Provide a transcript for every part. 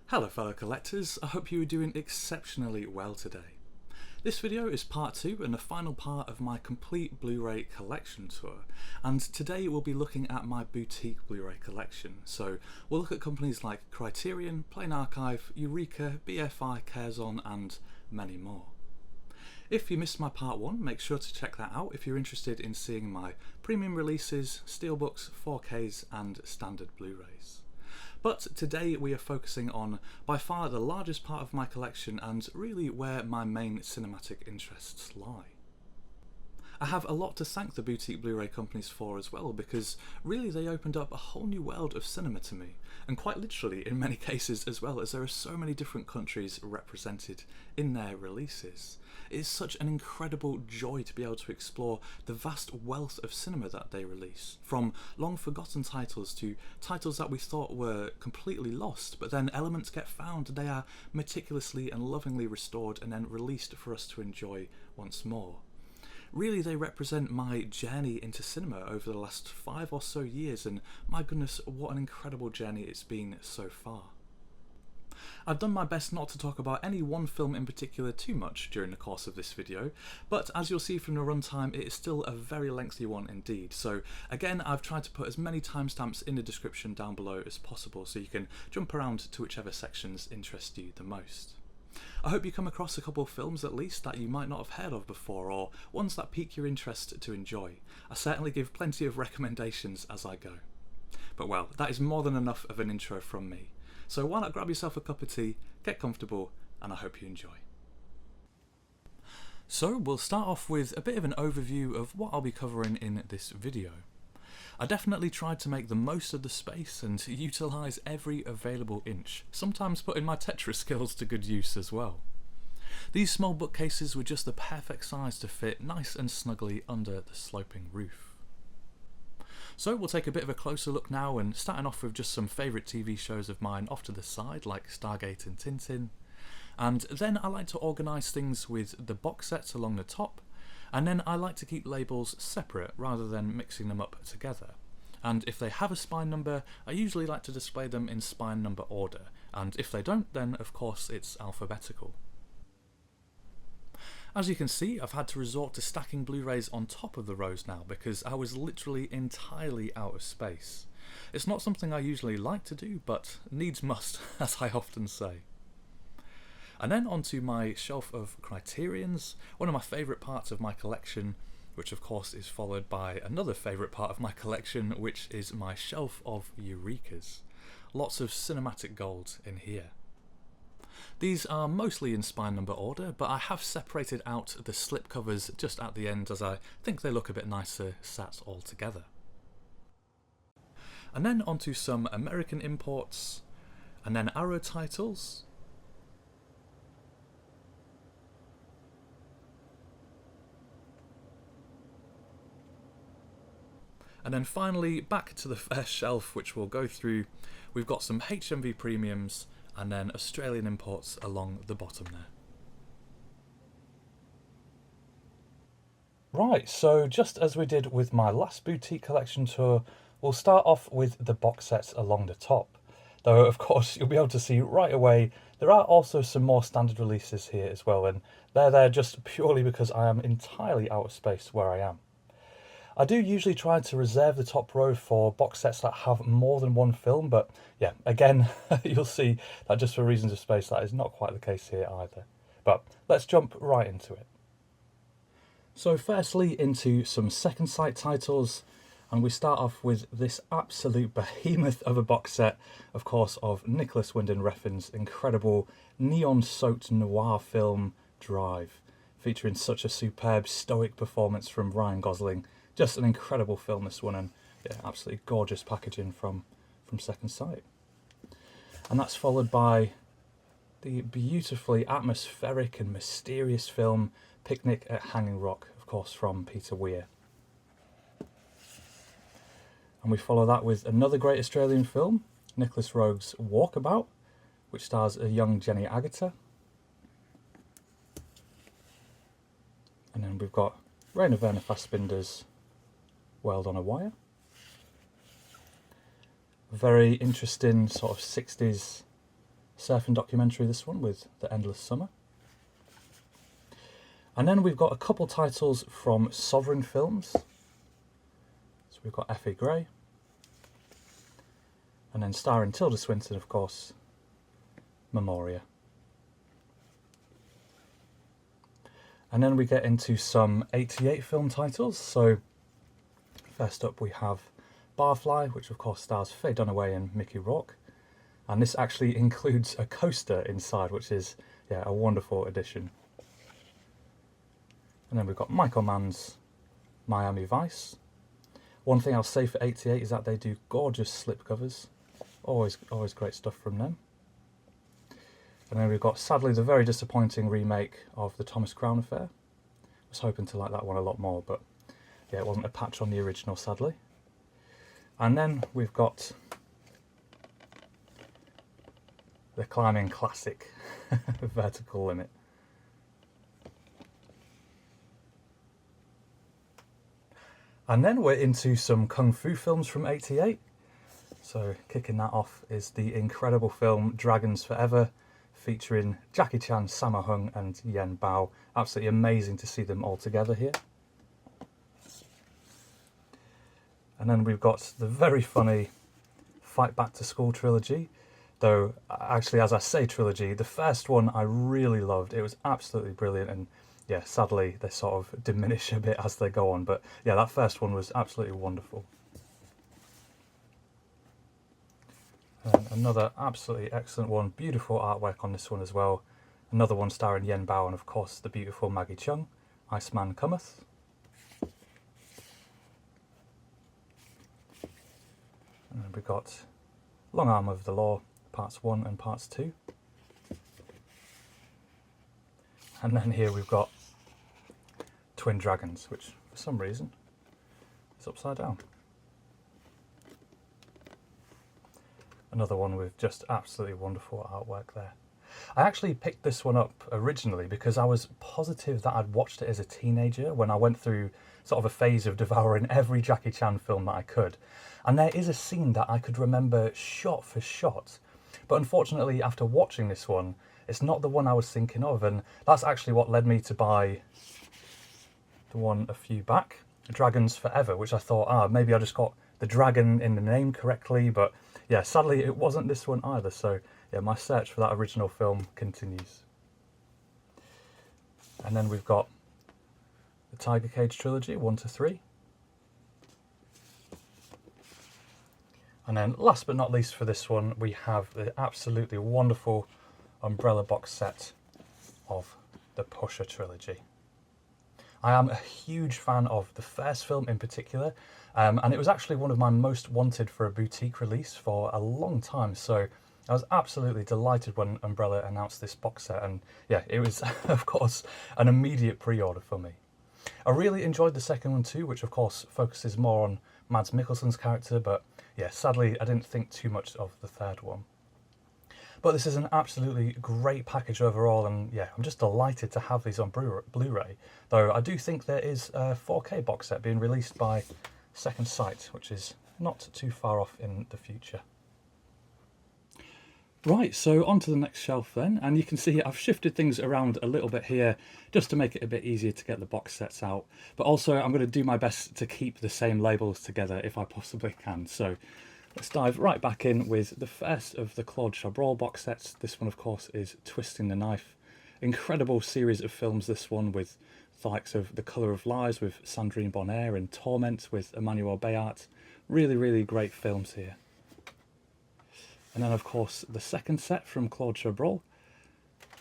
Hello fellow collectors, I hope you are doing exceptionally well today. This video is part 2 and the final part of my complete Blu-ray collection tour, and today we'll be looking at my boutique Blu-ray collection. So we'll look at companies like Criterion, Plain Archive, Eureka, BFI, Curzon and many more. If you missed my part 1, make sure to check that out if you're interested in seeing my premium releases, steelbooks, 4Ks and standard Blu-rays. But today we are focusing on by far the largest part of my collection and really where my main cinematic interests lie. I have a lot to thank the boutique Blu-ray companies for as well, because really they opened up a whole new world of cinema to me, and quite literally in many cases as well, as there are so many different countries represented in their releases. It is such an incredible joy to be able to explore the vast wealth of cinema that they release, from long forgotten titles to titles that we thought were completely lost, but then elements get found, they are meticulously and lovingly restored and then released for us to enjoy once more. Really, they represent my journey into cinema over the last 5 or so years, and my goodness, what an incredible journey it's been so far. I've done my best not to talk about any one film in particular too much during the course of this video, but as you'll see from the runtime, it is still a very lengthy one indeed. So again, I've tried to put as many timestamps in the description down below as possible so you can jump around to whichever sections interest you the most. I hope you come across a couple of films at least that you might not have heard of before, or ones that pique your interest to enjoy. I certainly give plenty of recommendations as I go. But well, that is more than enough of an intro from me. So why not grab yourself a cup of tea, get comfortable, and I hope you enjoy. So we'll start off with a bit of an overview of what I'll be covering in this video. I definitely tried to make the most of the space and utilise every available inch, sometimes putting my Tetris skills to good use as well. These small bookcases were just the perfect size to fit nice and snugly under the sloping roof. So we'll take a bit of a closer look now, and starting off with just some favourite TV shows of mine off to the side like Stargate and Tintin, and then I like to organise things with the box sets along the top, and then I like to keep labels separate rather than mixing them up together. And if they have a spine number, I usually like to display them in spine number order, and if they don't, then of course it's alphabetical. As you can see, I've had to resort to stacking Blu-rays on top of the rows now because I was literally entirely out of space. It's not something I usually like to do, but needs must, as I often say. And then onto my shelf of Criterions, one of my favourite parts of my collection, which of course is followed by another favourite part of my collection, which is my shelf of Eurekas. Lots of cinematic gold in here. These are mostly in spine number order, but I have separated out the slip covers just at the end as I think they look a bit nicer sat all together. And then onto some American imports, and then Arrow titles. And then finally, back to the first shelf, which we'll go through. We've got some HMV Premiums and then Australian imports along the bottom there. Right, so just as we did with my last boutique collection tour, we'll start off with the box sets along the top. Though, of course, you'll be able to see right away, there are also some more standard releases here as well, and they're there just purely because I am entirely out of space where I am. I do usually try to reserve the top row for box sets that have more than one film, but yeah, again, you'll see that just for reasons of space that is not quite the case here either. But let's jump right into it. So firstly into some second sight titles, and we start off with this absolute behemoth of a box set, of course, of Nicholas Winding Refn's incredible neon-soaked noir film Drive, featuring such a superb stoic performance from Ryan Gosling. Just an incredible film, this one, and yeah, absolutely gorgeous packaging from Second Sight. And that's followed by the beautifully atmospheric and mysterious film Picnic at Hanging Rock, of course, from Peter Weir. And we follow that with another great Australian film, Nicholas Roeg's Walkabout, which stars a young Jenny Agutter. And then we've got Rainer Werner Fassbinder's World on a Wire. Very interesting sort of 60s surfing documentary, this one, with The Endless Summer. And then we've got a couple titles from Sovereign Films. So we've got F.E. Gray. And then starring Tilda Swinton, of course, Memoria. And then we get into some 88 film titles. So first up we have Barfly, which of course stars Faye Dunaway and Mickey Rourke. And this actually includes a coaster inside, which is, yeah, a wonderful addition. And then we've got Michael Mann's Miami Vice. One thing I'll say for 88 is that they do gorgeous slipcovers. Always great stuff from them. And then we've got, sadly, the very disappointing remake of The Thomas Crown Affair. I was hoping to like that one a lot more, but yeah, it wasn't a patch on the original, sadly. And then we've got the climbing classic, Vertical Limit. And then we're into some Kung Fu films from 88. So kicking that off is the incredible film Dragons Forever, featuring Jackie Chan, Sammo Hung and Yen Bao. Absolutely amazing to see them all together here. And then we've got the very funny Fight Back to School trilogy. Though, actually, as I say trilogy, the first one I really loved. It was absolutely brilliant, and yeah, sadly they sort of diminish a bit as they go on. But yeah, that first one was absolutely wonderful. And another absolutely excellent one. Beautiful artwork on this one as well. Another one starring Yen Bao and of course the beautiful Maggie Cheung, Iceman Cometh. And then we've got Long Arm of the Law, Parts 1 and Parts 2. And then here we've got Twin Dragons, which for some reason is upside down. Another one with just absolutely wonderful artwork there. I actually picked this one up originally because I was positive that I'd watched it as a teenager when I went through sort of a phase of devouring every Jackie Chan film that I could. And there is a scene that I could remember shot for shot. But unfortunately, after watching this one, it's not the one I was thinking of. And that's actually what led me to buy the one a few back, Dragons Forever, which I thought, maybe I just got the dragon in the name correctly. But yeah, sadly, it wasn't this one either. So yeah, my search for that original film continues. And then we've got the Tiger Cage trilogy, 1 to 3. And then last but not least for this one, we have the absolutely wonderful umbrella box set of the Pusher trilogy. I am a huge fan of the first film in particular, and it was actually one of my most wanted for a boutique release for a long time. So I was absolutely delighted when Umbrella announced this box set, and yeah, it was of course an immediate pre-order for me. I really enjoyed the second one too, which of course focuses more on Mads Mikkelsen's character, but yeah, sadly I didn't think too much of the third one. But this is an absolutely great package overall, and yeah, I'm just delighted to have these on Blu-ray, though I do think there is a 4K box set being released by Second Sight, which is not too far off in the future. Right, so on to the next shelf then, and you can see I've shifted things around a little bit here just to make it a bit easier to get the box sets out, but also I'm going to do my best to keep the same labels together if I possibly can. So let's dive right back in with the first of the Claude Chabrol box sets. This one of course is Twisting the Knife. Incredible series of films, this one, with the likes of The Colour of Lies with Sandrine Bonnaire and Torment with Emmanuel Bayart. Really, really great films here. And then of course the second set from Claude Chabrol.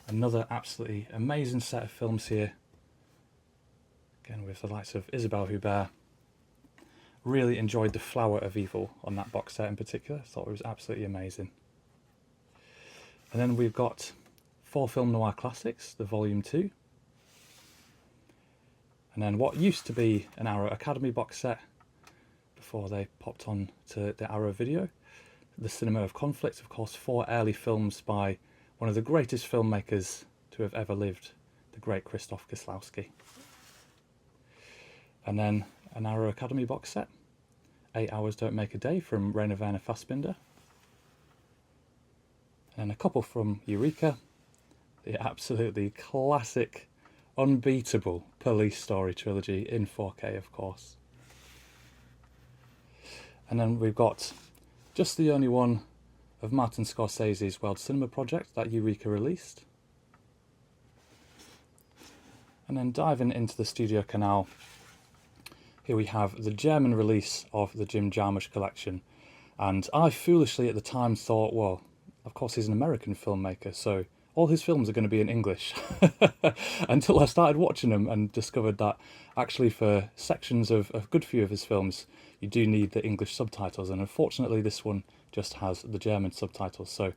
Another absolutely amazing set of films here. Again with the likes of Isabelle Huppert. Really enjoyed The Flower of Evil on that box set in particular. Thought it was absolutely amazing. And then we've got 4 Film Noir Classics, the Volume 2. And then what used to be an Arrow Academy box set before they popped on to the Arrow Video. The Cinema of Conflict, of course, 4 early films by one of the greatest filmmakers to have ever lived, the great Krzysztof Kieslowski. And then an Arrow Academy box set, 8 Hours Don't Make a Day from Rainer Werner Fassbinder. and a couple from Eureka, the absolutely classic, unbeatable Police Story trilogy in 4K, of course. And then we've got just the only one of Martin Scorsese's World Cinema project that Eureka released. And then diving into the Studio Canal, here we have the German release of the Jim Jarmusch collection. And I foolishly at the time thought, well, of course he's an American filmmaker, so all his films are going to be in English. Until I started watching them and discovered that actually for sections of a good few of his films, you do need the English subtitles. And unfortunately this one just has the German subtitles. So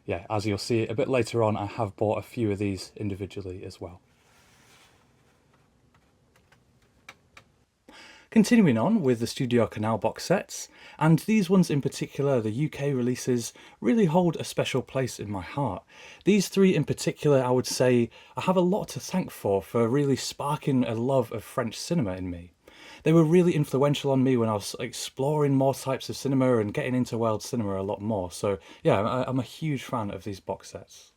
yeah, as you'll see a bit later on, I have bought a few of these individually as well. Continuing on with the Studio Canal box sets, and these ones in particular, the UK releases, really hold a special place in my heart. These three in particular, I would say, I have a lot to thank for really sparking a love of French cinema in me. They were really influential on me when I was exploring more types of cinema and getting into world cinema a lot more. So yeah, I'm a huge fan of these box sets.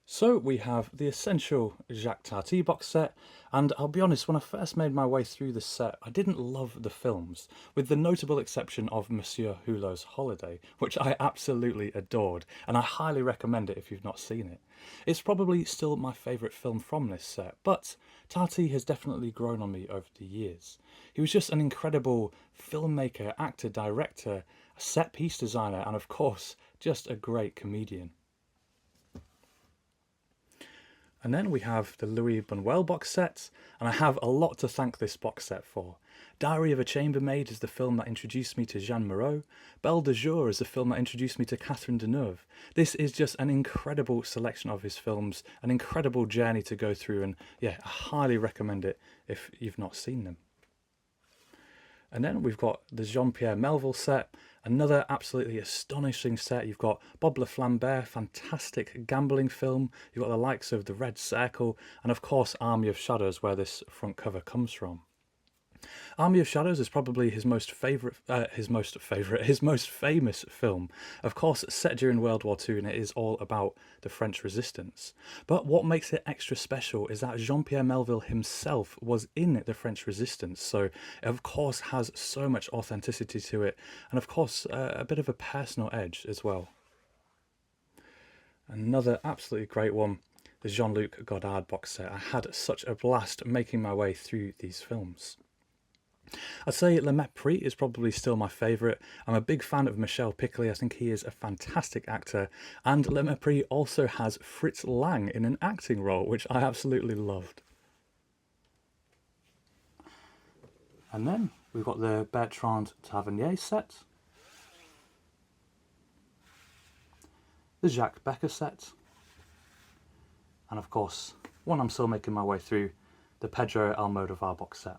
So we have the essential Jacques Tati box set, and I'll be honest, when I first made my way through this set, I didn't love the films, with the notable exception of Monsieur Hulot's Holiday, which I absolutely adored, and I highly recommend it if you've not seen it. It's probably still my favourite film from this set, but Tati has definitely grown on me over the years. He was just an incredible filmmaker, actor, director, set piece designer, and of course, just a great comedian. And then we have the Louis Buñuel box set, and I have a lot to thank this box set for. Diary of a Chambermaid is the film that introduced me to Jeanne Moreau. Belle de Jour is the film that introduced me to Catherine Deneuve. This is just an incredible selection of his films, an incredible journey to go through, and yeah, I highly recommend it if you've not seen them. And then we've got the Jean-Pierre Melville set, another absolutely astonishing set. You've got Bob Le Flambert, fantastic gambling film. You've got the likes of The Red Circle, and of course Army of Shadows, where this front cover comes from. Army of Shadows is probably his most famous film. Of course, set during World War II, and it is all about the French resistance. But what makes it extra special is that Jean-Pierre Melville himself was in the French resistance, so it of course has so much authenticity to it, and of course a bit of a personal edge as well. Another absolutely great one, the Jean-Luc Godard box set. I had such a blast making my way through these films. I'd say Le Mépris is probably still my favourite. I'm a big fan of Michel Piccoli. I think he is a fantastic actor. And Le Mépris also has Fritz Lang in an acting role, which I absolutely loved. And then we've got the Bertrand Tavernier set, the Jacques Becker set, and of course, one I'm still making my way through, the Pedro Almodovar box set.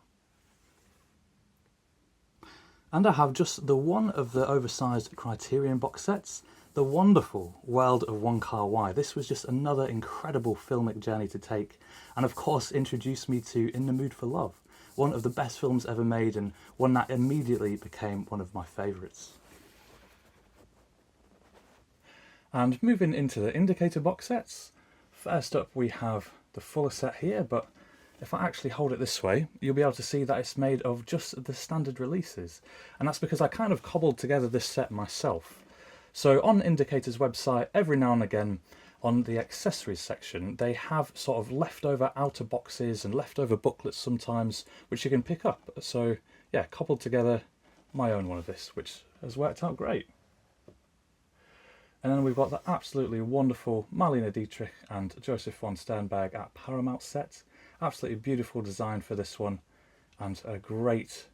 And I have just the one of the oversized Criterion box sets, the wonderful World of Wong Kar-wai. This was just another incredible filmic journey to take, and of course introduced me to In the Mood for Love, one of the best films ever made, and one that immediately became one of my favourites. And moving into the indicator box sets, first up we have the fuller set here, but if I actually hold it this way, you'll be able to see that it's made of just the standard releases. And that's because I kind of cobbled together this set myself. So on Indicator's website, every now and again, on the accessories section, they have sort of leftover outer boxes and leftover booklets sometimes, which you can pick up. So yeah, cobbled together my own one of this, which has worked out great. And then we've got the absolutely wonderful Marlene Dietrich and Joseph von Sternberg at Paramount set. Absolutely beautiful design for this one, and a great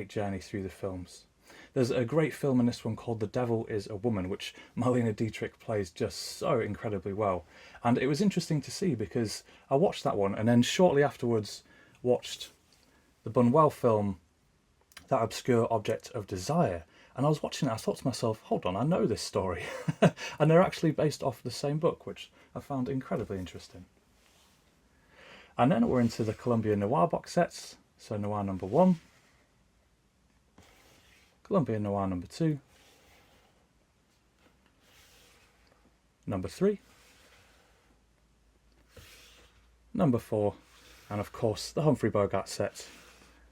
journey through the films. There's a great film in this one called The Devil is a Woman, which Marlene Dietrich plays just so incredibly well. And it was interesting to see because I watched that one and then shortly afterwards watched the Buñuel film, That Obscure Object of Desire. And I was watching it, I thought to myself, hold on, I know this story. And they're actually based off the same book, which I found incredibly interesting. And then we're into the Columbia Noir box sets. So Noir number 1, Columbia Noir number 2, number 3, number 4, and of course the Humphrey Bogart set,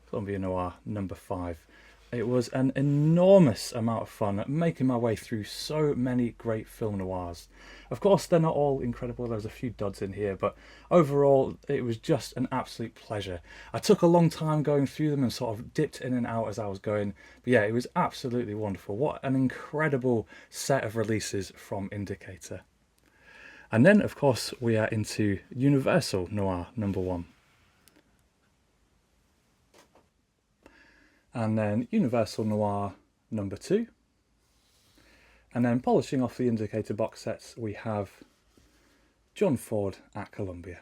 Columbia Noir number 5. It was an enormous amount of fun making my way through so many great film noirs. Of course, they're not all incredible, there's a few duds in here, but overall it was just an absolute pleasure. I took a long time going through them and sort of dipped in and out as I was going, but yeah, it was absolutely wonderful. What an incredible set of releases from Indicator. And then, of course, we are into Universal Noir number 1. And then Universal Noir number 2. And then polishing off the Indicator box sets, we have John Ford at Columbia.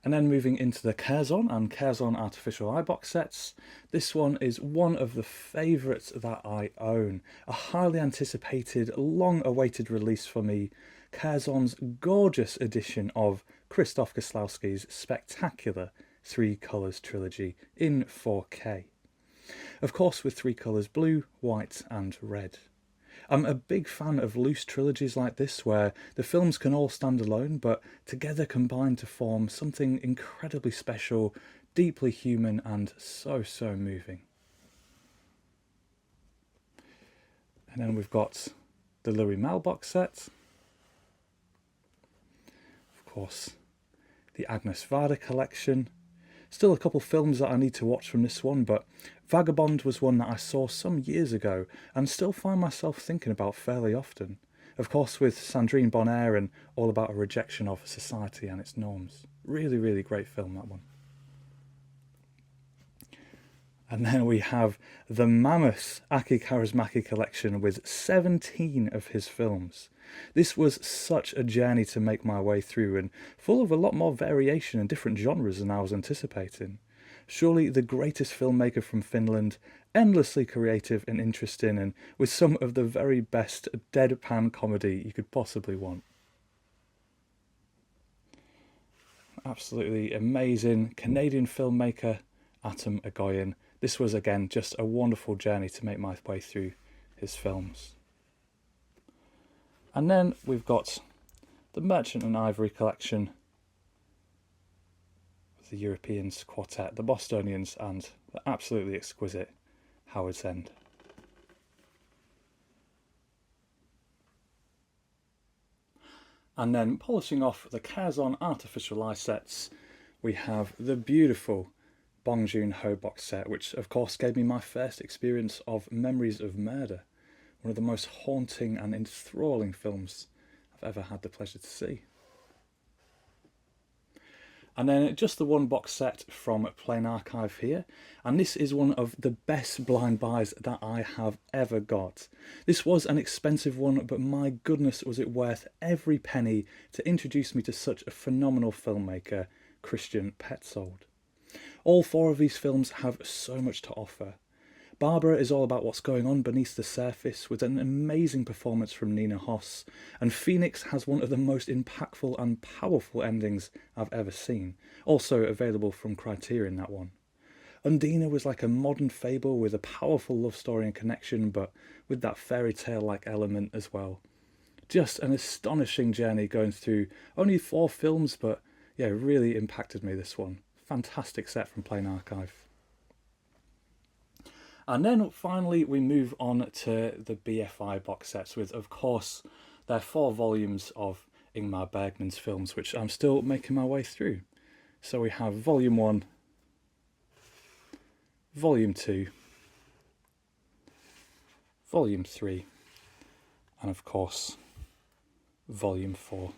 And then moving into the Curzon and Curzon Artifical Eye box sets, this one is one of the favourites that I own. A highly anticipated, long-awaited release for me, Curzon's gorgeous edition of Krzysztof Kieslowski's spectacular 3 colours trilogy in 4K. Of course with 3 colours, blue, white and red. I'm a big fan of loose trilogies like this where the films can all stand alone but together combine to form something incredibly special, deeply human and so moving. And then we've got the Louis Malle box set. Of course the Agnes Varda collection. Still a couple films that I need to watch from this one, but Vagabond was one that I saw some years ago and still find myself thinking about fairly often. Of course with Sandrine Bonnaire and all about a rejection of society and its norms. Really great film, that one. And then we have the mammoth Aki Kaurismäki collection with 17 of his films. This was such a journey to make my way through and full of a lot more variation and different genres than I was anticipating. Surely the greatest filmmaker from Finland, endlessly creative and interesting and with some of the very best deadpan comedy you could possibly want. Absolutely amazing Canadian filmmaker Atom Egoyan. This was again just a wonderful journey to make my way through his films. And then we've got the Merchant and Ivory collection, the Europeans Quartet, the Bostonians and the absolutely exquisite Howard's End. And then polishing off the Curzon Artificial Eye sets, we have the beautiful Bong Joon-ho box set, which of course gave me my first experience of Memories of Murder, one of the most haunting and enthralling films I've ever had the pleasure to see. And then just the one box set from Plain Archive here, and this is one of the best blind buys that I have ever got. This was an expensive one, but my goodness was it worth every penny to introduce me to such a phenomenal filmmaker, Christian Petzold. All 4 of these films have so much to offer. Barbara is all about what's going on beneath the surface with an amazing performance from Nina Hoss, and Phoenix has one of the most impactful and powerful endings I've ever seen, also available from Criterion, that one. Undina was like a modern fable with a powerful love story and connection, but with that fairy tale like element as well. Just an astonishing journey going through only 4 films, but yeah, really impacted me, this one. Fantastic set from Plain Archive. And then finally we move on to the BFI box sets with, of course, their 4 volumes of Ingmar Bergman's films, which I'm still making my way through. So we have Volume 1, Volume 2, Volume 3, and of course, Volume 4.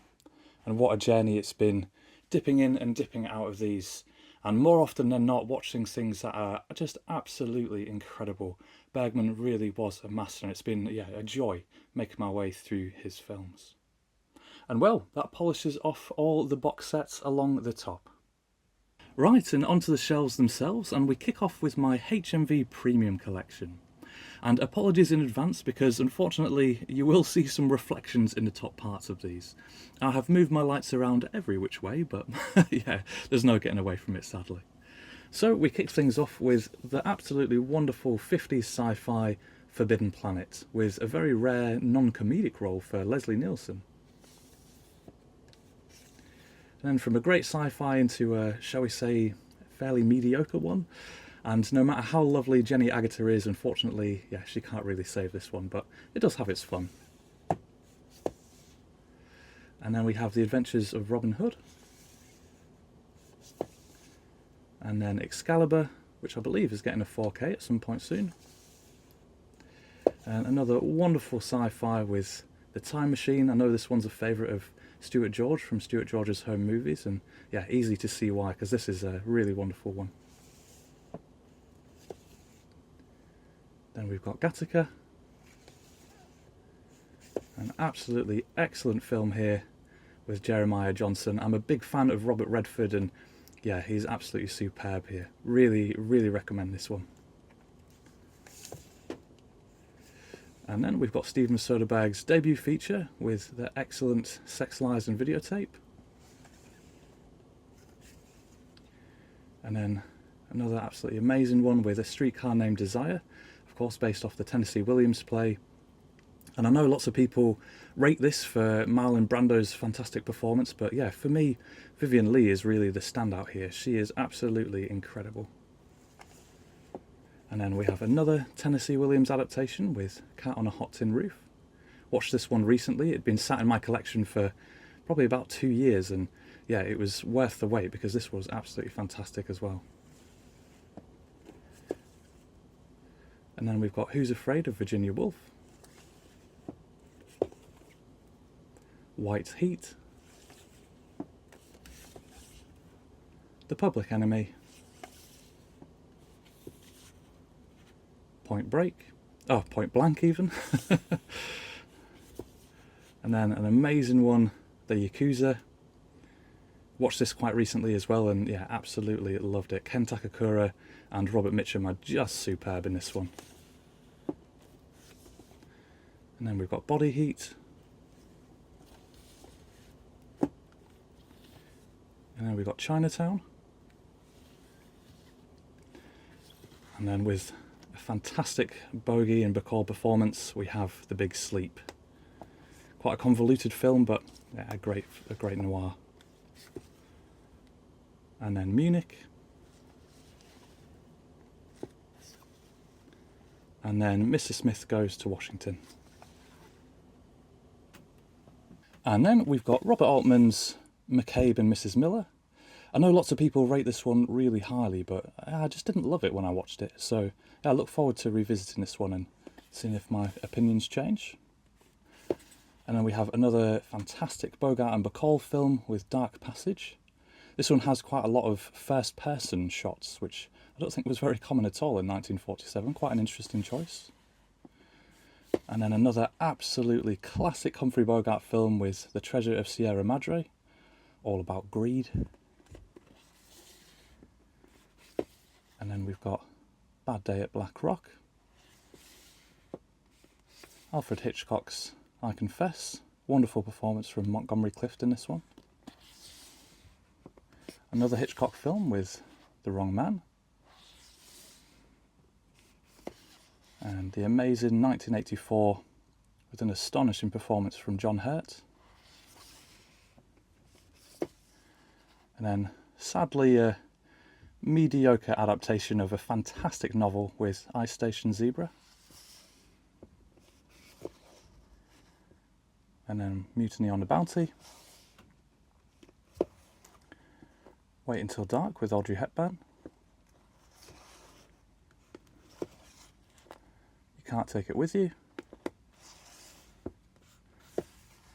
And what a journey it's been, dipping in and dipping out of these. And more often than not, watching things that are just absolutely incredible. Bergman really was a master, and it's been a joy making my way through his films. And well, that polishes off all the box sets along the top. Right, and onto the shelves themselves, and we kick off with my HMV Premium Collection. And apologies in advance because unfortunately you will see some reflections in the top parts of these. I have moved my lights around every which way, but yeah, there's no getting away from it, sadly. So we kick things off with the absolutely wonderful 50s sci-fi Forbidden Planet, with a very rare non-comedic role for Leslie Nielsen. And then from a great sci-fi into a, shall we say, fairly mediocre one. And no matter how lovely Jenny Agutter is, unfortunately, yeah, she can't really save this one, but it does have its fun. And then we have The Adventures of Robin Hood. And then Excalibur, which I believe is getting a 4K at some point soon. And another wonderful sci-fi with The Time Machine. I know this one's a favourite of Stuart George from Stuart George's Home Movies, and yeah, easy to see why, because this is a really wonderful one. Then we've got Gattaca. An absolutely excellent film here with Jeremiah Johnson. I'm a big fan of Robert Redford, and yeah, he's absolutely superb here. Really, really recommend this one. And then we've got Steven Soderbergh's debut feature with the excellent Sex, Lies and Videotape. And then another absolutely amazing one with A Streetcar Named Desire, of course based off the Tennessee Williams play. And I know lots of people rate this for Marlon Brando's fantastic performance, but yeah, for me, Vivien Leigh is really the standout here. She is absolutely incredible. And then we have another Tennessee Williams adaptation with Cat on a Hot Tin Roof. Watched this one recently. It'd been sat in my collection for probably about 2 years, and yeah, it was worth the wait because this was absolutely fantastic as well. And then we've got Who's Afraid of Virginia Woolf, White Heat, The Public Enemy, Point Break, oh, Point Blank even, and then an amazing one, The Yakuza. Watched this quite recently as well, and yeah, absolutely loved it. Ken Takakura and Robert Mitchum are just superb in this one. And then we've got Body Heat. And then we've got Chinatown. And then with a fantastic Bogey and Bacall performance, we have The Big Sleep. Quite a convoluted film, but yeah, a great noir. And then Munich. And then Mrs. Smith Goes to Washington. And then we've got Robert Altman's McCabe and Mrs. Miller. I know lots of people rate this one really highly, but I just didn't love it when I watched it. So yeah, I look forward to revisiting this one and seeing if my opinions change. And then we have another fantastic Bogart and Bacall film with Dark Passage. This one has quite a lot of first-person shots, which I don't think was very common at all in 1947. Quite an interesting choice. And then another absolutely classic Humphrey Bogart film with The Treasure of Sierra Madre, all about greed. And then we've got Bad Day at Black Rock, Alfred Hitchcock's I Confess. Wonderful performance from Montgomery Clift in this one. Another Hitchcock film with The Wrong Man. And the amazing 1984 with an astonishing performance from John Hurt. And then sadly a mediocre adaptation of a fantastic novel with Ice Station Zebra. And then Mutiny on the Bounty. Wait Until Dark with Audrey Hepburn. You Can't Take It With You.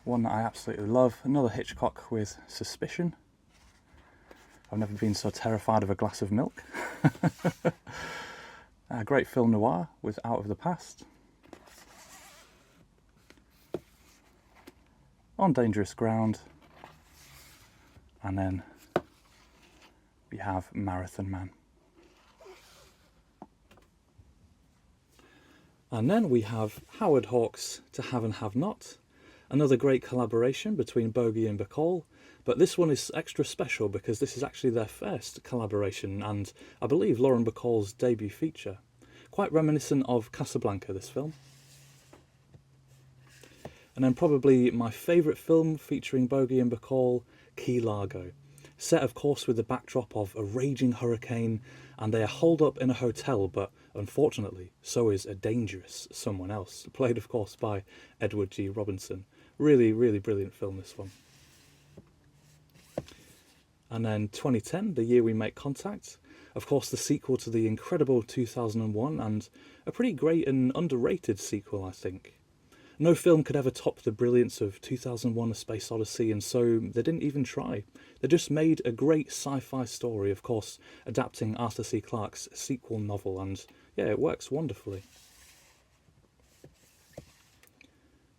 One that I absolutely love. Another Hitchcock with Suspicion. I've never been so terrified of a glass of milk. A great film noir with Out of the Past. On Dangerous Ground. And then we have Marathon Man. And then we have Howard Hawks' To Have and Have Not. Another great collaboration between Bogey and Bacall. But this one is extra special because this is actually their first collaboration and I believe Lauren Bacall's debut feature. Quite reminiscent of Casablanca, this film. And then probably my favourite film featuring Bogey and Bacall, Key Largo. Set, of course, with the backdrop of a raging hurricane, and they are holed up in a hotel, but unfortunately, so is a dangerous someone else. Played, of course, by Edward G. Robinson. Really, really brilliant film, this one. And then 2010, the year we make contact. Of course, the sequel to the incredible 2001, and a pretty great and underrated sequel, I think. No film could ever top the brilliance of 2001: A Space Odyssey, and so they didn't even try. They just made a great sci-fi story, of course, adapting Arthur C. Clarke's sequel novel, and yeah, it works wonderfully.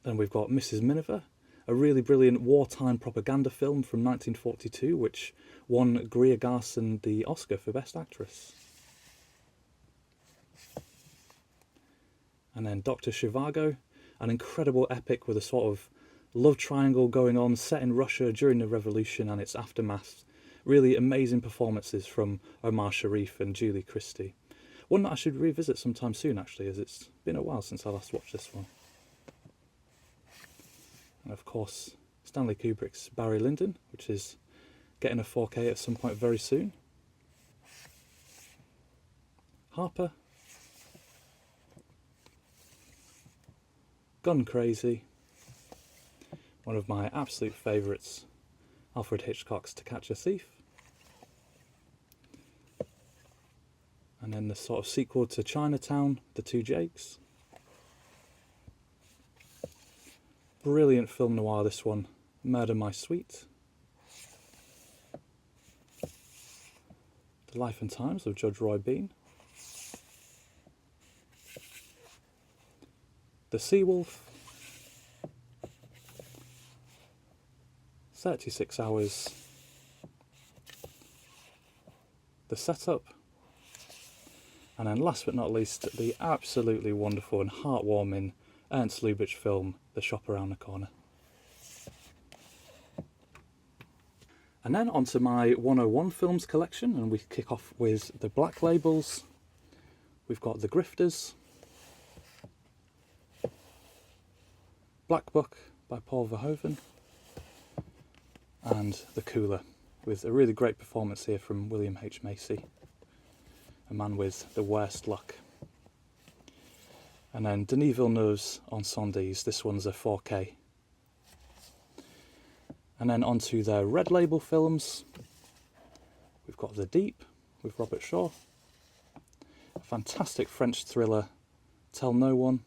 Then we've got Mrs. Miniver, a really brilliant wartime propaganda film from 1942, which won Greer Garson the Oscar for Best Actress. And then Dr. Zhivago, an incredible epic with a sort of love triangle going on, set in Russia during the revolution and its aftermath. Really amazing performances from Omar Sharif and Julie Christie. One that I should revisit sometime soon, actually, as it's been a while since I last watched this one. And of course, Stanley Kubrick's Barry Lyndon, which is getting a 4K at some point very soon. Harper. Gun Crazy. One of my absolute favourites, Alfred Hitchcock's To Catch a Thief. And then the sort of sequel to Chinatown, The Two Jakes. Brilliant film noir, this one, Murder My Sweet. The Life and Times of Judge Roy Bean. The Seawolf. 36 Hours. The Setup. And then last but not least, the absolutely wonderful and heartwarming Ernst Lubitsch film, The Shop Around the Corner. And then onto my 101 Films collection, and we kick off with the black labels. We've got The Grifters, Black Book by Paul Verhoeven, and The Cooler, with a really great performance here from William H. Macy, a man with the worst luck. And then Denis Villeneuve's Incendies, this one's a 4K. And then onto their red label films, we've got The Deep with Robert Shaw, a fantastic French thriller, Tell No One,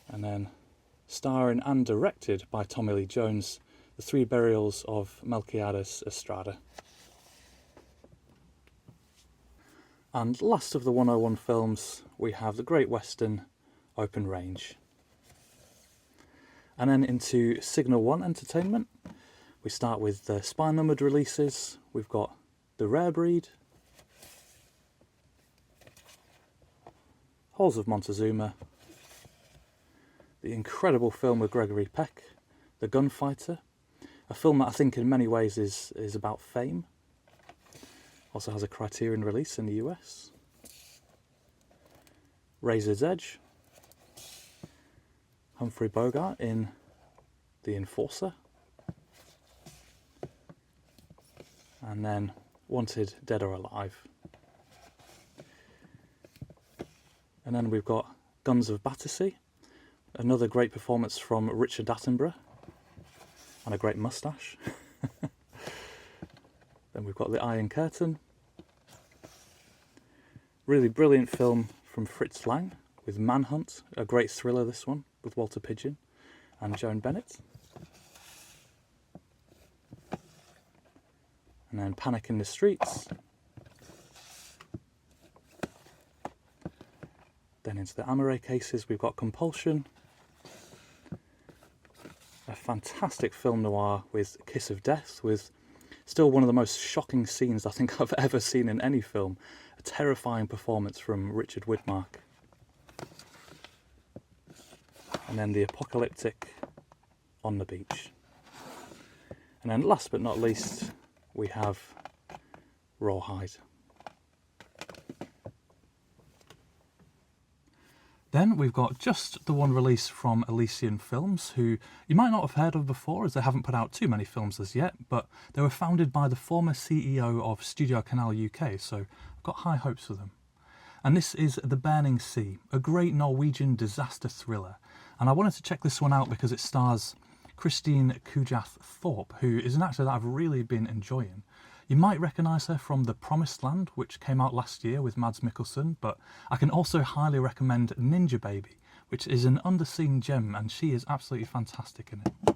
and then starring and directed by Tommy Lee Jones, The Three Burials of Melquiades Estrada. And last of the 101 films, we have the Great Western Open Range. And then into Signal 1 Entertainment, we start with the spine numbered releases. We've got The Rare Breed, Halls of Montezuma, the incredible film with Gregory Peck, The Gunfighter, a film that I think in many ways is about fame. Also has a Criterion release in the US. Razor's Edge. Humphrey Bogart in The Enforcer. And then Wanted, Dead or Alive. And then we've got Guns of Battersea. Another great performance from Richard Attenborough. And a great moustache. Then we've got The Iron Curtain. Really brilliant film from Fritz Lang with Manhunt, a great thriller this one, with Walter Pidgeon and Joan Bennett. And then Panic in the Streets. Then into the Amore cases, we've got Compulsion. A fantastic film noir with Kiss of Death, with still one of the most shocking scenes I think I've ever seen in any film. A terrifying performance from Richard Widmark. And then the apocalyptic On the Beach. And then last but not least, we have Rawhide. Then we've got just the one release from Elysian Films, who you might not have heard of before as they haven't put out too many films as yet, but they were founded by the former CEO of Studio Canal UK, so I've got high hopes for them. And this is The Burning Sea, a great Norwegian disaster thriller. And I wanted to check this one out because it stars Christine Kujath Thorpe, who is an actor that I've really been enjoying. You might recognise her from The Promised Land, which came out last year with Mads Mikkelsen, but I can also highly recommend Ninja Baby, which is an underseen gem, and she is absolutely fantastic in it.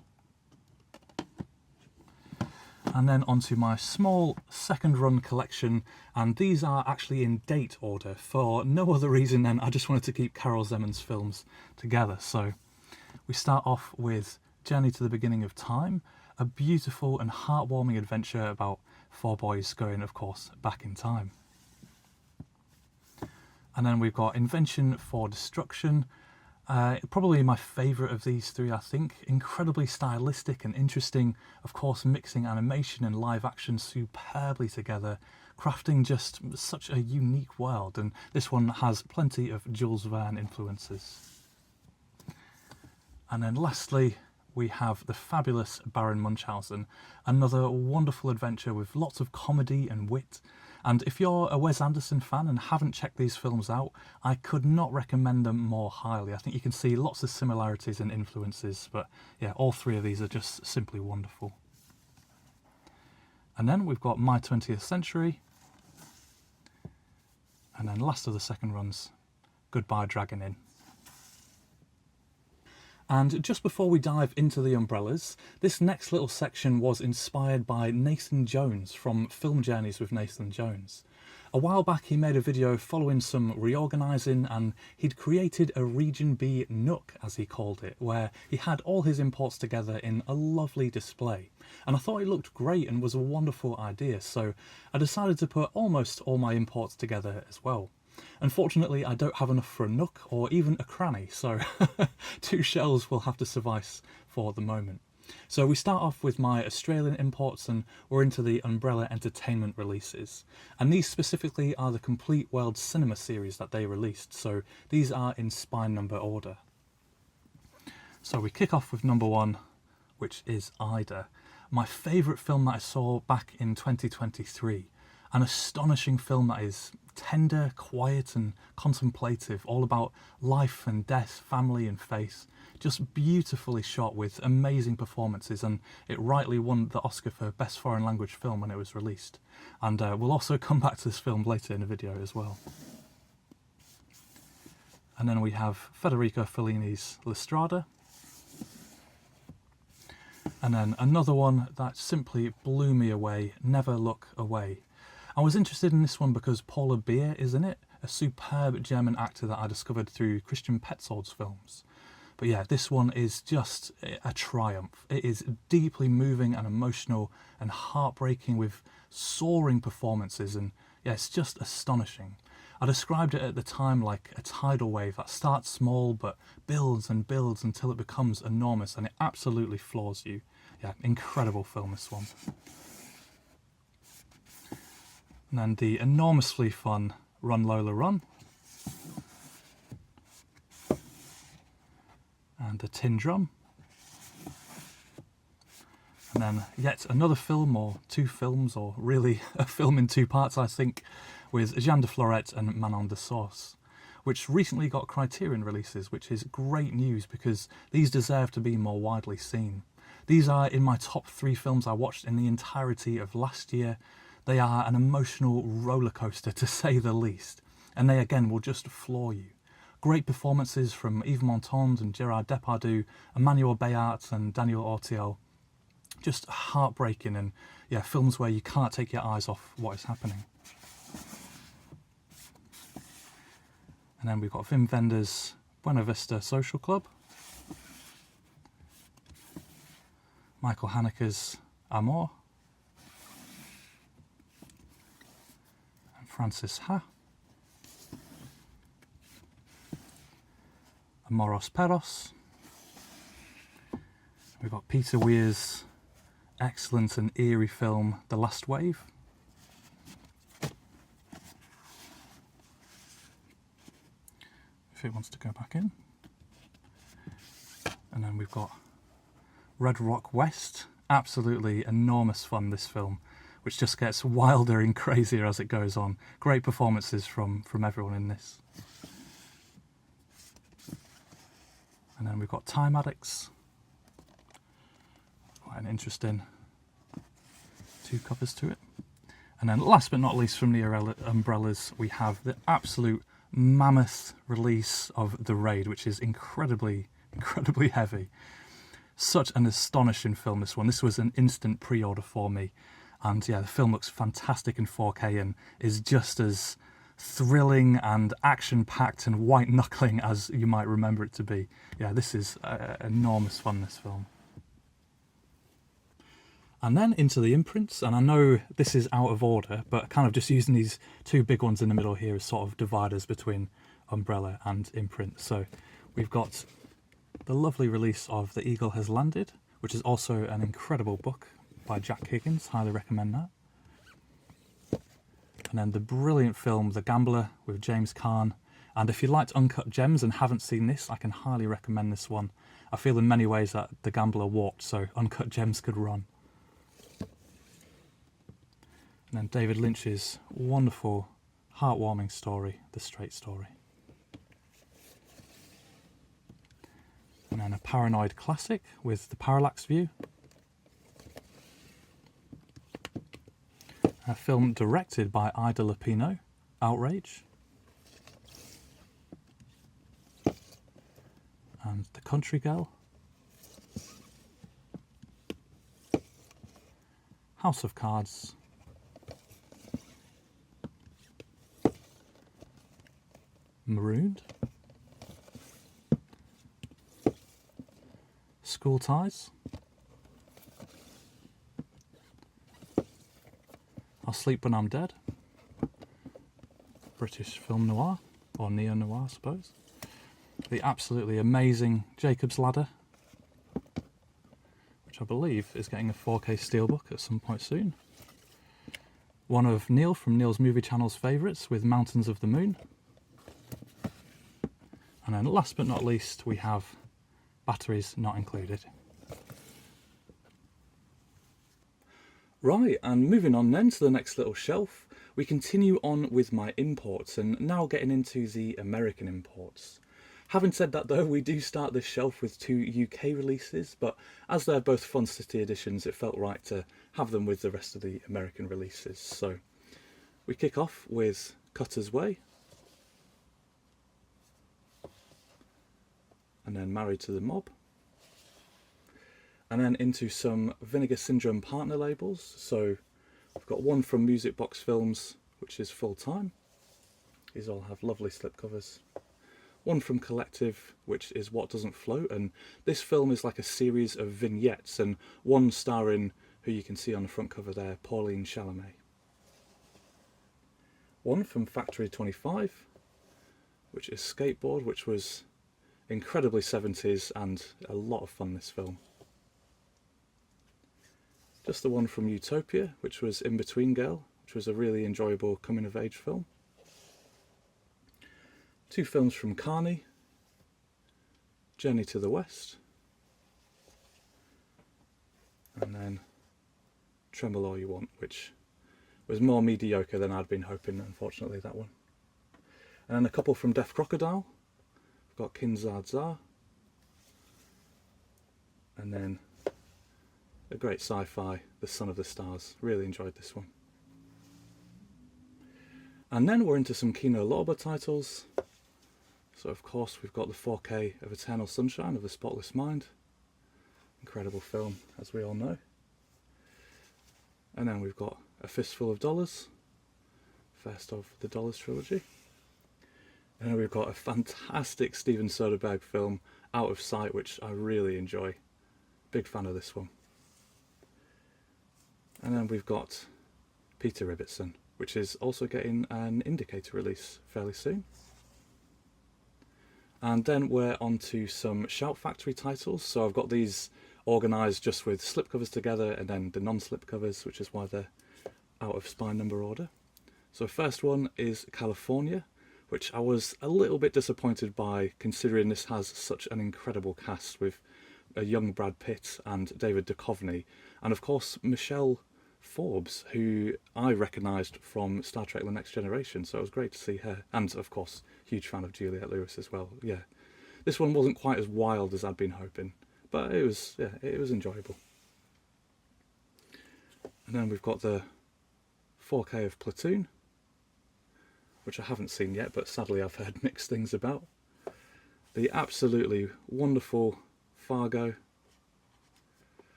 And then onto my small second run collection, and these are actually in date order for no other reason than I just wanted to keep Karel Zeman's films together. So we start off with Journey to the Beginning of Time, a beautiful and heartwarming adventure about 4 boys going, of course, back in time. And then we've got Invention for Destruction, probably my favourite of these three, I think. Incredibly stylistic and interesting, of course, mixing animation and live action superbly together, crafting just such a unique world, and this one has plenty of Jules Verne influences. And then lastly, we have the fabulous Baron Munchausen, another wonderful adventure with lots of comedy and wit. And if you're a Wes Anderson fan and haven't checked these films out, I could not recommend them more highly. I think you can see lots of similarities and influences, but yeah, all three of these are just simply wonderful. And then we've got My 20th Century, and then last of the second runs, Goodbye Dragon Inn. And just before we dive into the umbrellas, this next little section was inspired by Nathan Jones from Film Journeys with Nathan Jones. A while back he made a video following some reorganising, and he'd created a Region B nook, as he called it, where he had all his imports together in a lovely display. And I thought it looked great and was a wonderful idea, so I decided to put almost all my imports together as well. Unfortunately, I don't have enough for a nook or even a cranny, so 2 shelves will have to suffice for the moment. So we start off with my Australian imports, and we're into the Umbrella Entertainment releases. And these specifically are the Complete World Cinema series that they released, so these are in spine number order. So we kick off with number 1, which is Ida, my favourite film that I saw back in 2023. An astonishing film that is tender, quiet and contemplative, all about life and death, family and faith. Just beautifully shot with amazing performances, and it rightly won the Oscar for Best Foreign Language Film when it was released. And we'll also come back to this film later in the video as well. And then we have Federico Fellini's L'Strada. And then another one that simply blew me away, Never Look Away. I was interested in this one because Paula Beer is in it, a superb German actor that I discovered through Christian Petzold's films. But yeah, this one is just a triumph. It is deeply moving and emotional and heartbreaking with soaring performances, and yeah, it's just astonishing. I described it at the time like a tidal wave that starts small but builds and builds until it becomes enormous, and it absolutely floors you. Yeah, incredible film, this one. And then the enormously fun Run Lola Run. And the Tin Drum. And then yet another film, or 2 films, or really a film in 2 parts, I think, with Jeanne de Florette and Manon de Sauce, which recently got Criterion releases, which is great news because these deserve to be more widely seen. These are in my top 3 films I watched in the entirety of last year. They are an emotional roller coaster, to say the least, and they again will just floor you. Great performances from Yves Montand and Gerard Depardieu, Emmanuel Béat and Daniel Autiel. Just heartbreaking, and yeah, films where you can't take your eyes off what is happening. And then we've got Wim Wenders' Buena Vista Social Club. Michael Haneke's Amor. And Francis Ha. Amoros Peros. We've got Peter Weir's excellent and eerie film, The Last Wave. if it wants to go back in. And then we've got Red Rock West. Absolutely enormous fun, this film, which just gets wilder and crazier as it goes on. Great performances from everyone in this. And then we've got Time Addicts. Quite an interesting 2 covers to it. And then last but not least from the umbrellas, we have the absolute mammoth release of The Raid, which is incredibly heavy. Such an astonishing film, this one. This was an instant pre-order for me. And yeah, the film looks fantastic in 4K and is just as thrilling and action-packed and white-knuckling as you might remember it to be. Yeah, this is enormous fun, this film. And then into the imprints, and I know this is out of order, but kind of just using these 2 big ones in the middle here as sort of dividers between umbrella and imprint. So we've got the lovely release of The Eagle Has Landed, which is also an incredible book by Jack Higgins. Highly recommend that. And then the brilliant film The Gambler with James Caan. And if you liked Uncut Gems and haven't seen this, I can highly recommend this one. I feel in many ways that The Gambler walked, so Uncut Gems could run. And then David Lynch's wonderful, heartwarming story, The Straight Story. And then a Paranoid classic with The Parallax View. A film directed by Ida Lupino, Outrage. And The Country Girl. House of Cards. Marooned. School Ties. I'll Sleep When I'm Dead. British film noir, or neo-noir I suppose. The absolutely amazing Jacob's Ladder, which I believe is getting a 4K steelbook at some point soon. One of Neil from Neil's Movie Channel's favourites with Mountains of the Moon. And then last but not least, we have Batteries Not Included. Right, and moving on then to the next little shelf, we continue on with my imports and now getting into the American imports. Having said that though, we do start this shelf with 2 UK releases, but as they're both Fun City editions, it felt right to have them with the rest of the American releases. So we kick off with Cutter's Way. And then Married to the Mob. And then into some Vinegar Syndrome partner labels. So we've got one from Music Box Films, which is full time. These all have lovely slipcovers. One from Collective, which is What Doesn't Float, and this film is like a series of vignettes, and one starring, who you can see on the front cover there, Pauline Chalamet. One from Factory 25, which is Skateboard, which was incredibly 70s and a lot of fun, this film. Just the one from Utopia, which was In Between Girl, which was a really enjoyable coming of age film. 2 films from Kani, Journey to the West, and then Tremble All You Want, which was more mediocre than I'd been hoping, unfortunately, that one. And then a couple from Deaf Crocodile. Got Kin Zar Zar, and then a great sci-fi, The Son of the Stars. Really enjoyed this one. And then we're into some Kino Lorber titles. So of course we've got the 4K of Eternal Sunshine of the Spotless Mind. Incredible film, as we all know. And then we've got A Fistful of Dollars, first of the Dollars trilogy. And then we've got a fantastic Steven Soderbergh film, Out of Sight, which I really enjoy. Big fan of this one. And then we've got Peter Ibbotson, which is also getting an indicator release fairly soon. And then we're on to some Shout Factory titles. So I've got these organised just with slipcovers together and then the non-slipcovers, which is why they're out of spine number order. So first one is California, which I was a little bit disappointed by, considering this has such an incredible cast with a young Brad Pitt and David Duchovny, and of course Michelle Forbes, who I recognised from Star Trek The Next Generation, so it was great to see her, and of course huge fan of Juliette Lewis as well. Yeah, this one wasn't quite as wild as I'd been hoping, but it was enjoyable. And then we've got the 4K of Platoon, which I haven't seen yet, but sadly I've heard mixed things about. The absolutely wonderful Fargo,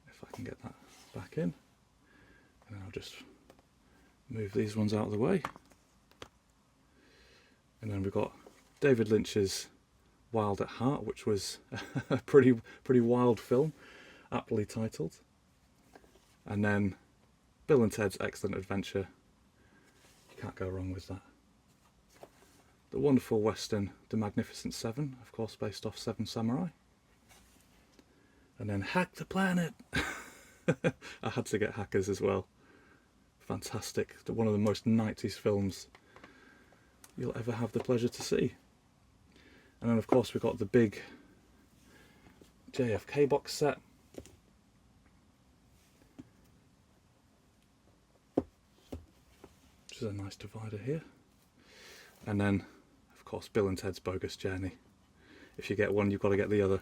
if I can get that back in, and I'll just move these ones out of the way. And then we've got David Lynch's Wild at Heart, which was a pretty wild film, aptly titled. And then Bill and Ted's Excellent Adventure. You can't go wrong with that. The wonderful Western The Magnificent Seven, of course based off Seven Samurai. And then Hack the Planet. I had to get Hackers as well. Fantastic. One of the most 90s films you'll ever have the pleasure to see. And then of course we've got the big JFK box set. Which is a nice divider here. And then of course Bill and Ted's Bogus Journey. If you get one, you've got to get the other.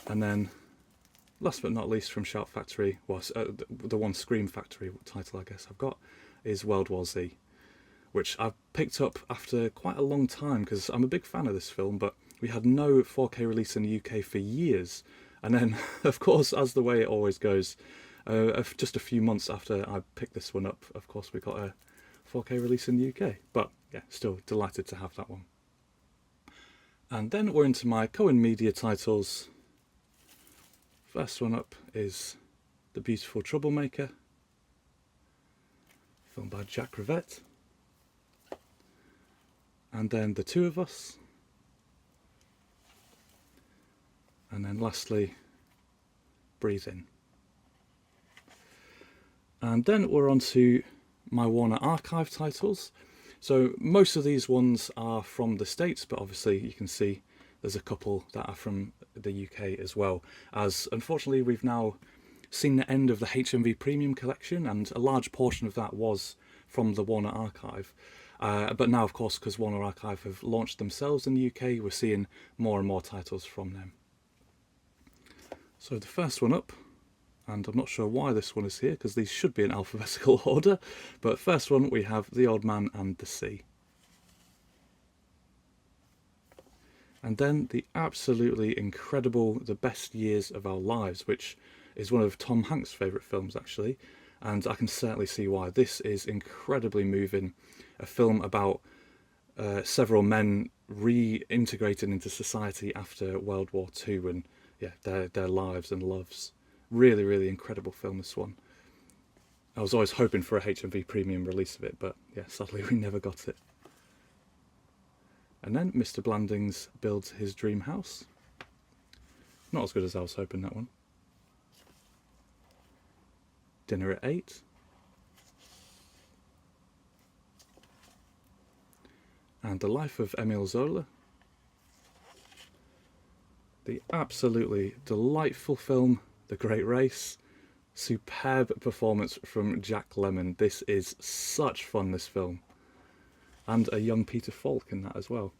And then, last but not least, from Shout Factory, was the one Scream Factory title I guess I've got, is World War Z, which I've picked up after quite a long time because I'm a big fan of this film, but we had no 4K release in the UK for years. And then, of course, as the way it always goes, just a few months after I picked this one up, of course, we got a 4K release in the UK. But yeah, still delighted to have that one. And then we're into my Cohen Media titles. First one up is The Beautiful Troublemaker, filmed by Jack Rivette. And then The Two of Us. And then lastly, Breathe In. And then we're on to my Warner Archive titles. So most of these ones are from the States, but obviously you can see there's a couple that are from the UK as well, as unfortunately we've now seen the end of the HMV Premium Collection, and a large portion of that was from the Warner Archive. But now, of course, because Warner Archive have launched themselves in the UK, we're seeing more and more titles from them. So the first one up, and I'm not sure why this one is here, because these should be in alphabetical order, but first one we have The Old Man and the Sea. And then the absolutely incredible The Best Years of Our Lives, which is one of Tom Hanks' favourite films actually, and I can certainly see why. This is incredibly moving, a film about several men reintegrated into society after World War II, and yeah, their lives and loves. Really, really incredible film, this one. I was always hoping for a HMV Premium release of it, but yeah, sadly we never got it. And then Mr. Blandings Builds His Dream House. Not as good as I was hoping, that one. Dinner at 8. And The Life of Emile Zola. The absolutely delightful film, The Great Race. Superb performance from Jack Lemmon. This is such fun, this film. And a young Peter Falk in that as well.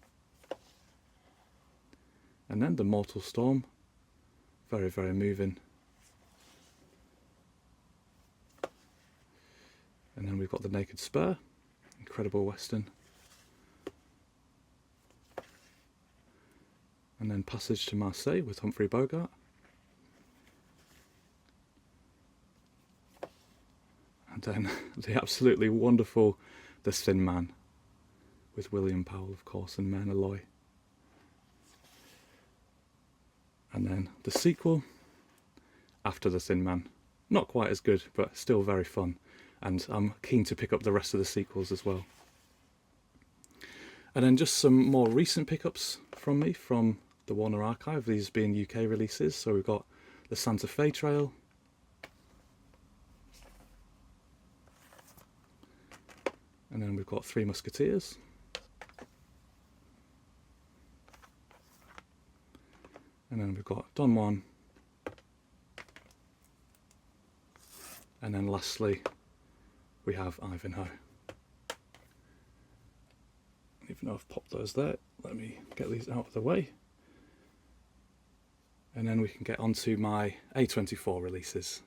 And then The Mortal Storm. Very, very moving. And then we've got The Naked Spur. Incredible Western. And then Passage to Marseille with Humphrey Bogart. And then the absolutely wonderful The Thin Man with William Powell, of course, and Myrna Loy. And then the sequel, After the Thin Man. Not quite as good, but still very fun. And I'm keen to pick up the rest of the sequels as well. And then just some more recent pickups from me from the Warner Archive, these being UK releases. So we've got The Santa Fe Trail, And then we've got Three Musketeers. And then we've got Don Juan. And then lastly, we have Ivanhoe. Even though I've popped those there, let me get these out of the way. And then we can get onto my A24 releases.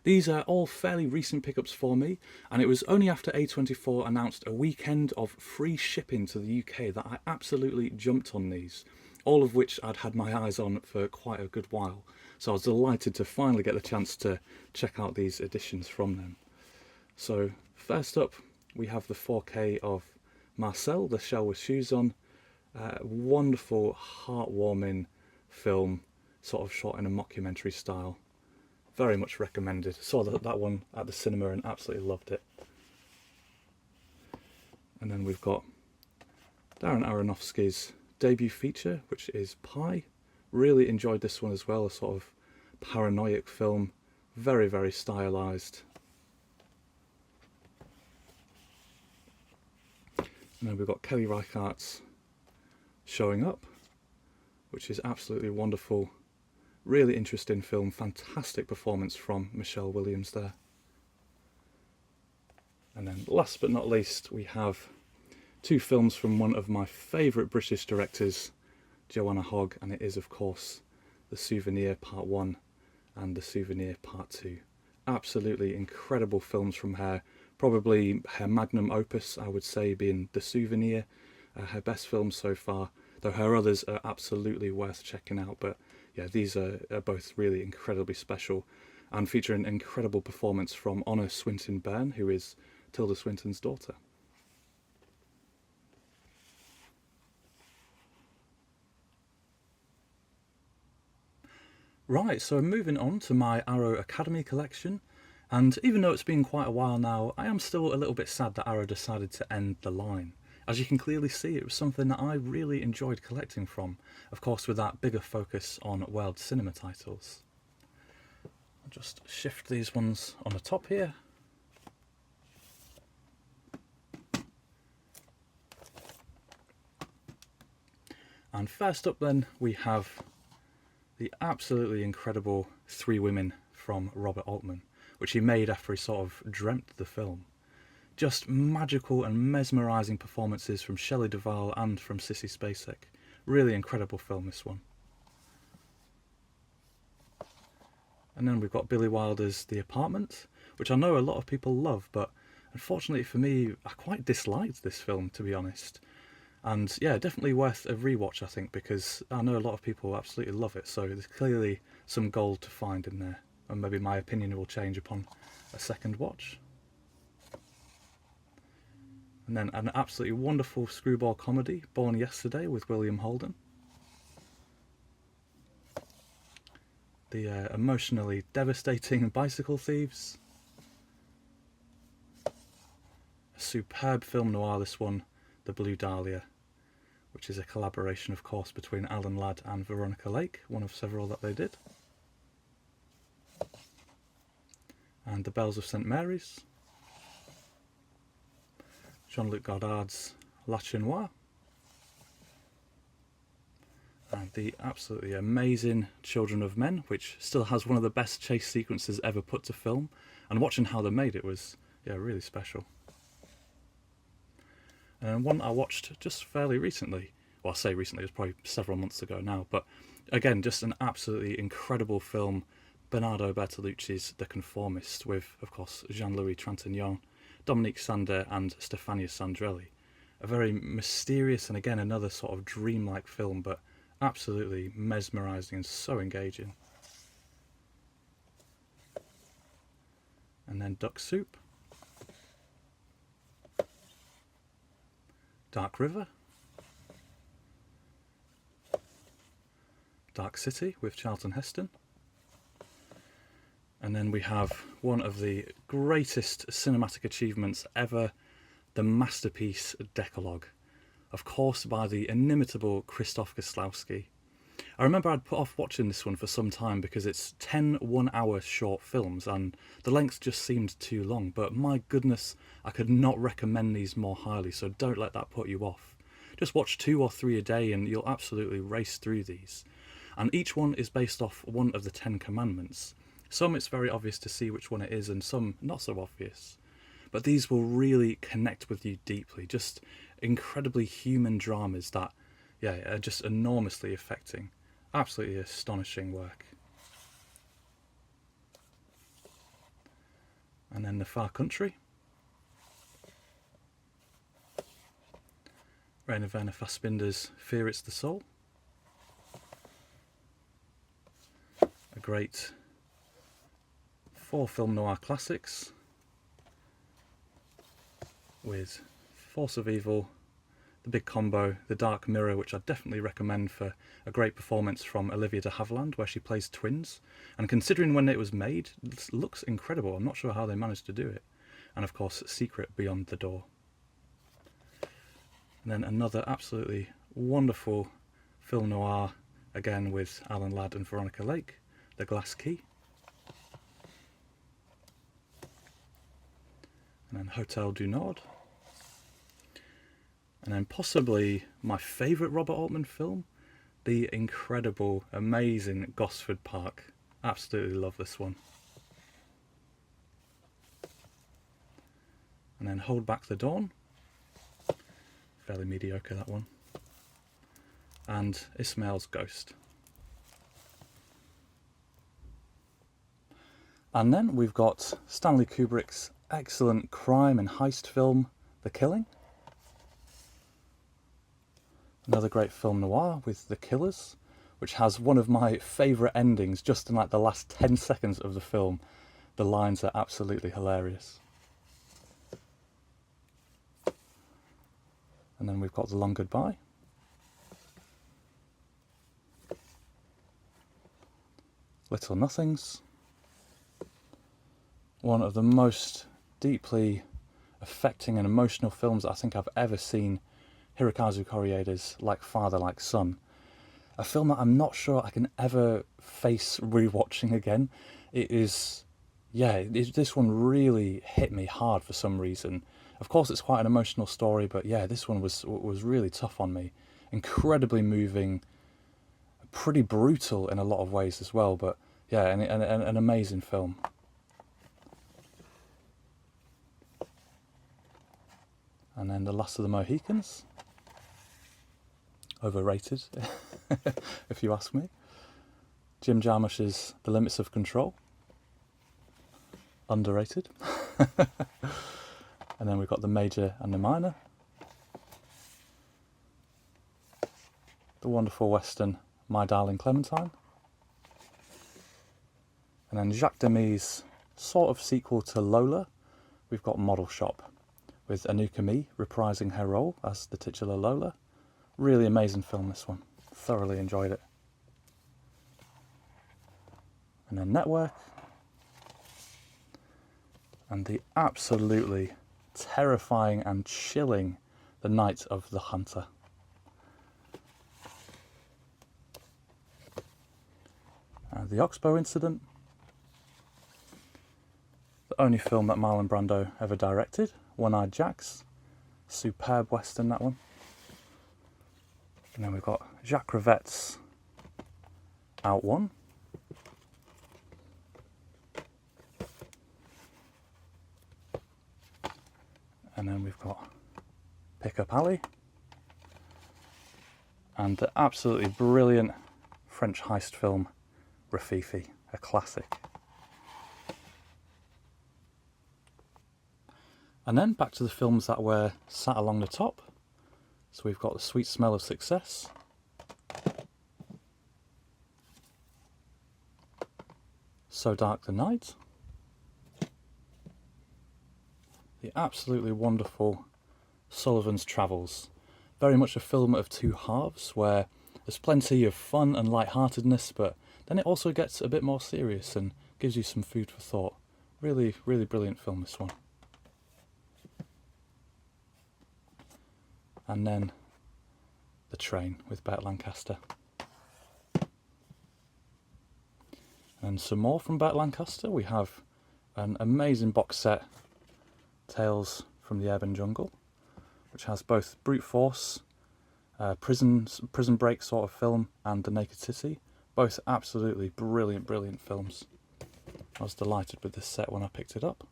These are all fairly recent pickups for me, and it was only after A24 announced a weekend of free shipping to the UK that I absolutely jumped on these, all of which I'd had my eyes on for quite a good while. So I was delighted to finally get the chance to check out these editions from them. So first up, we have the 4K of Marcel, The Shell with Shoes On. Wonderful, heartwarming film, sort of shot in a mockumentary style. Very much recommended. Saw that one at the cinema and absolutely loved it. And then we've got Darren Aronofsky's debut feature, which is Pi. Really enjoyed this one as well, a sort of paranoid film, very, very stylized. And then we've got Kelly Reichardt's Showing Up, which is absolutely wonderful. Really interesting film, fantastic performance from Michelle Williams there. And then last but not least, we have two films from one of my favourite British directors, Joanna Hogg, and it is of course The Souvenir Part 1 and The Souvenir Part 2. Absolutely incredible films from her, probably her magnum opus I would say being The Souvenir, her best film so far, though her others are absolutely worth checking out. But yeah, these are both really incredibly special and feature an incredible performance from Honor Swinton-Byrne, who is Tilda Swinton's daughter. Right, so moving on to my Arrow Academy collection, and even though it's been quite a while now, I am still a little bit sad that Arrow decided to end the line. As you can clearly see, it was something that I really enjoyed collecting from, of course with that bigger focus on world cinema titles. I'll just shift these ones on the top here. And first up then, we have the absolutely incredible Three Women from Robert Altman, which he made after he sort of dreamt the film. Just magical and mesmerising performances from Shelley Duvall and from Sissy Spacek. Really incredible film, this one. And then we've got Billy Wilder's The Apartment, which I know a lot of people love, but unfortunately for me, I quite disliked this film, to be honest. And yeah, definitely worth a rewatch, I think, because I know a lot of people absolutely love it, so there's clearly some gold to find in there, and maybe my opinion will change upon a second watch. And then an absolutely wonderful screwball comedy, Born Yesterday, with William Holden. The emotionally devastating Bicycle Thieves. A superb film noir, this one, The Blue Dahlia, which is a collaboration, of course, between Alan Ladd and Veronica Lake, one of several that they did. And The Bells of St Mary's. Jean-Luc Godard's La Chinoise, and the absolutely amazing Children of Men, which still has one of the best chase sequences ever put to film, and watching how they made it was, yeah, really special. And one I watched just fairly recently, well I say recently, it was probably several months ago now, but again, just an absolutely incredible film, Bernardo Bertolucci's The Conformist, with, of course, Jean-Louis Trintignant, Dominique Sanda and Stefania Sandrelli. A very mysterious and again another sort of dreamlike film, but absolutely mesmerising and so engaging. And then Duck Soup, Dark River, Dark City with Charlton Heston. And then we have one of the greatest cinematic achievements ever, the masterpiece Decalogue, of course by the inimitable Krzysztof Kieslowski. I remember I'd put off watching this one for some time because it's 10 one-hour short films and the length just seemed too long, but my goodness, I could not recommend these more highly, so don't let that put you off. Just watch 2 or 3 a day and you'll absolutely race through these. And each one is based off one of the 10 commandments. Some it's very obvious to see which one it is and some not so obvious. But these will really connect with you deeply, just incredibly human dramas that, yeah, are just enormously affecting. Absolutely astonishing work. And then The Far Country. Rainer Werner Fassbinder's Fear It's the Soul. A great 4 film noir classics with Force of Evil, The Big Combo, The Dark Mirror, which I definitely recommend for a great performance from Olivia de Havilland, where she plays twins. And considering when it was made, it looks incredible. I'm not sure how they managed to do it. And of course, Secret Beyond the Door. And then another absolutely wonderful film noir, again with Alan Ladd and Veronica Lake, The Glass Key. And then Hotel du Nord. And then possibly my favourite Robert Altman film, the incredible, amazing Gosford Park. Absolutely love this one. And then Hold Back the Dawn. Fairly mediocre, that one. And Ismail's Ghost. And then we've got Stanley Kubrick's excellent crime and heist film, The Killing. Another great film noir with The Killers, which has one of my favourite endings just in like the last 10 seconds of the film. The lines are absolutely hilarious. And then we've got The Long Goodbye. Little Nothings. One of the most deeply affecting and emotional films I think I've ever seen. Hirokazu Korieda's Like Father, Like Son. A film that I'm not sure I can ever face rewatching again. It is, yeah, this one really hit me hard for some reason. Of course it's quite an emotional story, but yeah, this one was really tough on me. Incredibly moving, pretty brutal in a lot of ways as well, but yeah, an amazing film. And then The Last of the Mohicans. Overrated, if you ask me. Jim Jarmusch's The Limits of Control. Underrated. And then we've got The Major and the Minor. The wonderful western My Darling Clementine. And then Jacques Demy's sort of sequel to Lola, we've got Model Shop, with Anouka Me reprising her role as the titular Lola. Really amazing film, this one. Thoroughly enjoyed it. And then Network. And the absolutely terrifying and chilling The Night of the Hunter. The Oxbow Incident. The only film that Marlon Brando ever directed. One-Eyed Jacks. Superb western, that one. And then we've got Jacques Rivette's Out One. And then we've got Pickup Alley. And the absolutely brilliant French heist film, Rafifi, a classic. And then back to the films that were sat along the top. So we've got The Sweet Smell of Success. So Dark the Night. The absolutely wonderful Sullivan's Travels. Very much a film of two halves where there's plenty of fun and lightheartedness, but then it also gets a bit more serious and gives you some food for thought. Really, really brilliant film, this one. And then The Train with Burt Lancaster. And some more from Burt Lancaster. We have an amazing box set, Tales from the Urban Jungle, which has both brute force, prison break sort of film, and The Naked City. Both absolutely brilliant films. I was delighted with this set when I picked it up.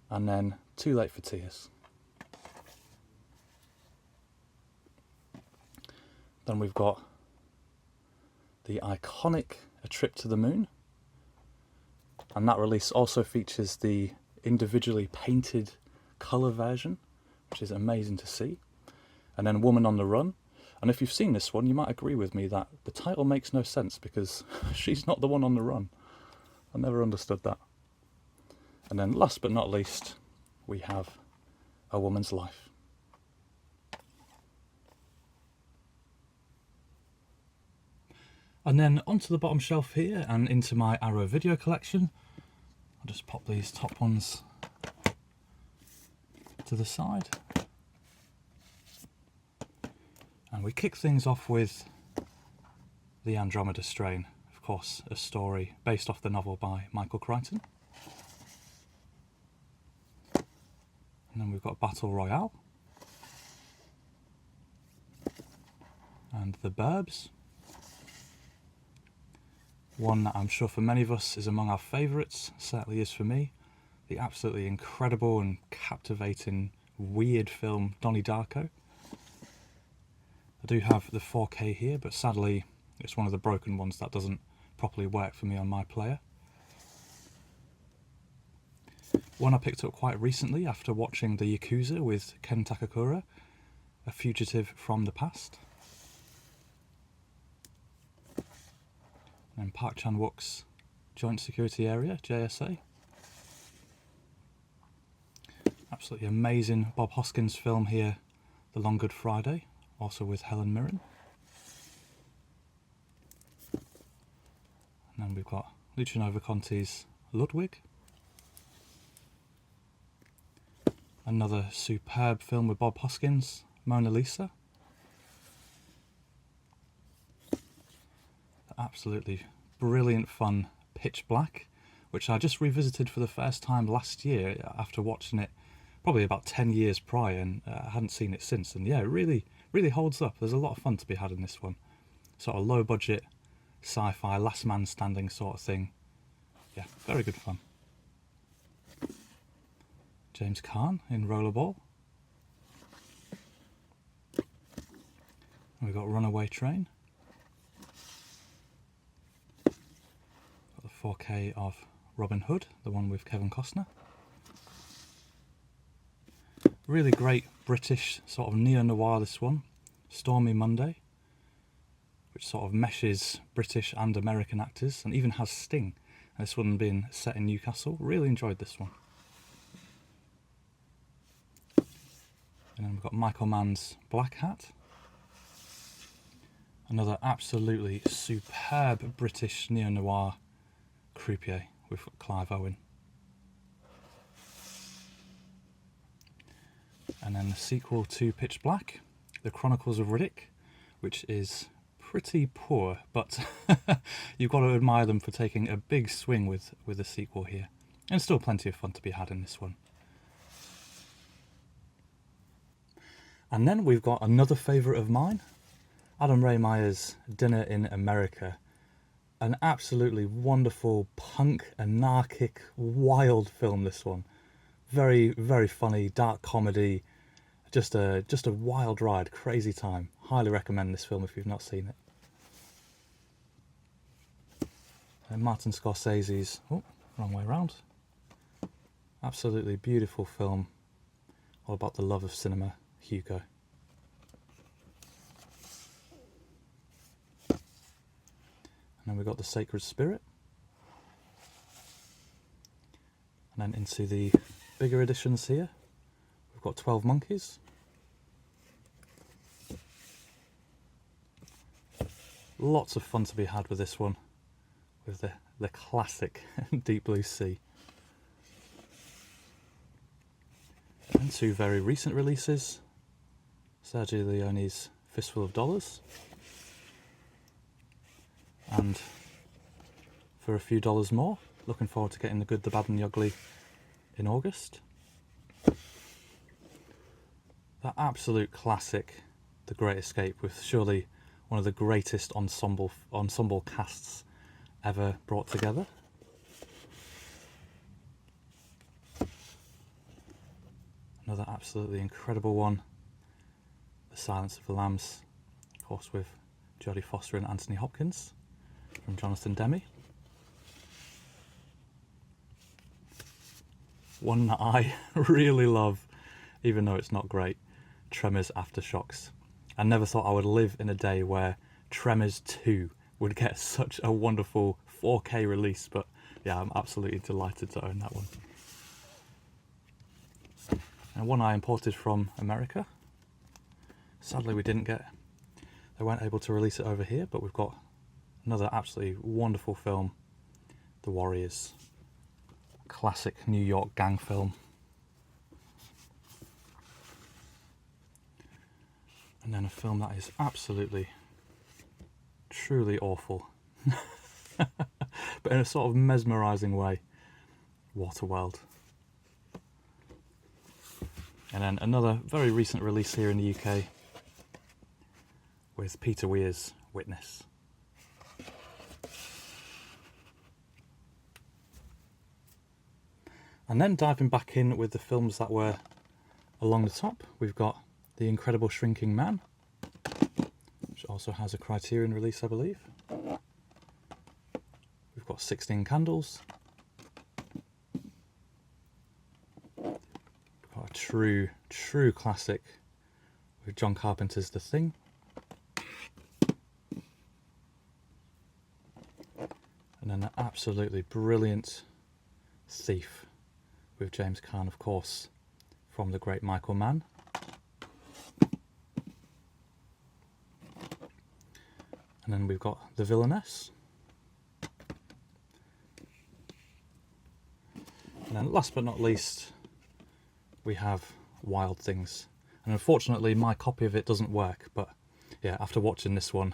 And then Too Late for Tears. Then we've got the iconic A Trip to the Moon, and that release also features the individually painted colour version, which is amazing to see. And then Woman on the Run, and if you've seen this one you might agree with me that the title makes no sense because she's not the one on the run. I never understood that. And then last but not least we have A Woman's Life. And then onto the bottom shelf here and into my Arrow video collection. I'll just pop these top ones to the side. And we kick things off with The Andromeda Strain, of course a story based off the novel by Michael Crichton. And then we've got Battle Royale. And The Burbs. One that I'm sure for many of us is among our favourites, certainly is for me. The absolutely incredible and captivating, weird film Donnie Darko. I do have the 4K here, but sadly it's one of the broken ones that doesn't properly work for me on my player. One I picked up quite recently after watching The Yakuza with Ken Takakura, A Fugitive from the Past. And Park Chan-wook's Joint Security Area, JSA. Absolutely amazing Bob Hoskins film here, The Long Good Friday, also with Helen Mirren. And then we've got Luciano Visconti's Ludwig. Another superb film with Bob Hoskins, Mona Lisa. Absolutely brilliant fun Pitch Black, which I just revisited for the first time last year after watching it probably about 10 years prior, and I hadn't seen it since. And yeah, it really holds up. There's a lot of fun to be had in this one. Sort of low budget sci-fi, last man standing sort of thing. Yeah, very good fun. James Caan in Rollerball. And we've got Runaway Train. 4K of Robin Hood, the one with Kevin Costner. Really great British sort of neo-noir, this one, Stormy Monday, which sort of meshes British and American actors and even has Sting. And this one being set in Newcastle. Really enjoyed this one. And then we've got Michael Mann's Black Hat. Another absolutely superb British neo-noir Croupier with Clive Owen. And then the sequel to Pitch Black, The Chronicles of Riddick, which is pretty poor, but you've got to admire them for taking a big swing with the sequel here. And still plenty of fun to be had in this one. And then we've got another favourite of mine, Adam Ray Meyer's Dinner in America. An absolutely wonderful, punk, anarchic, wild film, this one. Very funny, dark comedy. Just a wild ride, crazy time. Highly recommend this film if you've not seen it. And Martin Scorsese's, oh, wrong way around. Absolutely beautiful film, all about the love of cinema, Hugo. And then we've got The Sacred Spirit. And then into the bigger editions here, we've got 12 Monkeys. Lots of fun to be had with this one, with the classic Deep Blue Sea. And two very recent releases, Sergio Leone's Fistful of Dollars and for a few dollars more. Looking forward to getting The Good, the Bad and the Ugly in August. That absolute classic, The Great Escape, with surely one of the greatest ensemble casts ever brought together. Another absolutely incredible one, The Silence of the Lambs, of course with Jodie Foster and Anthony Hopkins, from Jonathan Demme. One that I really love, even though it's not great, Tremors Aftershocks. I never thought I would live in a day where Tremors 2 would get such a wonderful 4K release, but yeah, I'm absolutely delighted to own that one. And one I imported from America. Sadly they weren't able to release it over here, but we've got another absolutely wonderful film, The Warriors. Classic New York gang film. And then a film that is absolutely, truly awful. But in a sort of mesmerising way, Waterworld. And then another very recent release here in the UK with Peter Weir's Witness. And then diving back in with the films that were along the top, we've got The Incredible Shrinking Man, which also has a Criterion release, I believe. We've got 16 Candles. We've got a true classic with John Carpenter's The Thing. And then an absolutely brilliant Thief with James Caan, of course, from the great Michael Mann. And then we've got The Villainess. And then last but not least, we have Wild Things. And unfortunately, my copy of it doesn't work, but yeah, after watching this one,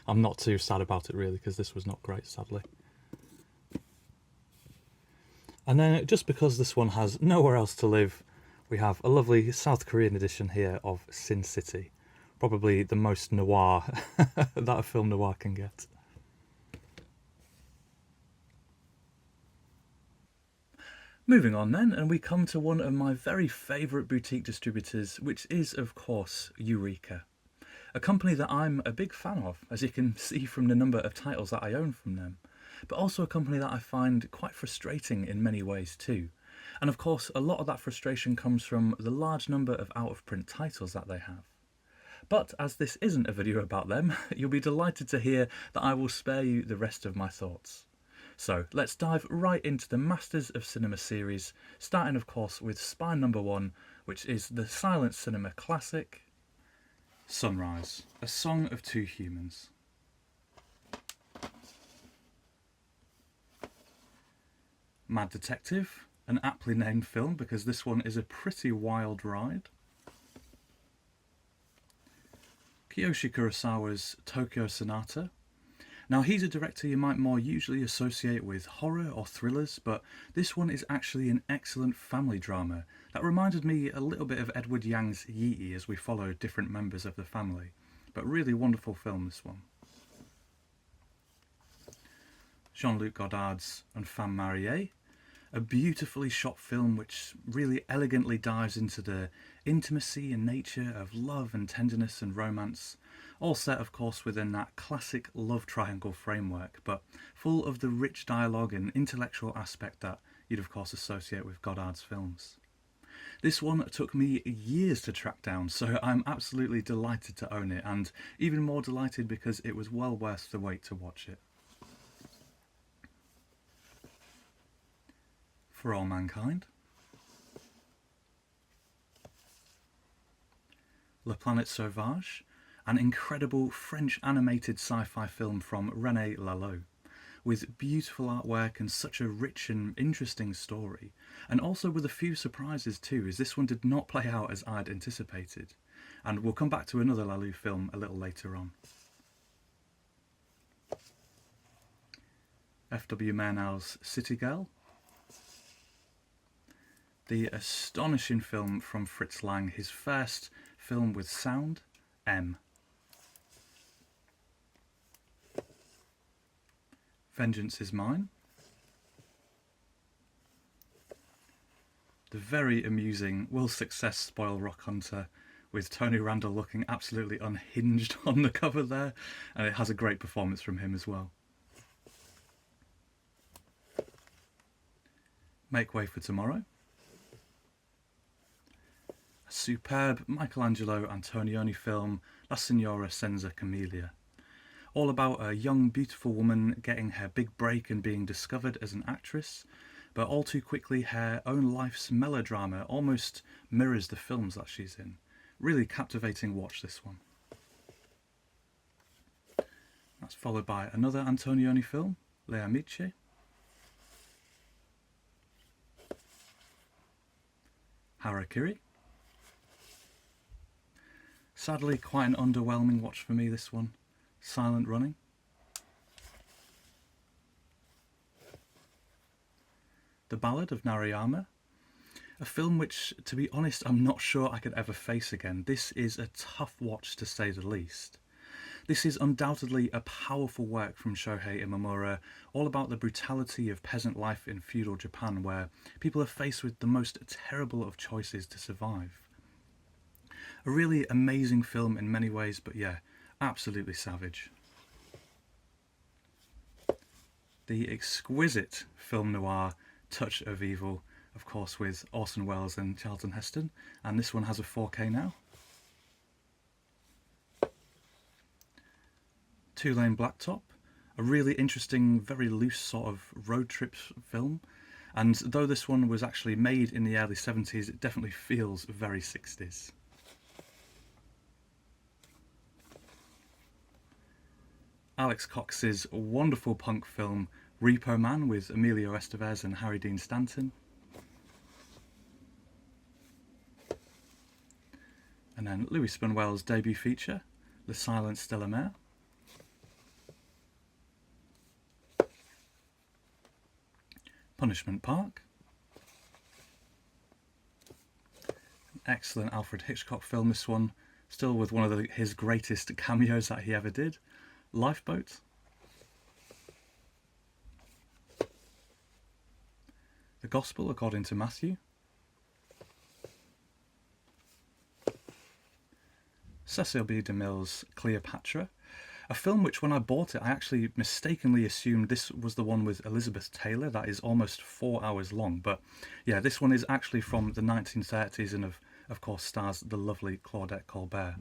I'm not too sad about it really, because this was not great, sadly. And then, just because this one has nowhere else to live, we have a lovely South Korean edition here of Sin City. Probably the most noir that a film noir can get. Moving on then, and we come to one of my very favourite boutique distributors, which is, of course, Eureka. A company that I'm a big fan of, as you can see from the number of titles that I own from them. But also a company that I find quite frustrating in many ways too. And of course, a lot of that frustration comes from the large number of out-of-print titles that they have. But as this isn't a video about them, you'll be delighted to hear that I will spare you the rest of my thoughts. So let's dive right into the Masters of Cinema series, starting of course with spine number 1, which is the silent cinema classic, Sunrise, A Song of Two Humans. Mad Detective, an aptly named film because this one is a pretty wild ride. Kiyoshi Kurosawa's Tokyo Sonata. Now he's a director you might more usually associate with horror or thrillers, but this one is actually an excellent family drama that reminded me a little bit of Edward Yang's Yi as we follow different members of the family. But really wonderful film, this one. Jean-Luc Godard's Enfant Marié, a beautifully shot film which really elegantly dives into the intimacy and nature of love and tenderness and romance, all set of course within that classic love triangle framework, but full of the rich dialogue and intellectual aspect that you'd of course associate with Godard's films. This one took me years to track down, so I'm absolutely delighted to own it, and even more delighted because it was well worth the wait to watch it. For All Mankind, La Planète Sauvage, an incredible French animated sci-fi film from René Laloux, with beautiful artwork and such a rich and interesting story, and also with a few surprises too, as this one did not play out as I'd anticipated, and we'll come back to another Laloux film a little later on. F.W. Murnau's City Girl. The astonishing film from Fritz Lang, his first film with sound, M. Vengeance is Mine. The very amusing Will Success Spoil Rock Hunter, with Tony Randall looking absolutely unhinged on the cover there, and it has a great performance from him as well. Make Way for Tomorrow. A superb Michelangelo Antonioni film, La Signora Senza Camellia. All about a young, beautiful woman getting her big break and being discovered as an actress, but all too quickly her own life's melodrama almost mirrors the films that she's in. Really captivating watch, this one. That's followed by another Antonioni film, Le Amici. Harakiri. Sadly, quite an underwhelming watch for me, this one. Silent Running. The Ballad of Narayama. A film which, to be honest, I'm not sure I could ever face again. This is a tough watch, to say the least. This is undoubtedly a powerful work from Shohei Imamura, all about the brutality of peasant life in feudal Japan, where people are faced with the most terrible of choices to survive. A really amazing film in many ways, but yeah, absolutely savage. The exquisite film noir Touch of Evil, of course, with Orson Welles and Charlton Heston, and this one has a 4K now. Two Lane Blacktop, a really interesting, very loose sort of road trip film, and though this one was actually made in the early 70s, it definitely feels very 60s. Alex Cox's wonderful punk film Repo Man with Emilio Estevez and Harry Dean Stanton. And then Louis Spunwell's debut feature, Le Silence de la Mer. Punishment Park. An excellent Alfred Hitchcock film, this one. Still with one of his greatest cameos that he ever did. Lifeboat. The Gospel According to Matthew. Cecil B. DeMille's Cleopatra, a film which when I bought it I actually mistakenly assumed this was the one with Elizabeth Taylor, that is almost 4 hours long, but yeah, this one is actually from the 1930s and of course stars the lovely Claudette Colbert,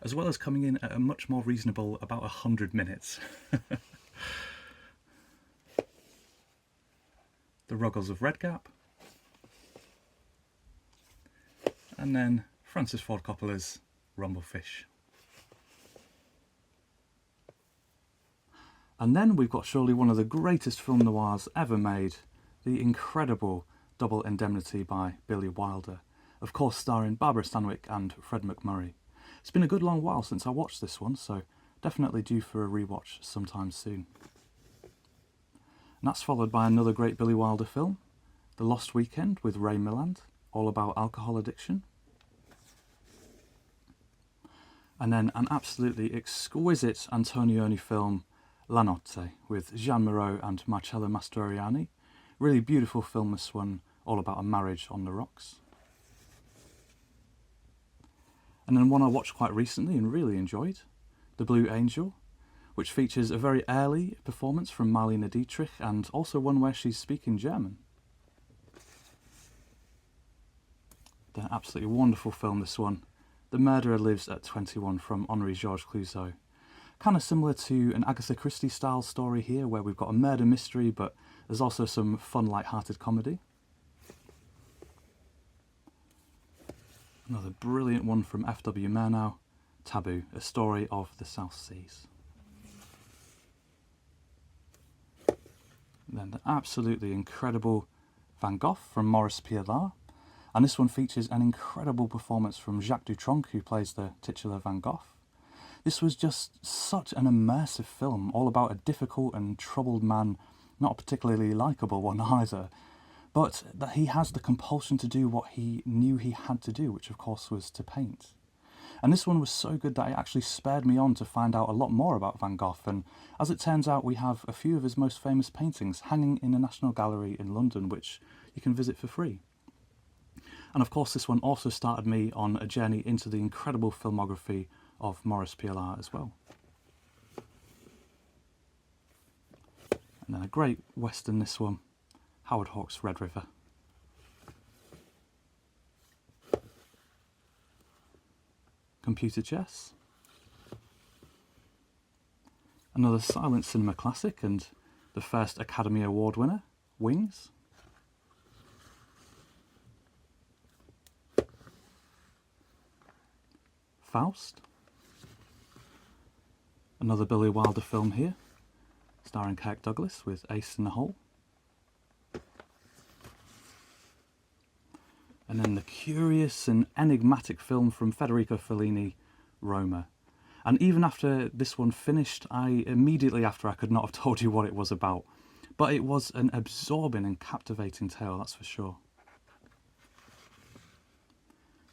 as well as coming in at a much more reasonable about 100 minutes. The Ruggles of Redgap, and then Francis Ford Coppola's Rumblefish. And then we've got surely one of the greatest film noirs ever made, the incredible Double Indemnity by Billy Wilder, of course starring Barbara Stanwyck and Fred MacMurray. It's been a good long while since I watched this one, so definitely due for a rewatch sometime soon. And that's followed by another great Billy Wilder film, The Lost Weekend with Ray Milland, all about alcohol addiction. And then an absolutely exquisite Antonioni film, La Notte, with Jean Moreau and Marcello Mastroianni. Really beautiful film, this one, all about a marriage on the rocks. And then one I watched quite recently and really enjoyed, The Blue Angel, which features a very early performance from Marlene Dietrich and also one where she's speaking German. An absolutely wonderful film, this one. The Murderer Lives at 21 from Henri-Georges Clouzot. Kind of similar to an Agatha Christie style story here, where we've got a murder mystery, but there's also some fun, light-hearted comedy. Another brilliant one from F.W. Murnau, Taboo, a story of the South Seas. And then the absolutely incredible Van Gogh from Maurice Pialat. And this one features an incredible performance from Jacques Dutronc, who plays the titular Van Gogh. This was just such an immersive film, all about a difficult and troubled man not a particularly likeable one either, but that he has the compulsion to do what he knew he had to do, which of course was to paint. And this one was so good that it actually spurred me on to find out a lot more about Van Gogh, and as it turns out we have a few of his most famous paintings hanging in the National Gallery in London, which you can visit for free. And of course this one also started me on a journey into the incredible filmography of Maurice Pialat as well. And then a great western, this one, Howard Hawks' Red River. Computer Chess. Another silent cinema classic and the first Academy Award winner, Wings. Faust. Another Billy Wilder film here, starring Kirk Douglas with Ace in the Hole. And then the curious and enigmatic film from Federico Fellini, Roma. And even after this one finished, immediately after I could not have told you what it was about. But it was an absorbing and captivating tale, that's for sure.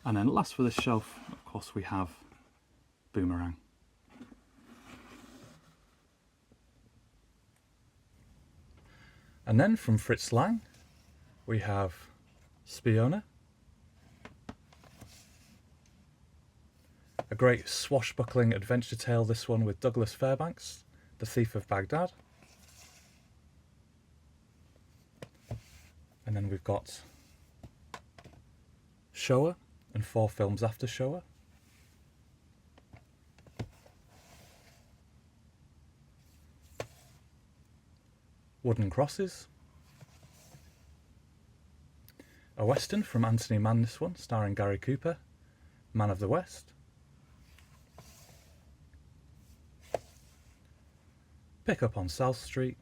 And then last for this shelf, of course, we have Boomerang. And then from Fritz Lang, we have Spione. A great swashbuckling adventure tale, this one, with Douglas Fairbanks, The Thief of Baghdad. And then we've got Shoah and 4 films after Shoah. Wooden Crosses. A western from Anthony Mann, this one, starring Gary Cooper, Man of the West. Pick Up on South Street.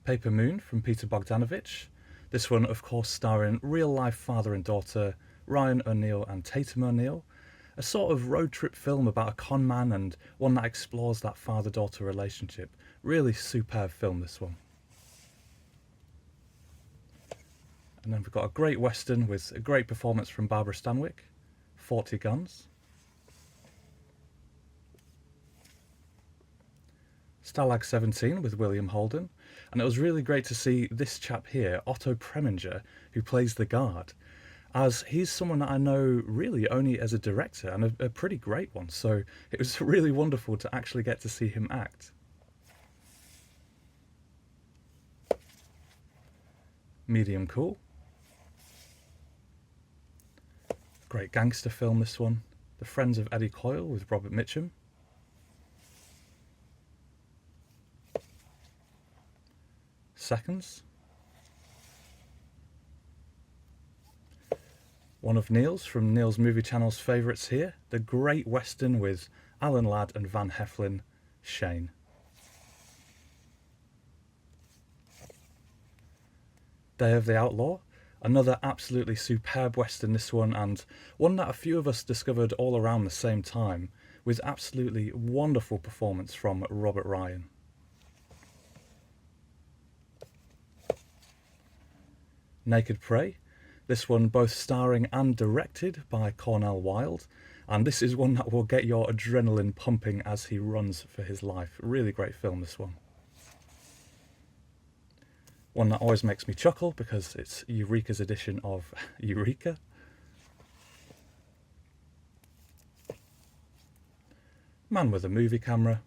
Paper Moon from Peter Bogdanovich. This one, of course, starring real-life father and daughter Ryan O'Neill and Tatum O'Neill. A sort of road trip film about a con man and one that explores that father-daughter relationship. Really superb film, this one. And then we've got a great western with a great performance from Barbara Stanwyck, 40 Guns. Stalag 17 with William Holden, and it was really great to see this chap here, Otto Preminger, who plays the guard, as he's someone that I know really only as a director, and a pretty great one, so it was really wonderful to actually get to see him act. Medium Cool. Great gangster film, this one. The Friends of Eddie Coyle with Robert Mitchum. Seconds. One of Neil's, from Neil's Movie Channel's favourites here, the great western with Alan Ladd and Van Heflin, Shane. Day of the Outlaw, another absolutely superb western, this one, and one that a few of us discovered all around the same time, with absolutely wonderful performance from Robert Ryan. Naked Prey, this one both starring and directed by Cornel Wilde, and this is one that will get your adrenaline pumping as he runs for his life. Really great film, this one. One that always makes me chuckle because it's Eureka's edition of Eureka. Man with a Movie Camera.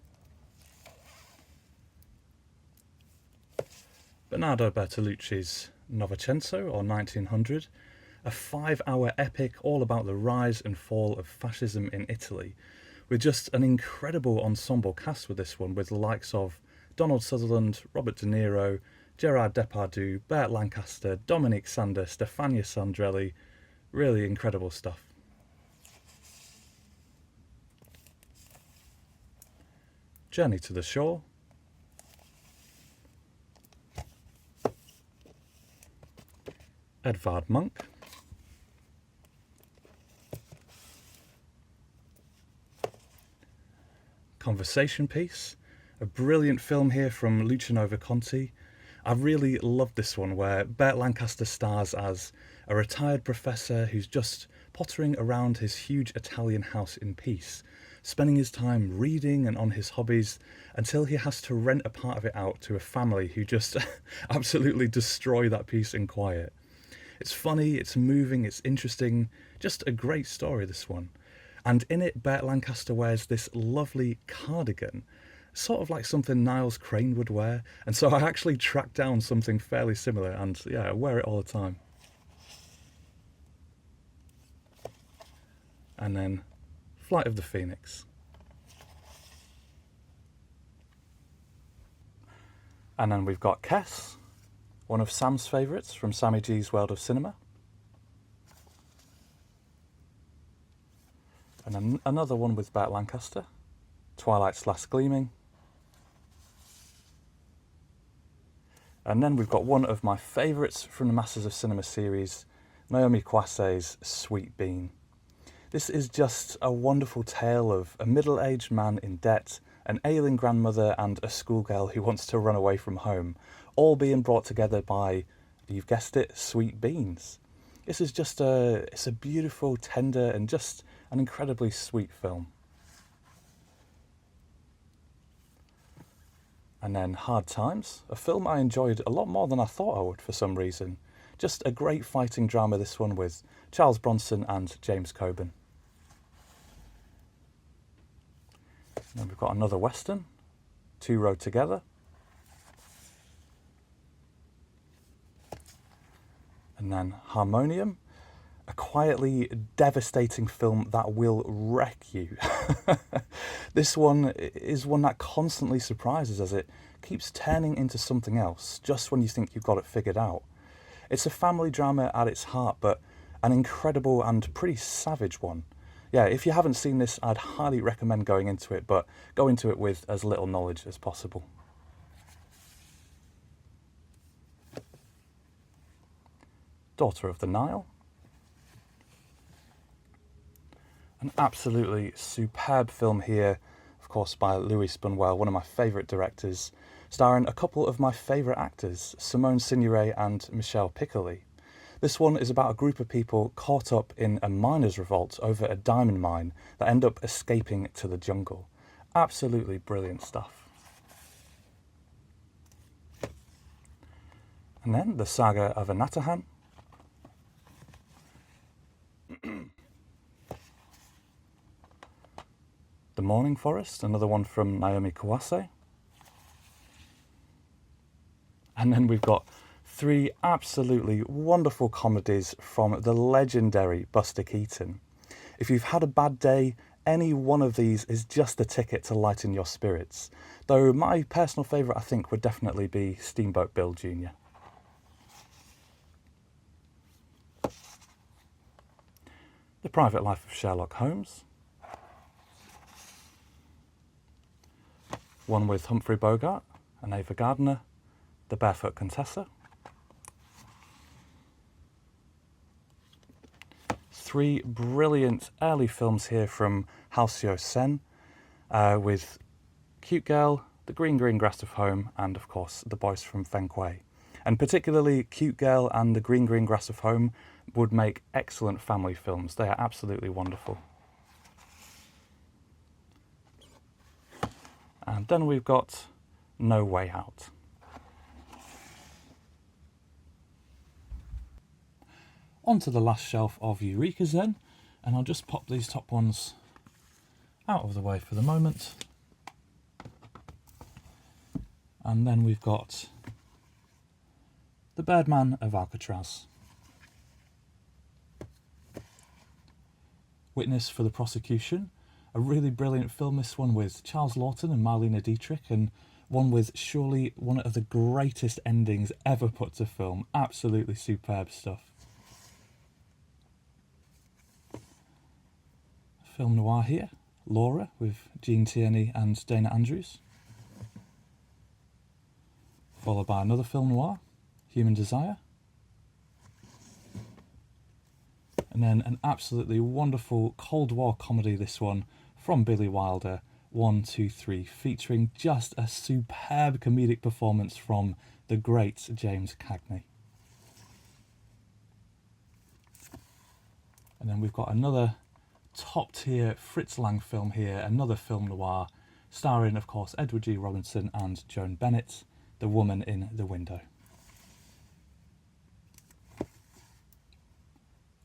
Bernardo Bertolucci's Novecento, or 1900, a 5-hour epic all about the rise and fall of fascism in Italy, with just an incredible ensemble cast with this one, with the likes of Donald Sutherland, Robert De Niro, Gerard Depardieu, Burt Lancaster, Dominique Sanda, Stefania Sandrelli. Really incredible stuff. Journey to the Shore. Edvard Munch. conversation piece. A brilliant film here from Luciano Visconti. I really love this one, where Burt Lancaster stars as a retired professor who's just pottering around his huge Italian house in peace, spending his time reading and on his hobbies until he has to rent a part of it out to a family who just absolutely destroy that peace and quiet. It's funny, it's moving, it's interesting, just a great story, this one. And in it, Burt Lancaster wears this lovely cardigan, sort of like something Niles Crane would wear, and so I actually tracked down something fairly similar, and yeah, I wear it all the time. And then Flight of the Phoenix. And then we've got Kess, one of Sam's favourites from Sammy G's World of Cinema. And then another one with Burt Lancaster, Twilight's Last Gleaming. And then we've got one of my favourites from the Masters of Cinema series, Naomi Kwase's Sweet Bean. This is just a wonderful tale of a middle-aged man in debt, an ailing grandmother and a schoolgirl who wants to run away from home, all being brought together by, you've guessed it, sweet beans. This is just it's a beautiful, tender and just an incredibly sweet film. And then Hard Times, a film I enjoyed a lot more than I thought I would for some reason. Just a great fighting drama, this one, with Charles Bronson and James Coburn. And then we've got another Western, Two Rode Together. And then Harmonium, a quietly devastating film that will wreck you. This one is one that constantly surprises as it keeps turning into something else just when you think you've got it figured out. It's a family drama at its heart, but an incredible and pretty savage one. Yeah, if you haven't seen this, I'd highly recommend going into it, but go into it with as little knowledge as possible. Daughter of the Nile. An absolutely superb film here, of course, by Louis Spunwell, one of my favourite directors, starring a couple of my favourite actors, Simone Signoret and Michel Piccoli. This one is about a group of people caught up in a miners' revolt over a diamond mine that end up escaping to the jungle. Absolutely brilliant stuff. And then The Saga of Anatahan. The Morning Forest, another one from Naomi Kawase. And then we've got three absolutely wonderful comedies from the legendary Buster Keaton. If you've had a bad day, any one of these is just a ticket to lighten your spirits. Though my personal favourite, I think, would definitely be Steamboat Bill Jr. The Private Life of Sherlock Holmes. One with Humphrey Bogart and Ava Gardner, The Barefoot Contessa. Three brilliant early films here from Halcyon Sen, with Cute Girl, The Green Green Grass of Home, and of course The Boys from Feng Kuei. And particularly Cute Girl and The Green Green Grass of Home would make excellent family films. They are absolutely wonderful. And then we've got No Way Out. Onto the last shelf of Eurekas then, and I'll just pop these top ones out of the way for the moment. And then we've got The Birdman of Alcatraz. Witness for the Prosecution. A really brilliant film, this one, with Charles Lawton and Marlene Dietrich, and one with surely one of the greatest endings ever put to film. Absolutely superb stuff. Film noir here, Laura, with Gene Tierney and Dana Andrews. Followed by another film noir, Human Desire. And then an absolutely wonderful Cold War comedy, this one, from Billy Wilder, 1, 2, 3, featuring just a superb comedic performance from the great James Cagney. And then we've got another top tier Fritz Lang film here, another film noir, starring of course Edward G. Robinson and Joan Bennett, The Woman in the Window.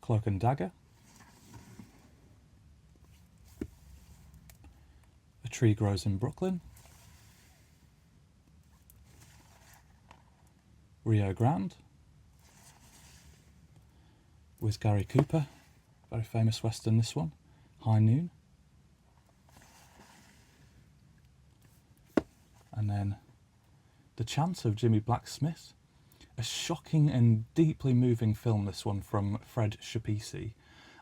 Cloak and Dagger. A Tree Grows in Brooklyn. Rio Grande. With Gary Cooper, very famous western this one. High Noon. And then The Chant of Jimmy Blacksmith. A shocking and deeply moving film, this one, from Fred Schapisi.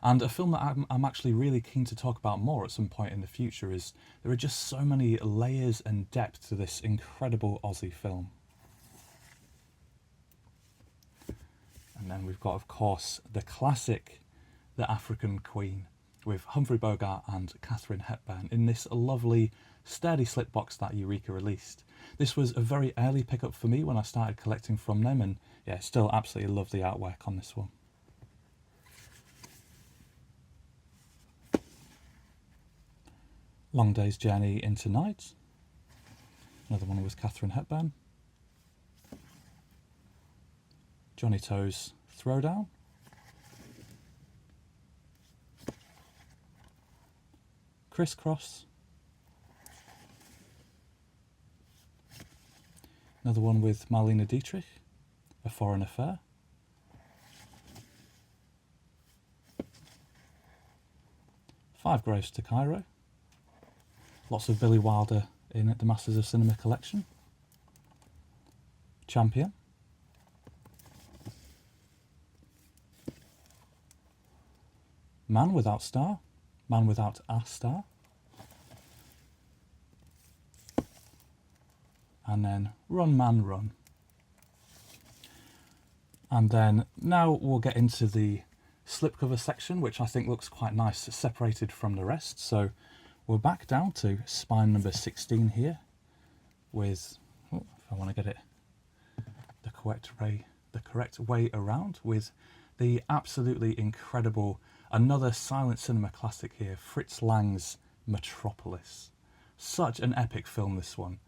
And a film that I'm actually really keen to talk about more at some point in the future, is there are just so many layers and depth to this incredible Aussie film. And then we've got, of course, the classic, The African Queen, with Humphrey Bogart and Katharine Hepburn in this lovely sturdy slip box that Eureka released. This was a very early pickup for me when I started collecting from them, and yeah, still absolutely love the artwork on this one. Long Day's Journey into Night, another one with Katharine Hepburn. Johnny Toe's Throwdown. Crisscross. Another one with Marlene Dietrich, A Foreign Affair. Five Graves to Cairo. Lots of Billy Wilder in the Masters of Cinema collection. Champion. Man Without Star, Man Without a Star. And then Run Man Run. And then now we'll get into the slipcover section, which I think looks quite nice, separated from the rest. So we're back down to spine number 16 here with, if I want to get it the correct way around, with the absolutely incredible, another silent cinema classic here, Fritz Lang's Metropolis. Such an epic film, this one.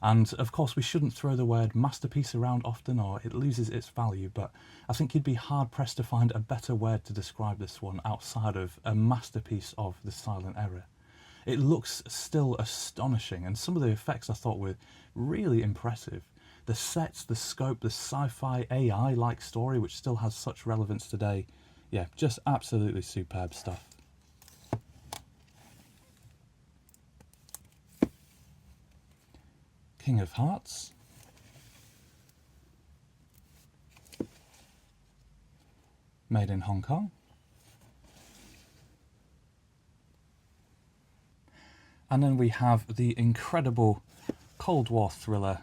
And of course we shouldn't throw the word masterpiece around often, or it loses its value, but I think you'd be hard pressed to find a better word to describe this one outside of a masterpiece of the silent era. It looks still astonishing, and some of the effects I thought were really impressive. The sets, the scope, the sci-fi AI-like story, which still has such relevance today. Yeah, just absolutely superb stuff. King of Hearts. Made in Hong Kong. And then we have the incredible Cold War thriller,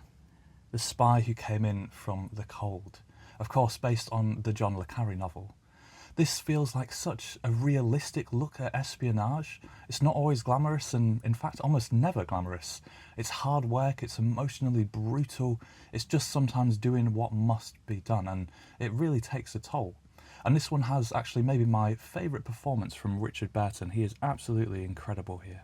The Spy Who Came In From the Cold. Of course, based on the John le Carré novel. This feels like such a realistic look at espionage. It's not always glamorous, and in fact almost never glamorous. It's hard work, it's emotionally brutal, it's just sometimes doing what must be done, and it really takes a toll. And this one has actually maybe my favourite performance from Richard Burton. He is absolutely incredible here.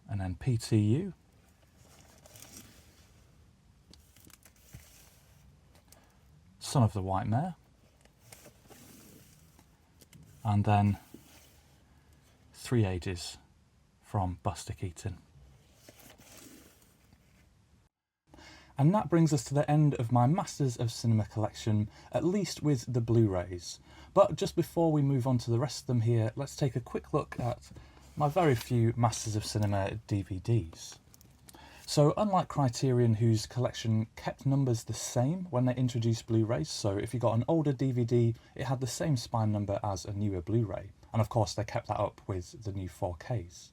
And then PTU. Son of the White Mare. And then Three Ages from Buster Keaton. And that brings us to the end of my Masters of Cinema collection, at least with the Blu-rays. But just before we move on to the rest of them here, let's take a quick look at my very few Masters of Cinema DVDs. So unlike Criterion, whose collection kept numbers the same when they introduced Blu-rays, so if you got an older DVD, it had the same spine number as a newer Blu-ray. And of course they kept that up with the new 4Ks.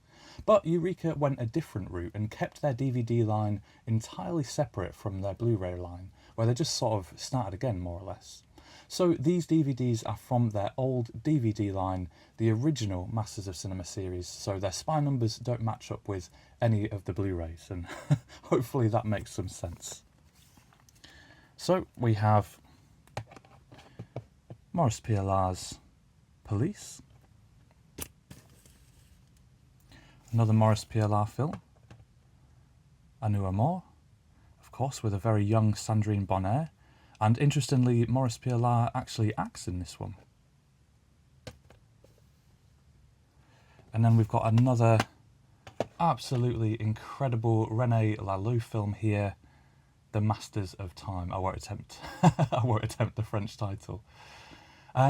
But Eureka went a different route and kept their DVD line entirely separate from their Blu-ray line, where they just sort of started again, more or less. So these DVDs are from their old DVD line, the original Masters of Cinema series, so their spine numbers don't match up with any of the Blu-rays, and hopefully that makes some sense. So we have Maurice Pialat's Police, another Maurice Pialat film, A Nous Amours, of course with a very young Sandrine Bonnaire, and interestingly Maurice Pialat actually acts in this one. And then we've got another absolutely incredible René Laloux film here, The Masters of Time. I won't attempt the French title.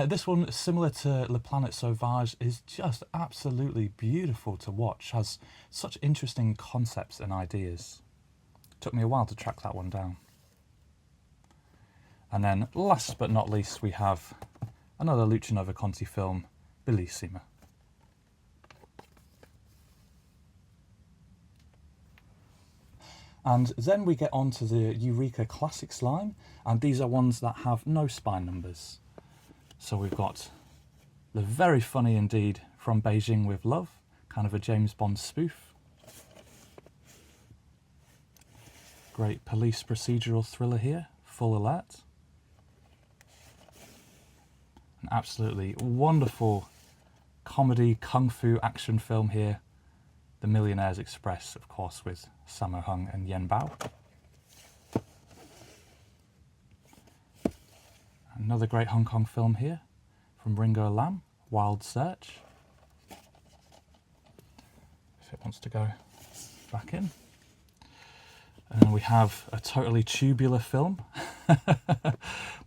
This one, similar to Le Planète Sauvage, is just absolutely beautiful to watch. Has such interesting concepts and ideas. Took me a while to track that one down. And then, last but not least, we have another Luciano Visconti film, Bellissima. And then we get on to the Eureka Classics line, and these are ones that have no spine numbers. So we've got the very funny indeed From Beijing with Love, kind of a James Bond spoof. Great police procedural thriller here, Full Alert. An absolutely wonderful comedy kung fu action film here, The Millionaire's Express, of course, with Sammo Hung and Yen Bao. Another great Hong Kong film here from Ringo Lam, Wild Search. If it wants to go back in. And then we have a totally tubular film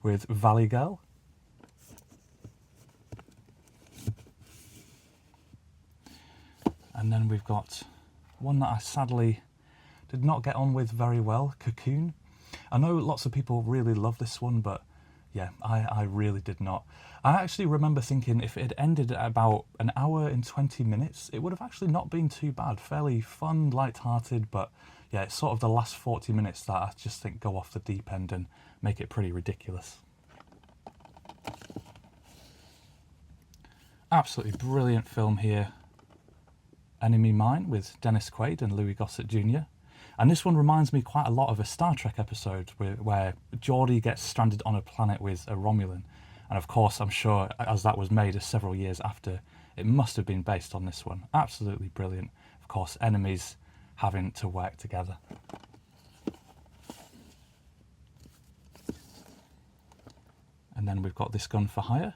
with Valley Girl. And then we've got one that I sadly did not get on with very well, Cocoon. I know lots of people really love this one, but yeah, I really did not. I actually remember thinking if it had ended at about an hour and 20 minutes, it would have actually not been too bad. Fairly fun, light-hearted, but yeah, it's sort of the last 40 minutes that I just think go off the deep end and make it pretty ridiculous. Absolutely brilliant film here. Enemy Mine with Dennis Quaid and Louis Gossett Jr. And this one reminds me quite a lot of a Star Trek episode where Geordi gets stranded on a planet with a Romulan. And of course, I'm sure as that was made several years after, it must have been based on this one. Absolutely brilliant. Of course, enemies having to work together. And then we've got This Gun for Hire.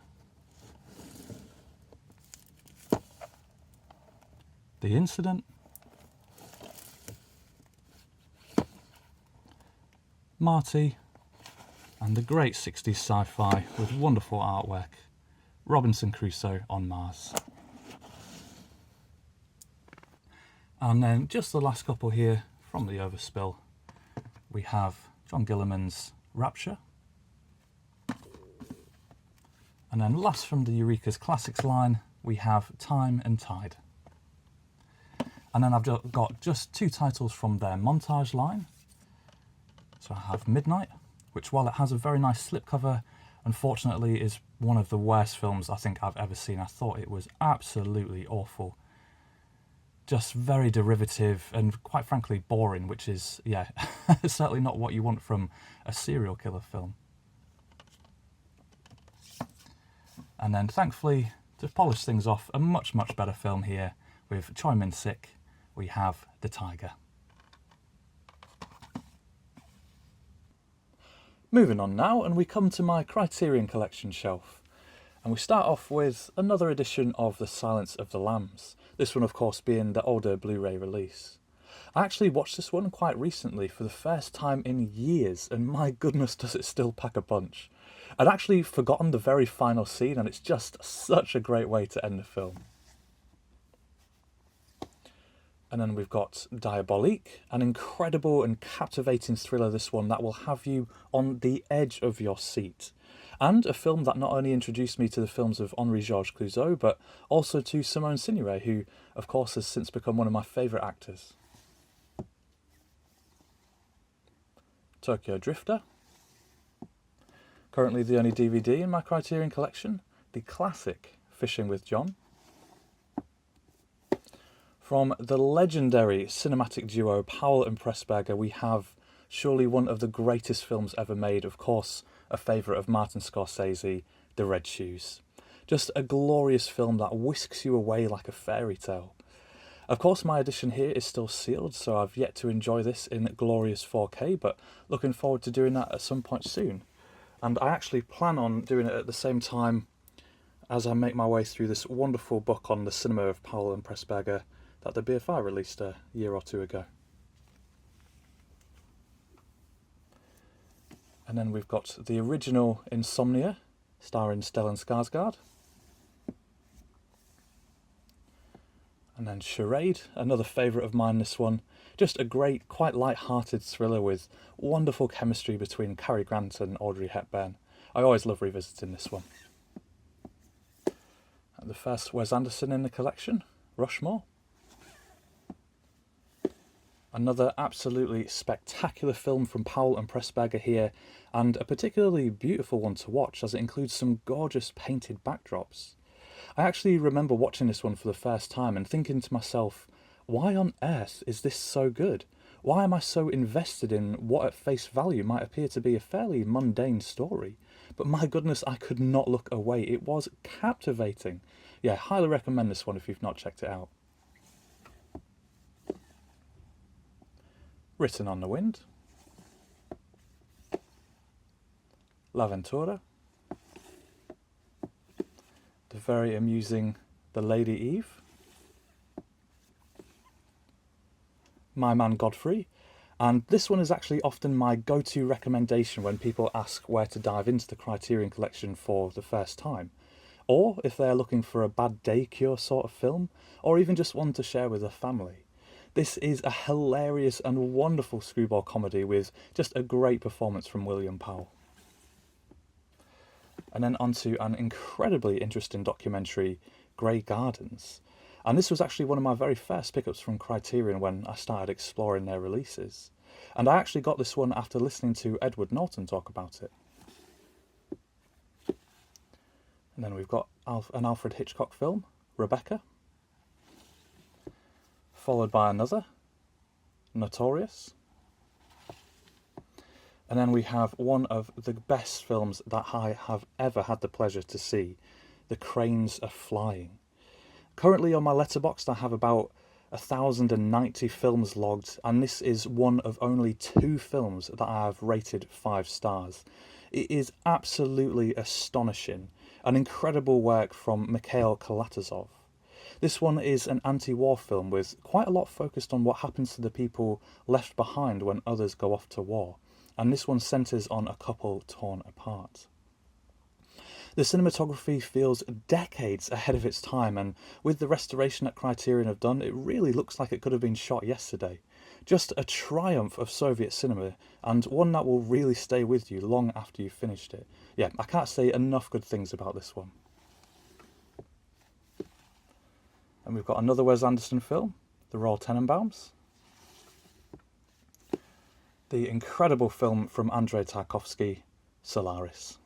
The Incident. Marty. And the great 60s sci-fi with wonderful artwork, Robinson Crusoe on Mars. And then just the last couple here from the Overspill, we have John Gilliman's Rapture. And then last from the Eureka's Classics line, we have Time and Tide. And then I've got just two titles from their Montage line. So I have Midnight, which while it has a very nice slipcover, unfortunately is one of the worst films I think I've ever seen. I thought it was absolutely awful. Just very derivative and quite frankly boring, which is, yeah, certainly not what you want from a serial killer film. And then thankfully, to polish things off, a much, much better film here with Choi Min-sik, we have The Tiger. Moving on now, and we come to my Criterion Collection shelf. And we start off with another edition of The Silence of the Lambs. This one, of course, being the older Blu-ray release. I actually watched this one quite recently for the first time in years, and my goodness does it still pack a punch. I'd actually forgotten the very final scene, and it's just such a great way to end the film. And then we've got Diabolique, an incredible and captivating thriller, this one, that will have you on the edge of your seat. And a film that not only introduced me to the films of Henri-Georges Clouzot, but also to Simone Signoret, who, of course, has since become one of my favourite actors. Tokyo Drifter. Currently the only DVD in my Criterion collection, the classic Fishing with John. From the legendary cinematic duo Powell and Pressburger, we have surely one of the greatest films ever made, of course a favourite of Martin Scorsese, The Red Shoes. Just a glorious film that whisks you away like a fairy tale. Of course my edition here is still sealed, so I've yet to enjoy this in glorious 4K, but looking forward to doing that at some point soon. And I actually plan on doing it at the same time as I make my way through this wonderful book on the cinema of Powell and Pressburger that the BFI released a year or two ago. And then we've got the original Insomnia, starring Stellan Skarsgård. And then Charade, another favourite of mine, this one. Just a great, quite light-hearted thriller with wonderful chemistry between Cary Grant and Audrey Hepburn. I always love revisiting this one. And the first Wes Anderson in the collection, Rushmore. Another absolutely spectacular film from Powell and Pressburger here, and a particularly beautiful one to watch as it includes some gorgeous painted backdrops. I actually remember watching this one for the first time and thinking to myself, why on earth is this so good? Why am I so invested in what at face value might appear to be a fairly mundane story? But my goodness, I could not look away. It was captivating. Yeah, highly recommend this one if you've not checked it out. Written on the Wind. L'Avventura. The very amusing The Lady Eve. My Man Godfrey. And this one is actually often my go-to recommendation when people ask where to dive into the Criterion collection for the first time. Or if they're looking for a bad day cure sort of film, or even just one to share with a family. This is a hilarious and wonderful screwball comedy with just a great performance from William Powell. And then onto an incredibly interesting documentary, Grey Gardens. And this was actually one of my very first pickups from Criterion when I started exploring their releases. And I actually got this one after listening to Edward Norton talk about it. And then we've got an Alfred Hitchcock film, Rebecca. Followed by another, Notorious. And then we have one of the best films that I have ever had the pleasure to see, The Cranes Are Flying. Currently on my Letterboxd I have about 1,090 films logged, and this is one of only 2 films that I have rated 5 stars. It is absolutely astonishing, an incredible work from Mikhail Kalatozov. This one is an anti-war film with quite a lot focused on what happens to the people left behind when others go off to war, and this one centres on a couple torn apart. The cinematography feels decades ahead of its time, and with the restoration that Criterion have done, it really looks like it could have been shot yesterday. Just a triumph of Soviet cinema, and one that will really stay with you long after you've finished it. Yeah, I can't say enough good things about this one. And we've got another Wes Anderson film, The Royal Tenenbaums. The incredible film from Andrei Tarkovsky, Solaris.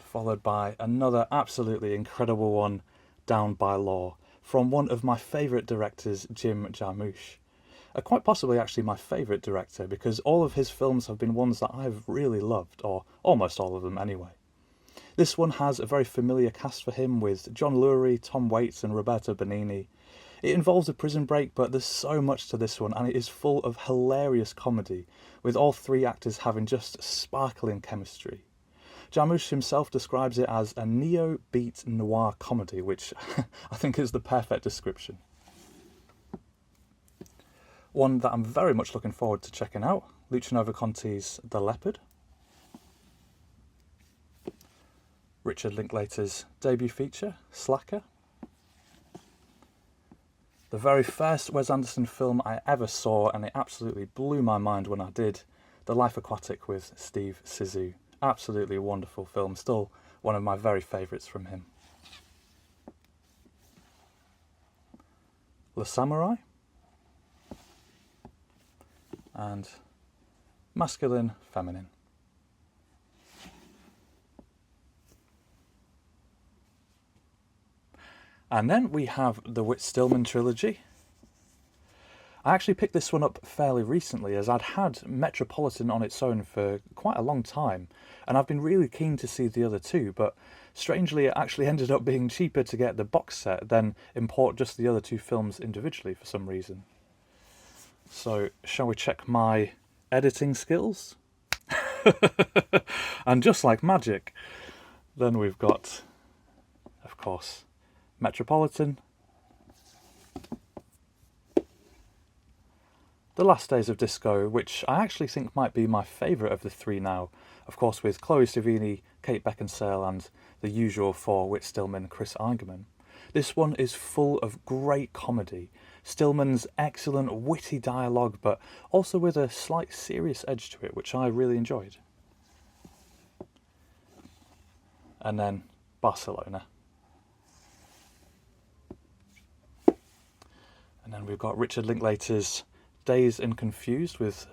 Followed by another absolutely incredible one, Down by Law, from one of my favourite directors, Jim Jarmusch. Quite possibly actually my favourite director, because all of his films have been ones that I've really loved, or almost all of them anyway. This one has a very familiar cast for him with John Lurie, Tom Waits and Roberto Benigni. It involves a prison break, but there's so much to this one, and it is full of hilarious comedy, with all 3 actors having just sparkling chemistry. Jarmusch himself describes it as a neo-beat noir comedy, which I think is the perfect description. One that I'm very much looking forward to checking out, Luciano Visconti's The Leopard. Richard Linklater's debut feature, Slacker. The very first Wes Anderson film I ever saw, and it absolutely blew my mind when I did, The Life Aquatic with Steve Zissou. Absolutely wonderful film, still one of my very favourites from him. Le Samurai. And masculine, feminine. And then we have the Whit Stillman trilogy. I actually picked this one up fairly recently, as I'd had Metropolitan on its own for quite a long time, and I've been really keen to see the other two, but strangely it actually ended up being cheaper to get the box set than import just the other two films individually for some reason. So shall we check my editing skills? And just like magic, then we've got, of course, Metropolitan, The Last Days of Disco, which I actually think might be my favourite of the three now, of course with Chloe Sevigny, Kate Beckinsale and the usual four, Whit Stillman, Chris Eigerman. This one is full of great comedy, Stillman's excellent witty dialogue, but also with a slight serious edge to it, which I really enjoyed. And then Barcelona. And then we've got Richard Linklater's Dazed and Confused, with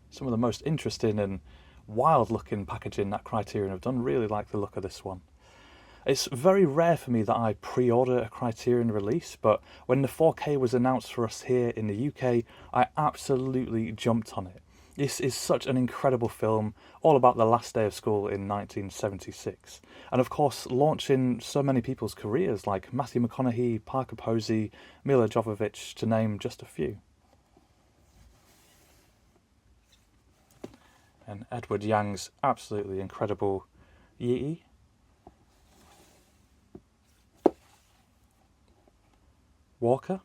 some of the most interesting and wild looking packaging that Criterion have done. Really like the look of this one. It's very rare for me that I pre-order a Criterion release, but when the 4K was announced for us here in the UK, I absolutely jumped on it. This is such an incredible film, all about the last day of school in 1976. And of course, launching so many people's careers like Matthew McConaughey, Parker Posey, Mila Jovovich, to name just a few. And Edward Yang's absolutely incredible Yi. Walker.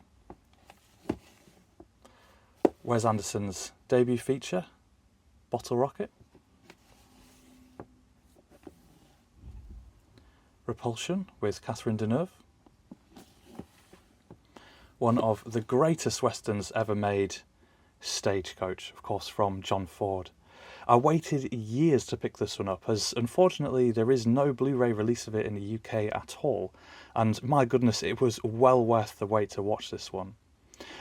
Wes Anderson's debut feature, Bottle Rocket. Repulsion with Catherine Deneuve. One of the greatest westerns ever made, Stagecoach, of course from John Ford. I waited years to pick this one up, as unfortunately there is no Blu-ray release of it in the UK at all, and my goodness, it was well worth the wait to watch this one.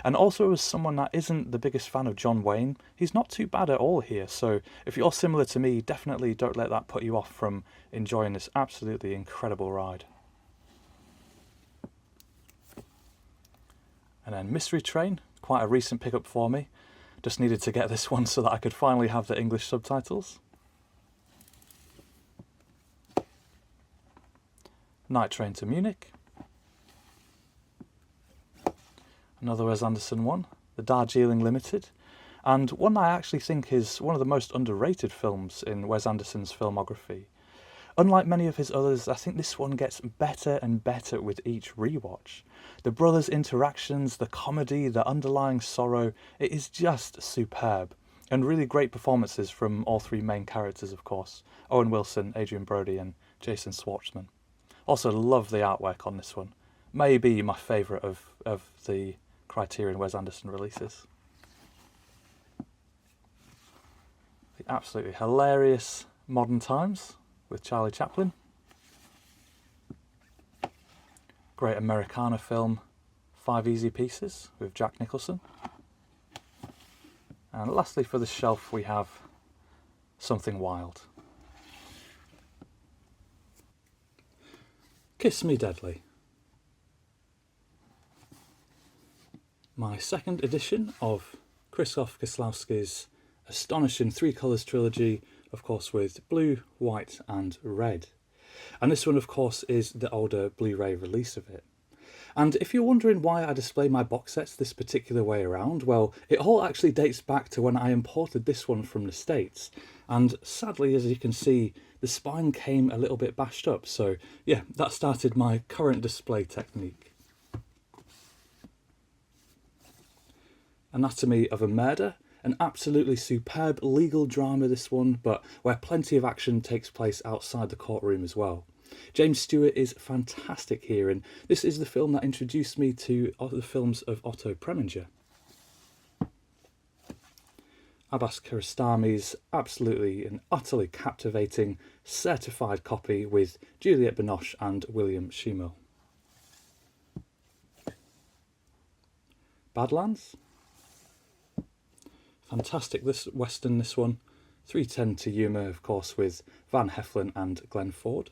And also, as someone that isn't the biggest fan of John Wayne, he's not too bad at all here, so if you're similar to me, definitely don't let that put you off from enjoying this absolutely incredible ride. And then Mystery Train, quite a recent pickup for me. Just needed to get this one so that I could finally have the English subtitles. Night Train to Munich. Another Wes Anderson one, The Darjeeling Limited, and one I actually think is one of the most underrated films in Wes Anderson's filmography. Unlike many of his others, I think this one gets better and better with each rewatch. The brothers' interactions, the comedy, the underlying sorrow, it is just superb. And really great performances from all three main characters, of course. Owen Wilson, Adrian Brody and Jason Schwartzman. Also love the artwork on this one. Maybe my favourite of the Criterion Wes Anderson releases. The absolutely hilarious Modern Times with Charlie Chaplin. Great Americana film, 5 Easy Pieces with Jack Nicholson. And lastly for the shelf we have Something Wild. Kiss Me Deadly. My second edition of Krzysztof Kieslowski's astonishing 3 colours trilogy, of course with blue, white and red. And this one of course is the older Blu-ray release of it. And if you're wondering why I display my box sets this particular way around, well, it all actually dates back to when I imported this one from the States. And sadly, as you can see, the spine came a little bit bashed up. So yeah, that started my current display technique. Anatomy of a Murder, an absolutely superb legal drama this one, but where plenty of action takes place outside the courtroom as well. James Stewart is fantastic here, and this is the film that introduced me to the films of Otto Preminger. Abbas Kiarostami's absolutely and utterly captivating certified copy with Juliette Binoche and William Schimmel. Badlands. Fantastic, this western, this one. 310 to Yuma, of course, with Van Heflin and Glenn Ford.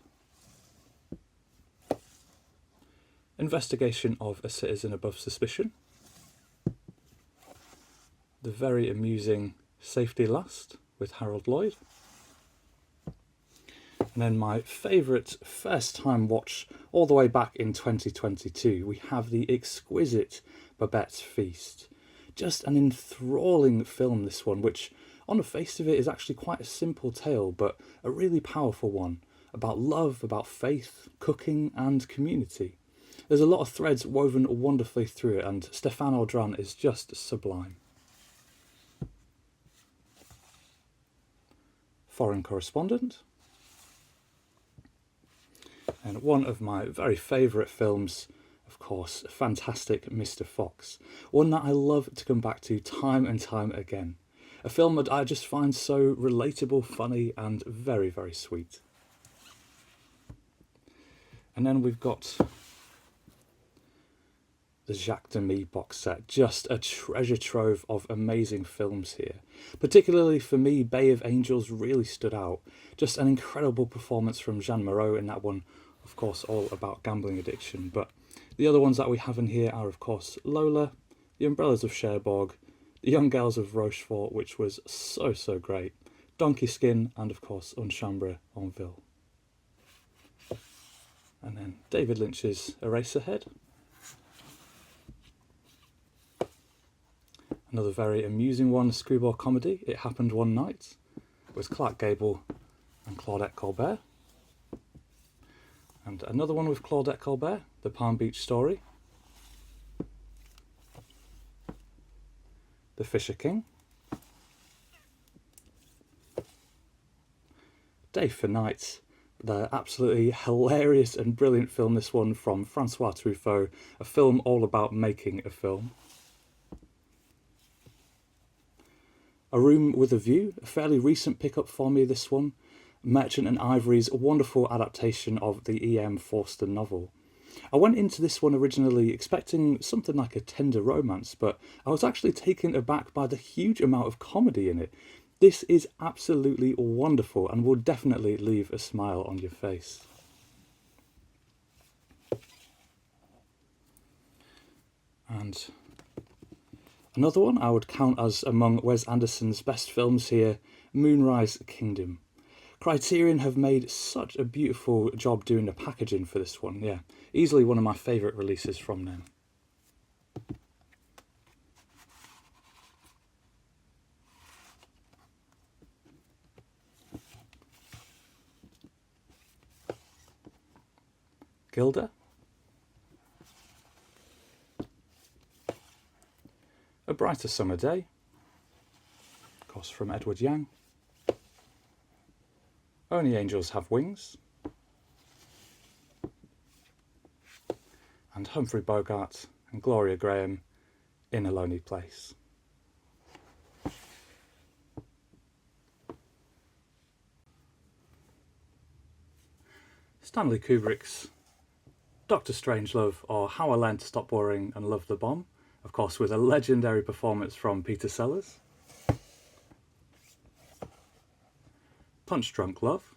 Investigation of a Citizen Above Suspicion. The very amusing Safety Last with Harold Lloyd. And then my favourite first time watch all the way back in 2022, we have the exquisite Babette's Feast. Just an enthralling film, this one, which on the face of it is actually quite a simple tale, but a really powerful one about love, about faith, cooking and community. There's a lot of threads woven wonderfully through it, and Stéphane Audran is just sublime. Foreign Correspondent. And one of my very favourite films, of course, Fantastic Mr. Fox. One that I love to come back to time and time again. A film that I just find so relatable, funny and very, very sweet. And then we've got the Jacques Demy box set. Just a treasure trove of amazing films here. Particularly for me, Bay of Angels really stood out. Just an incredible performance from Jean Moreau in that one. Of course, all about gambling addiction. But the other ones that we have in here are, of course, Lola, The Umbrellas of Cherbourg, The Young Girls of Rochefort, which was so great, Donkey Skin, and of course, Un Chambre en Ville. And then David Lynch's Eraserhead. Another very amusing one, screwball comedy, It Happened One Night, with Clark Gable and Claudette Colbert. And another one with Claudette Colbert, The Palm Beach Story. The Fisher King. Day for Night. The absolutely hilarious and brilliant film, this one from Francois Truffaut, a film all about making a film. A Room with a View, a fairly recent pickup for me, this one. Merchant and Ivory's wonderful adaptation of the E.M. Forster novel. I went into this one originally expecting something like a tender romance, but I was actually taken aback by the huge amount of comedy in it. This is absolutely wonderful and will definitely leave a smile on your face. And another one I would count as among Wes Anderson's best films here, Moonrise Kingdom. Criterion have made such a beautiful job doing the packaging for this one, yeah. Easily one of my favourite releases from them. Gilda. A Brighter Summer Day, of course from Edward Yang. Only Angels Have Wings. And Humphrey Bogart and Gloria Graham in A Lonely Place. Stanley Kubrick's Dr. Strangelove, or How I Learned to Stop Worrying and Love the Bomb, of course with a legendary performance from Peter Sellers. Punch Drunk Love.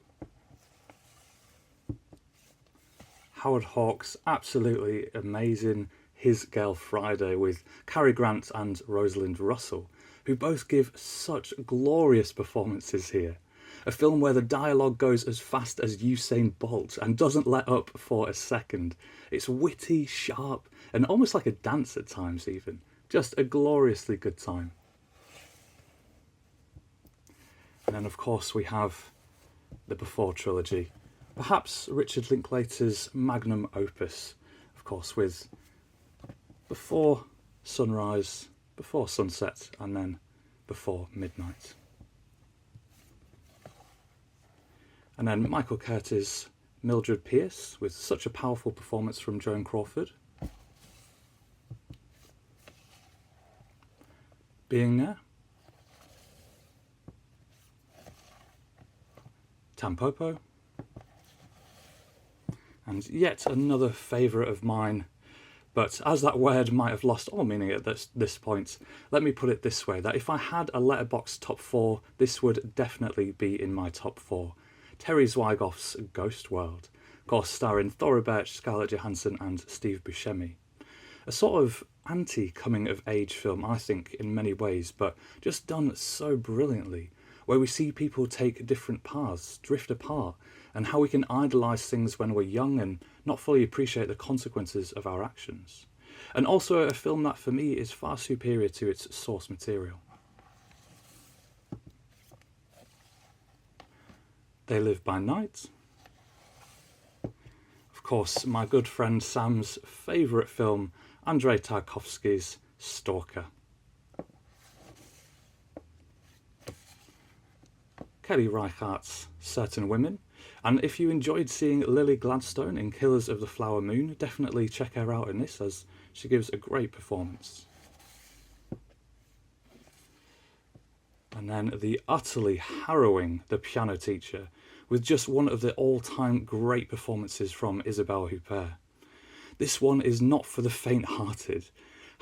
Howard Hawks' absolutely amazing His Girl Friday with Cary Grant and Rosalind Russell, who both give such glorious performances here. A film where the dialogue goes as fast as Usain Bolt and doesn't let up for a second. It's witty, sharp, and almost like a dance at times even. Just a gloriously good time. And then of course we have the Before trilogy. Perhaps Richard Linklater's magnum opus, of course, with Before Sunrise, Before Sunset, and then Before Midnight. And then Michael Curtis' Mildred Pierce, with such a powerful performance from Joan Crawford. Being There. Tampopo. And yet another favourite of mine, But as that word might have lost all meaning at this point, let me put it this way, that if I had a letterbox top 4, this would definitely be in my top 4. Terry Zwigoff's Ghost World, of course starring Thora Birch, Scarlett Johansson and Steve Buscemi. A sort of anti-coming-of-age film, I think, in many ways, but just done so brilliantly, where we see people take different paths, drift apart, and how we can idolise things when we're young and not fully appreciate the consequences of our actions. And also a film that for me is far superior to its source material. They Live by Night. Of course, my good friend Sam's favourite film, Andrei Tarkovsky's Stalker. Kelly Reichardt's Certain Women. And if you enjoyed seeing Lily Gladstone in Killers of the Flower Moon, definitely check her out in this, as she gives a great performance. And then the utterly harrowing The Piano Teacher, with just one of the all-time great performances from Isabelle Huppert. This one is not for the faint-hearted.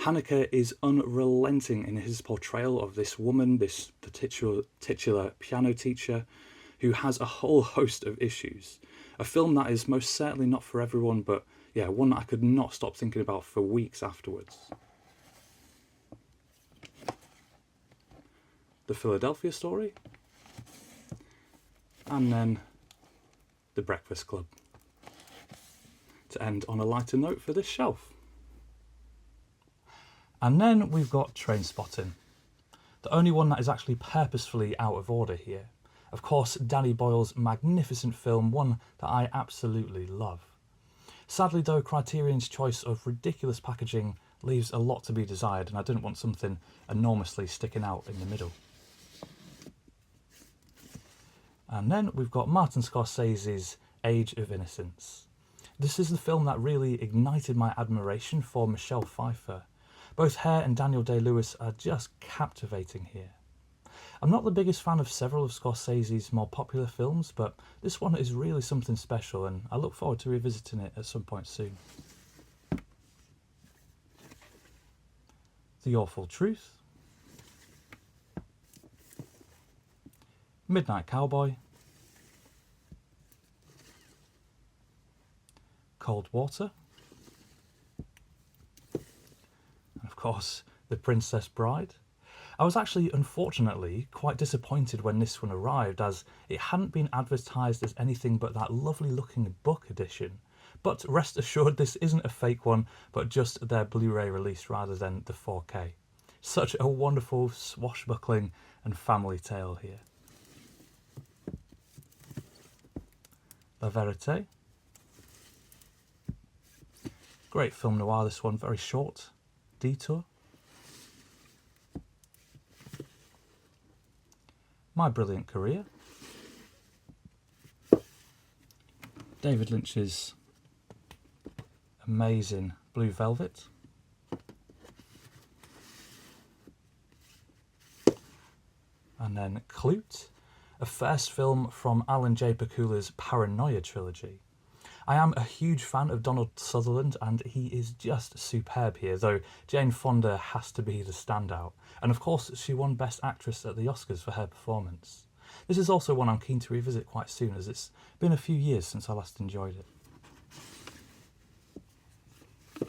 Haneke is unrelenting in his portrayal of this woman, the titular piano teacher, who has a whole host of issues. A film that is most certainly not for everyone, but yeah, one that I could not stop thinking about for weeks afterwards. The Philadelphia Story. And then The Breakfast Club. To end on a lighter note for this shelf. And then we've got Trainspotting. The only one that is actually purposefully out of order here. Of course, Danny Boyle's magnificent film, one that I absolutely love. Sadly though, Criterion's choice of ridiculous packaging leaves a lot to be desired, and I didn't want something enormously sticking out in the middle. And then we've got Martin Scorsese's Age of Innocence. This is the film that really ignited my admiration for Michelle Pfeiffer. Both her and Daniel Day-Lewis are just captivating here. I'm not the biggest fan of several of Scorsese's more popular films, but this one is really something special, and I look forward to revisiting it at some point soon. The Awful Truth. Midnight Cowboy. Cold Water. And of course, The Princess Bride. I was actually, unfortunately, quite disappointed when this one arrived, as it hadn't been advertised as anything but that lovely looking book edition. But rest assured, this isn't a fake one, but just their Blu-ray release rather than the 4K. Such a wonderful, swashbuckling and family tale here. La Vérité. Great film noir, this one, very short. Detour. My Brilliant Career. David Lynch's amazing Blue Velvet. And then Clute, a first film from Alan J. Pakula's Paranoia trilogy. I am a huge fan of Donald Sutherland, and he is just superb here, though Jane Fonda has to be the standout. And of course, she won Best Actress at the Oscars for her performance. This is also one I'm keen to revisit quite soon, as it's been a few years since I last enjoyed it.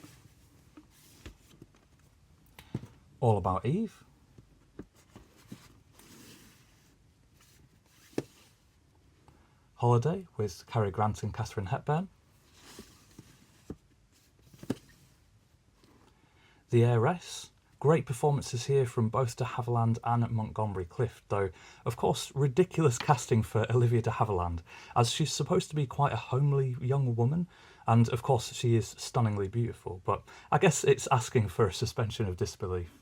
All About Eve. Holiday with Cary Grant and Katharine Hepburn. The Heiress. Great performances here from both de Havilland and Montgomery Clift, though of course ridiculous casting for Olivia de Havilland, as she's supposed to be quite a homely young woman, and of course she is stunningly beautiful, but I guess it's asking for a suspension of disbelief.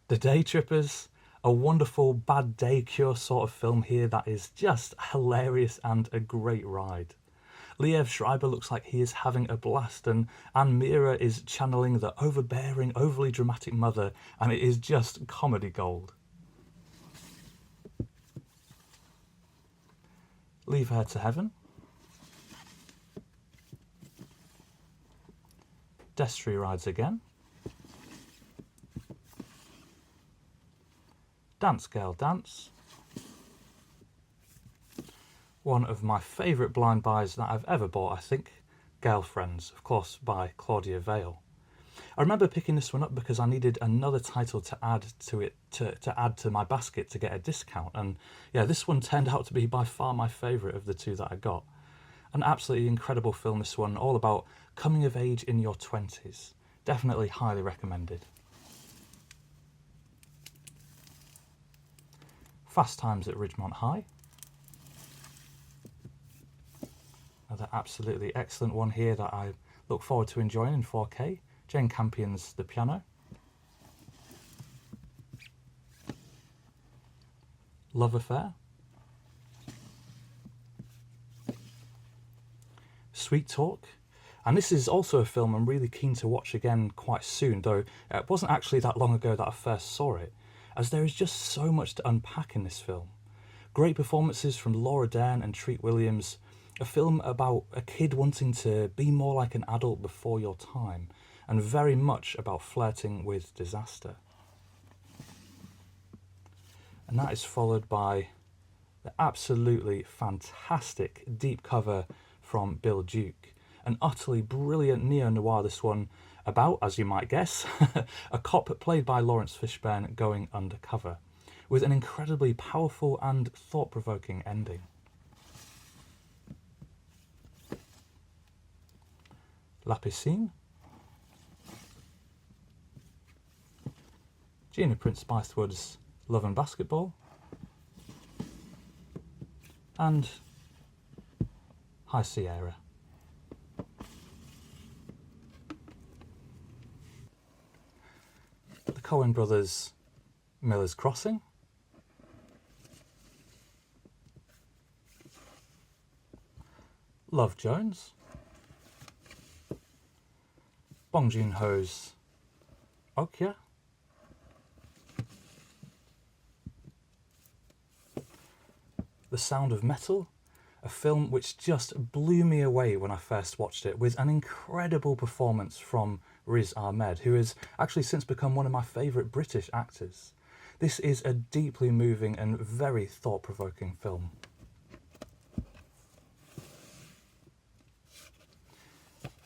The Day Trippers. A wonderful bad day cure sort of film here that is just hilarious and a great ride. Liev Schreiber looks like he is having a blast, and Anne Meara is channeling the overbearing, overly dramatic mother, and it is just comedy gold. Leave Her to Heaven. Pedestrian Rides Again, Dance Girl Dance, one of my favourite blind buys that I've ever bought, I think, Girlfriends, of course by Claudia Vale. I remember picking this one up because I needed another title to add to it, to add to my basket to get a discount, and yeah, this one turned out to be by far my favourite of the two that I got. An absolutely incredible film, this one, all about coming of age in your 20s. Definitely highly recommended. Fast Times at Ridgemont High. Another absolutely excellent one here that I look forward to enjoying in 4K. Jane Campion's The Piano. Love Affair. Sweet Talk. And this is also a film I'm really keen to watch again quite soon, though it wasn't actually that long ago that I first saw it, as there is just so much to unpack in this film. Great performances from Laura Dern and Treat Williams, a film about a kid wanting to be more like an adult before your time, and very much about flirting with disaster. And that is followed by the absolutely fantastic deep cover from Bill Duke. An utterly brilliant neo-noir, this one, about, as you might guess, a cop played by Lawrence Fishburne going undercover, with an incredibly powerful and thought-provoking ending. La Piscine. Gina Prince Bythewood's Love and Basketball. And High Sierra. The Coen brothers' Miller's Crossing. Love Jones. Bong Joon-ho's Okja. The Sound of Metal, a film which just blew me away when I first watched it, with an incredible performance from Riz Ahmed, who has actually since become one of my favourite British actors. This is a deeply moving and very thought-provoking film.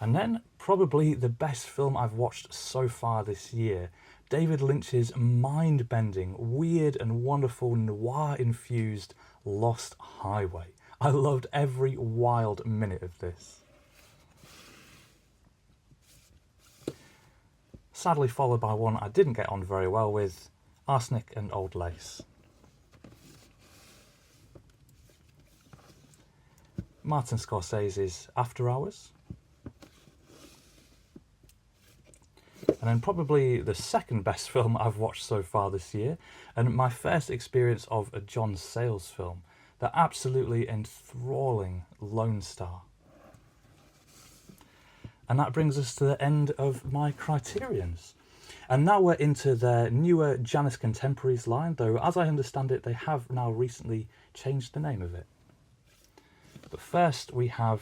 And then, probably the best film I've watched so far this year, David Lynch's mind-bending, weird and wonderful noir-infused Lost Highway. I loved every wild minute of this. Sadly followed by one I didn't get on very well with, Arsenic and Old Lace. Martin Scorsese's After Hours. And then probably the second best film I've watched so far this year, and my first experience of a John Sayles film, the absolutely enthralling Lone Star. And that brings us to the end of my Criterions. And now we're into their newer Janus Contemporaries line, though as I understand it, they have now recently changed the name of it. But first we have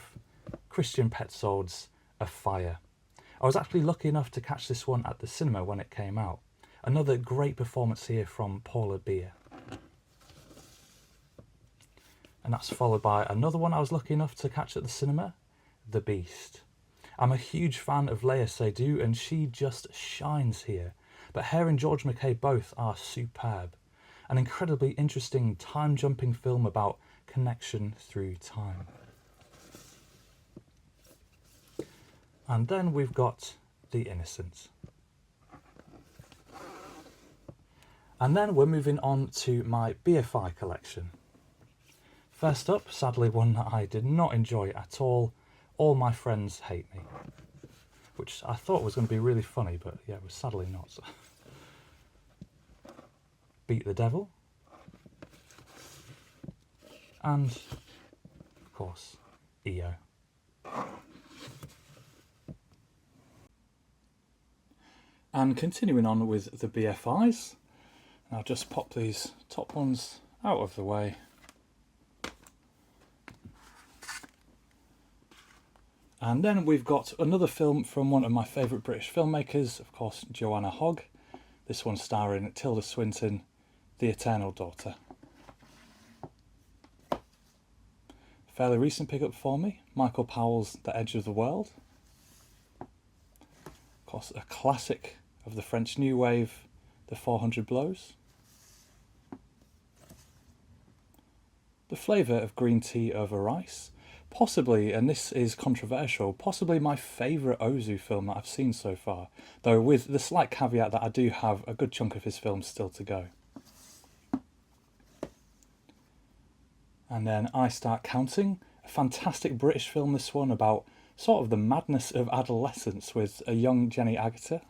Christian Petzold's A Fire. I was actually lucky enough to catch this one at the cinema when it came out. Another great performance here from Paula Beer. And that's followed by another one I was lucky enough to catch at the cinema, The Beast. I'm a huge fan of Léa Seydoux and she just shines here, but her and George McKay both are superb. An incredibly interesting time-jumping film about connection through time. And then we've got The Innocent. And then we're moving on to my BFI collection. First up, sadly one that I did not enjoy at all, All My Friends Hate Me, which I thought was going to be really funny, but yeah, it was sadly not. Beat the Devil. And, of course, EO. And continuing on with the BFIs, I'll just pop these top ones out of the way. And then we've got another film from one of my favourite British filmmakers, of course, Joanna Hogg. This one starring Tilda Swinton, The Eternal Daughter. Fairly recent pickup for me, Michael Powell's The Edge of the World. Of course, a classic of the French New Wave, The 400 Blows. The Flavour of Green Tea Over Rice. Possibly, and this is controversial, possibly my favourite Ozu film that I've seen so far, though with the slight caveat that I do have a good chunk of his films still to go. And then I Start Counting, a fantastic British film, this one, about sort of the madness of adolescence with a young Jenny Agutter.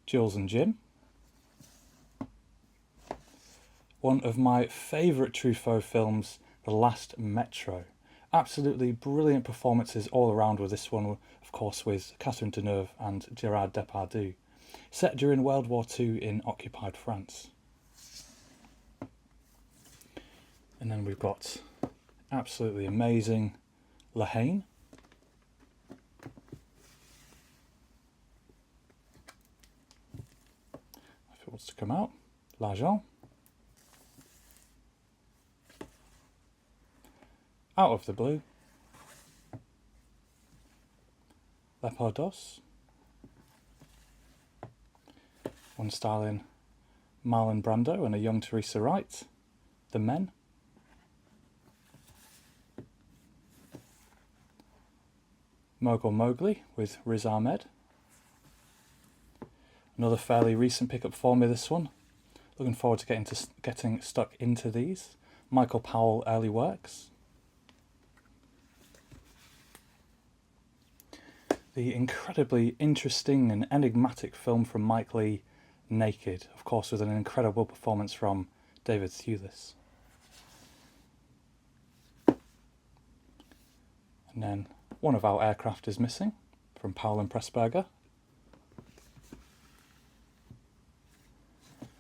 Jules and Jim. One of my favourite Truffaut films, The Last Metro. Absolutely brilliant performances all around with this one, of course, with Catherine Deneuve and Gerard Depardieu. Set during World War II in occupied France. And then we've got absolutely amazing La Haine. If it wants to come out, L'Argent. Out of the Blue. Leopoldos. One starring Marlon Brando and a young Teresa Wright. The Men. Mogul Mowgli with Riz Ahmed. Another fairly recent pickup for me, this one. Looking forward to getting stuck into these. Michael Powell Early Works. The incredibly interesting and enigmatic film from Mike Leigh, Naked, of course with an incredible performance from David Thewlis. And then One of Our Aircraft is Missing, from Powell and Pressburger.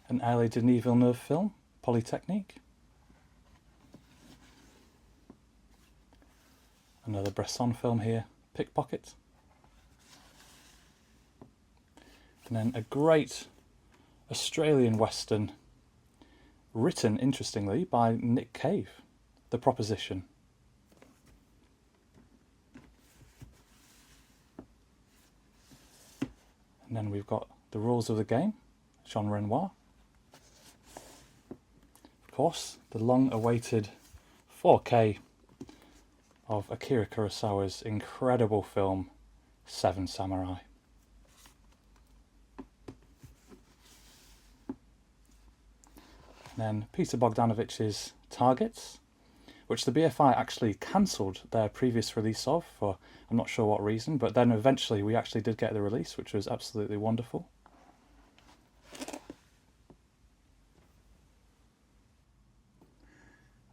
An Elie Denis Villeneuve film, Polytechnique. Another Bresson film here, Pickpocket. And then a great Australian Western, written, interestingly, by Nick Cave, The Proposition. And then we've got The Rules of the Game, Jean Renoir. Of course, the long-awaited 4K of Akira Kurosawa's incredible film, Seven Samurai. And then Peter Bogdanovich's Targets, which the BFI actually cancelled their previous release of for I'm not sure what reason, but then eventually we actually did get the release, which was absolutely wonderful.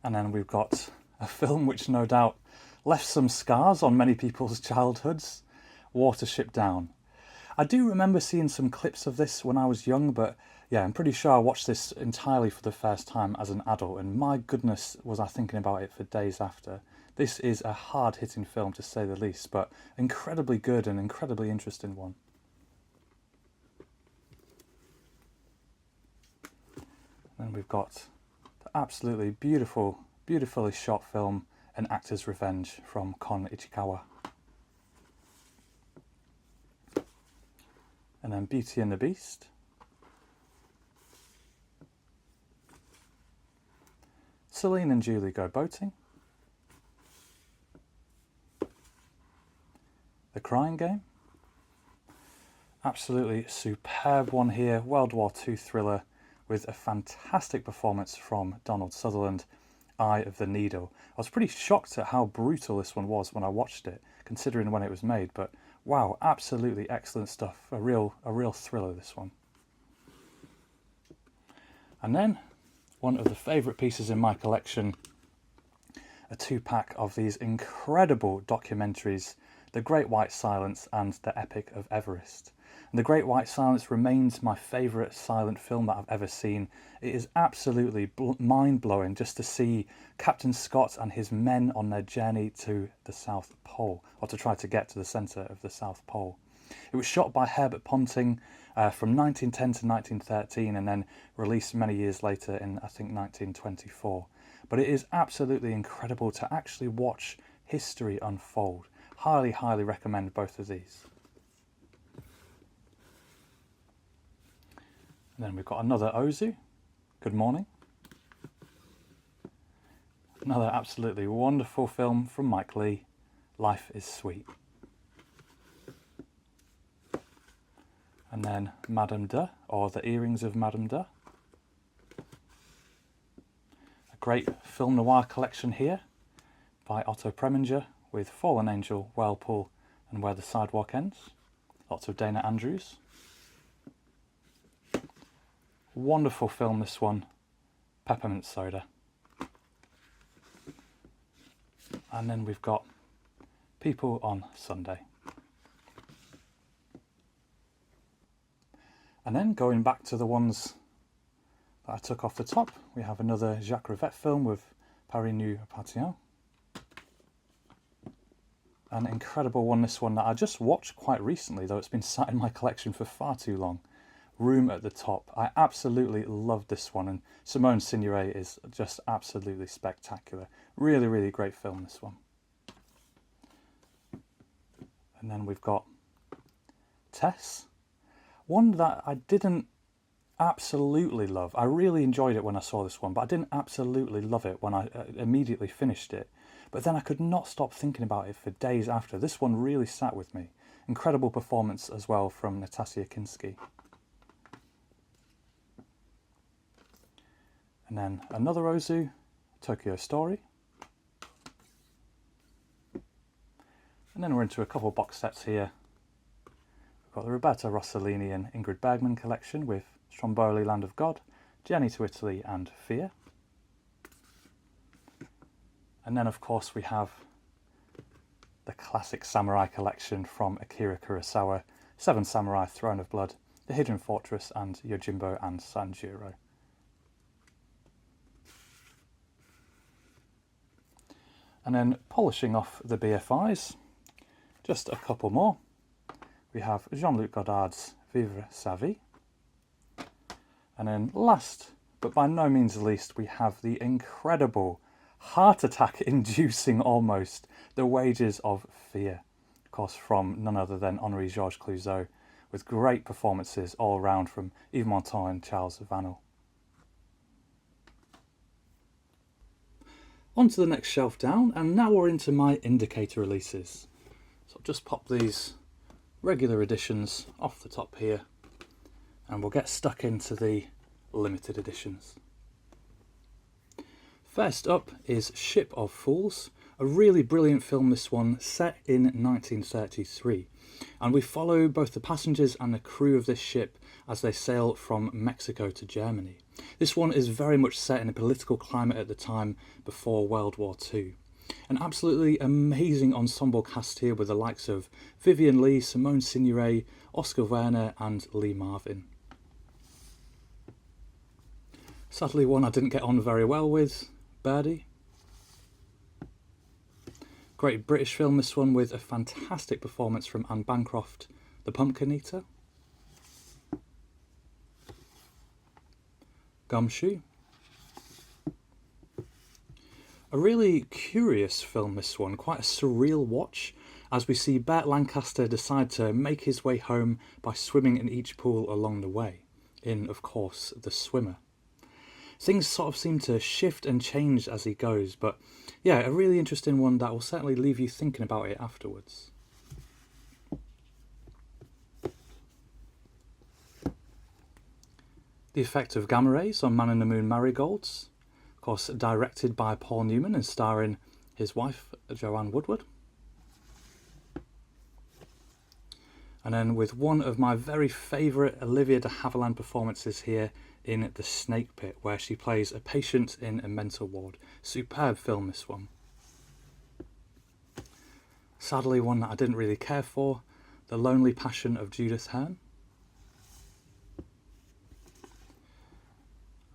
And then we've got a film which no doubt left some scars on many people's childhoods, Watership Down. I do remember seeing some clips of this when I was young, but yeah, I'm pretty sure I watched this entirely for the first time as an adult, and my goodness was I thinking about it for days after. This is a hard-hitting film, to say the least, but incredibly good and incredibly interesting one. Then we've got the absolutely beautifully shot film, An Actor's Revenge, from Kon Ichikawa. And then Beauty and the Beast. Celine and Julie Go Boating. The Crying Game. Absolutely superb one here, World War II thriller with a fantastic performance from Donald Sutherland, Eye of the Needle. I was pretty shocked at how brutal this one was when I watched it, considering when it was made, but wow, absolutely excellent stuff. A real thriller, this one. And then, one of the favourite pieces in my collection, a 2-pack of these incredible documentaries, The Great White Silence and The Epic of Everest. And The Great White Silence remains my favourite silent film that I've ever seen. It is absolutely mind-blowing just to see Captain Scott and his men on their journey to the South Pole, or to try to get to the centre of the South Pole. It was shot by Herbert Ponting from 1910 to 1913 and then released many years later in, I think, 1924. But it is absolutely incredible to actually watch history unfold. Highly, highly recommend both of these. And then we've got another Ozu, Good Morning. Another absolutely wonderful film from Mike Leigh, Life is Sweet. And then Madame De, or The Earrings of Madame De. A great film noir collection here by Otto Preminger with Fallen Angel, Whirlpool and Where the Sidewalk Ends. Lots of Dana Andrews. Wonderful film, this one, Peppermint Soda. And then we've got People on Sunday. And then going back to the ones that I took off the top, we have another Jacques Rivette film with Paris Nous Appartient. An incredible one, this one, that I just watched quite recently, though it's been sat in my collection for far too long. Room at the Top. I absolutely loved this one, and Simone Signoret is just absolutely spectacular. Really, really great film, this one. And then we've got Tess. One that I didn't absolutely love. I really enjoyed it when I saw this one, but I didn't absolutely love it when I immediately finished it. But then I could not stop thinking about it for days after. This one really sat with me. Incredible performance as well from Natasha Kinski. And then another Ozu, Tokyo Story. And then we're into a couple box sets here. We've got the Roberto Rossellini and Ingrid Bergman collection with Stromboli, Land of God, Journey to Italy and Fear. And then of course we have the classic samurai collection from Akira Kurosawa, Seven Samurai, Throne of Blood, The Hidden Fortress and Yojimbo and Sanjuro. And then polishing off the BFIs, just a couple more. We have Jean-Luc Godard's Vivre sa vie. And then last, but by no means least, we have the incredible, heart attack inducing almost, The Wages of Fear. Of course, from none other than Henri-Georges Clouzot, with great performances all around from Yves Montand and Charles Vanel. On to the next shelf down, and now we're into my indicator releases. So I'll just pop these regular editions off the top here, and we'll get stuck into the limited editions. First up is Ship of Fools, a really brilliant film, this one, set in 1933. And we follow both the passengers and the crew of this ship as they sail from Mexico to Germany. This one is very much set in a political climate at the time before World War II. An absolutely amazing ensemble cast here with the likes of Vivien Leigh, Simone Signoret, Oscar Werner and Lee Marvin. Sadly, one I didn't get on very well with, Birdie. Great British film, this one, with a fantastic performance from Anne Bancroft, the Pumpkin Eater. Gumshoe. A really curious film, this one, quite a surreal watch, as we see Burt Lancaster decide to make his way home by swimming in each pool along the way, in, of course, The Swimmer. Things sort of seem to shift and change as he goes, but yeah, a really interesting one that will certainly leave you thinking about it afterwards. The Effect of Gamma Rays on Man in the Moon Marigolds, of course directed by Paul Newman and starring his wife Joanne Woodward. And then with one of my very favourite Olivia de Havilland performances here in The Snake Pit, where she plays a patient in a mental ward. Superb film, this one. Sadly, one that I didn't really care for, The Lonely Passion of Judith Hearn.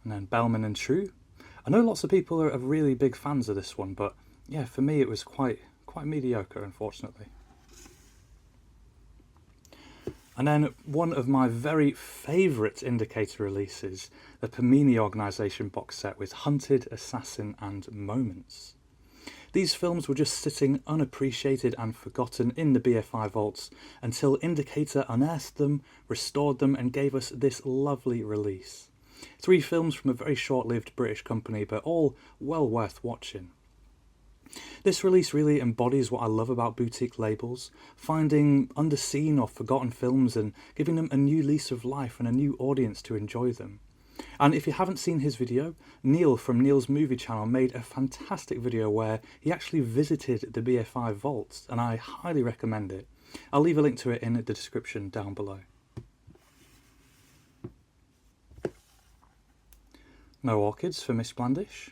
And then Bellman and True. I know lots of people are really big fans of this one, but yeah, for me it was quite mediocre, unfortunately. And then one of my very favourite indicator releases, the Pamini Organisation box set with Hunted, Assassin and Moments. These films were just sitting unappreciated and forgotten in the BFI vaults until Indicator unearthed them, restored them and gave us this lovely release. 3 films from a very short-lived British company, but all well worth watching. This release really embodies what I love about boutique labels, finding underseen or forgotten films and giving them a new lease of life and a new audience to enjoy them. And if you haven't seen his video, Neil from Neil's Movie Channel made a fantastic video where he actually visited the BFI vaults, and I highly recommend it. I'll leave a link to it in the description down below. No Orchids for Miss Blandish.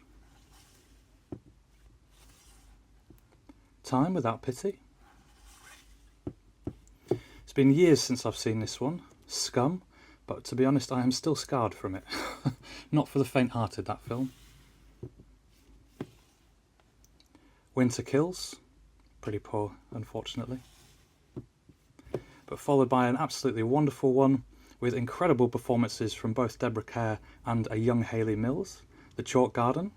Time Without Pity. It's been years since I've seen this one. Scum, but to be honest I am still scarred from it. Not for the faint-hearted, that film. Winter Kills. Pretty poor, unfortunately. But followed by an absolutely wonderful one with incredible performances from both Deborah Kerr and a young Hayley Mills, The Chalk Garden.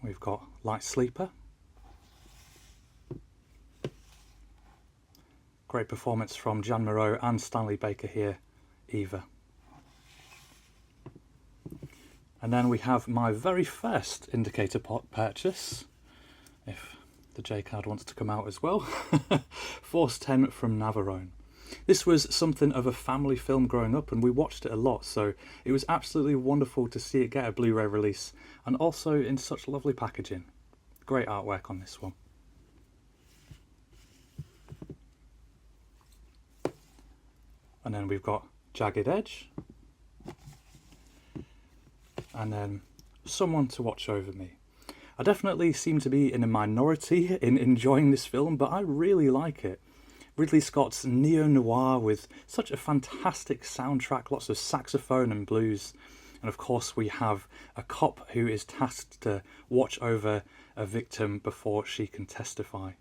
We've got Light Sleeper. Great performance from Jan Moreau and Stanley Baker here, Eva. And then we have my very first indicator pot purchase, if the J-card wants to come out as well. Force 10 from Navarone. This was something of a family film growing up and we watched it a lot, so it was absolutely wonderful to see it get a Blu-ray release and also in such lovely packaging. Great artwork on this one. And then we've got Jagged Edge. And then Someone to Watch Over Me. I definitely seem to be in a minority in enjoying this film, but I really like it. Ridley Scott's neo-noir with such a fantastic soundtrack, lots of saxophone and blues. And of course we have a cop who is tasked to watch over a victim before she can testify.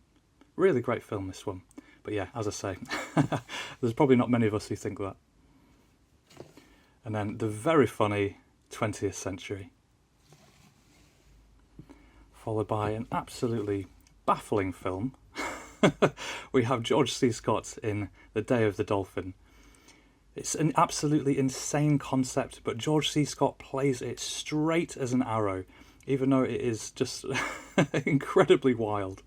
Really great film, this one. But yeah, as I say, there's probably not many of us who think that. And then the very funny 20th Century. Followed by an absolutely baffling film. We have George C. Scott in The Day of the Dolphin. It's an absolutely insane concept, but George C. Scott plays it straight as an arrow, even though it is just incredibly wild.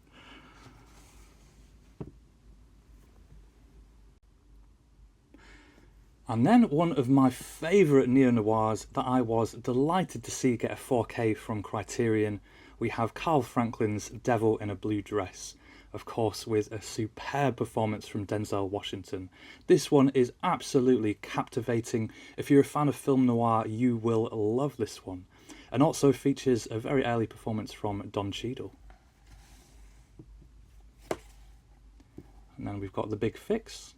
And then one of my favourite neo-noirs that I was delighted to see get a 4K from Criterion. We have Carl Franklin's Devil in a Blue Dress, of course with a superb performance from Denzel Washington. This one is absolutely captivating. If you're a fan of film noir, you will love this one. And also features a very early performance from Don Cheadle. And then we've got The Big Fix.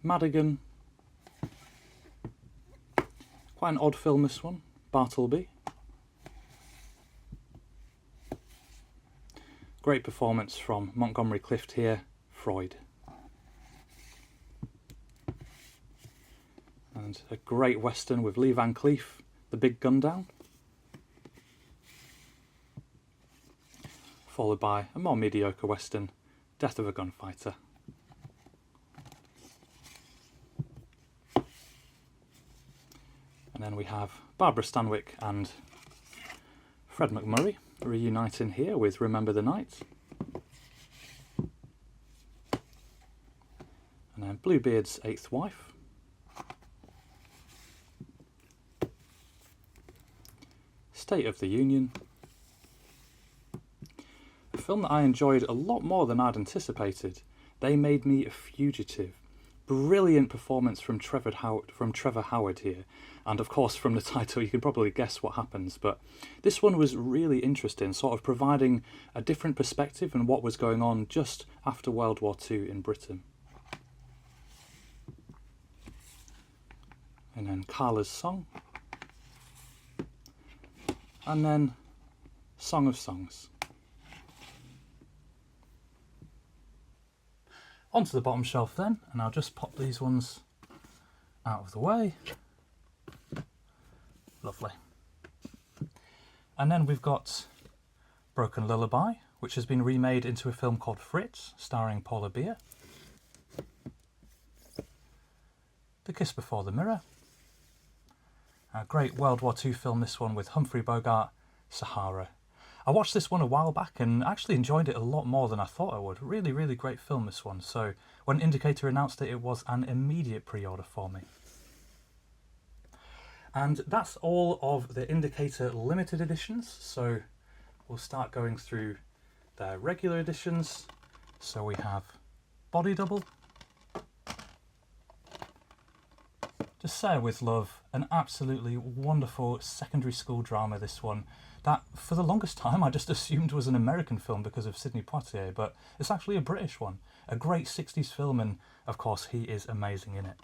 Madigan. Quite an odd film, this one. Bartleby. Great performance from Montgomery Clift here, Freud. And a great western with Lee Van Cleef, The Big Gun Down. Followed by a more mediocre western, Death of a Gunfighter. And then we have Barbara Stanwyck and Fred McMurray reuniting here with Remember the Night. And then Bluebeard's Eighth Wife. State of the Union. A film that I enjoyed a lot more than I'd anticipated. They Made Me a Fugitive. Brilliant performance from Trevor Howard here, and of course from the title you can probably guess what happens, but this one was really interesting, sort of providing a different perspective on what was going on just after World War II in Britain. and then Carla's Song, and then Song of Songs. Onto the bottom shelf then, and I'll just pop these ones out of the way. Lovely. And then we've got Broken Lullaby, which has been remade into a film called Fritz, starring Paula Beer. The Kiss Before the Mirror. A great World War II film, this one, with Humphrey Bogart, Sahara. I watched this one a while back and actually enjoyed it a lot more than I thought I would. Really, really great film, this one. So when Indicator announced it, it was an immediate pre-order for me. And that's all of the Indicator limited editions. So we'll start going through their regular editions. So we have Body Double. Just Say With Love, an absolutely wonderful secondary school drama, this one, that for the longest time I just assumed was an American film because of Sidney Poitier, but it's actually a British one. A great 60s film, and of course he is amazing in it.